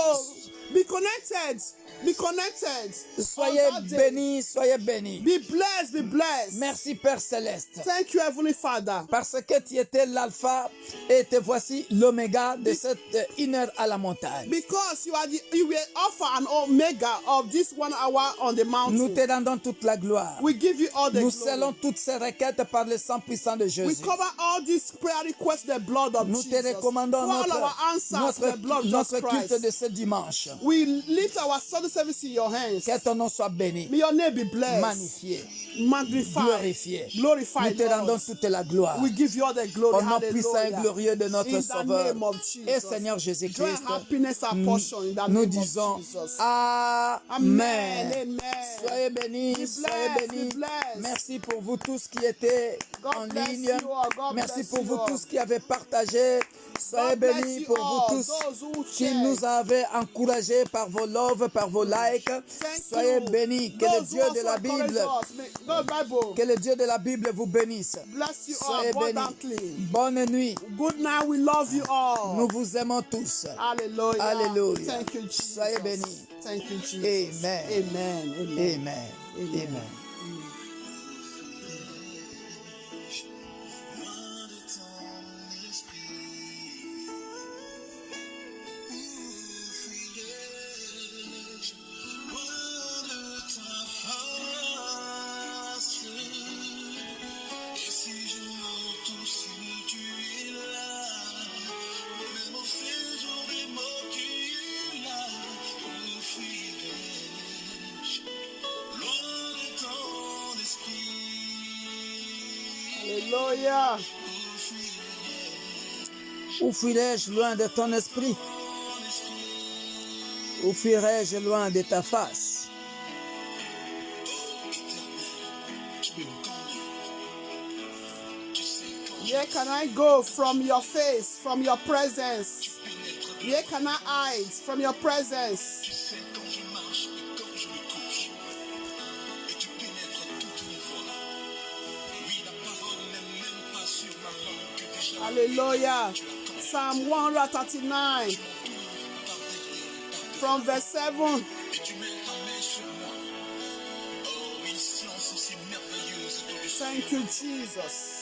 S2: be connected. Be connected.
S1: Soyez bénis.
S2: Be blessed.
S1: Merci Père Céleste.
S2: Thank you, Heavenly Father.
S1: Parce que tu étais l'alpha et te voici l'oméga de cette 1 heure à la montagne.
S2: Because you were Alpha and Omega of this 1 hour on the mountain.
S1: Nous te rendons toute la gloire.
S2: We give you all the
S1: Nous
S2: glory.
S1: scellons toutes ces requêtes par le sang puissant de Jésus.
S2: We cover all these prayer requests the blood of
S1: Nous
S2: Jesus.
S1: te recommandons
S2: All our answers, the blood of Jesus
S1: notre culte
S2: Christ.
S1: de ce dimanche.
S2: We lift our Sunday service in your hands.
S1: Que ton nom soit béni,
S2: May your name be blessed,
S1: magnifié,
S2: magnified,
S1: Nous
S2: glorified.
S1: te rendons
S2: Lord.
S1: toute la gloire.
S2: We give you all the glory.
S1: Au nom puissant et
S2: Hallelujah.
S1: glorieux de notre
S2: In the
S1: Sauveur
S2: name of
S1: et
S2: Jesus.
S1: Seigneur
S2: Joy
S1: Jésus-Christ,
S2: and happiness are portion in the
S1: nous
S2: name
S1: disons
S2: of Jesus.
S1: Amen.
S2: Amen.
S1: Soyez bénis,
S2: Be
S1: soyez
S2: blessed,
S1: bénis.
S2: be blessed.
S1: Merci pour vous tous qui étaient
S2: God
S1: en
S2: bless
S1: ligne.
S2: you all. God
S1: Merci
S2: bless
S1: pour
S2: you
S1: vous
S2: all.
S1: tous qui avez partagé. Soyez
S2: God bless
S1: bénis
S2: you
S1: pour
S2: all.
S1: vous tous
S2: Those who
S1: qui
S2: shared.
S1: nous avez encouragés par vos loves, par vos likes.
S2: Thank
S1: Soyez
S2: you.
S1: bénis. Que le
S2: Those who
S1: Dieu de
S2: also
S1: la
S2: encourage
S1: Bible,
S2: us. May God Bible
S1: que le Dieu de la Bible vous bénisse.
S2: bless you all
S1: Soyez bénis.
S2: abundantly.
S1: Bonne nuit.
S2: Good night. We love you all.
S1: Nous vous aimons tous.
S2: Hallelujah.
S1: Alléluia.
S2: Thank you, Jesus.
S1: Soyez bénis.
S2: Thank you, Jesus.
S1: Amen.
S2: Amen. Amen.
S1: Amen. Amen.
S2: Hallelujah.
S1: Où fuirai-je loin de ton esprit? Où fuirai-je loin de ta face?
S2: Where can I go from your face, from your presence? Where can I hide from your presence? Hallelujah. Psalm 139 from verse 7. Thank you, Jesus.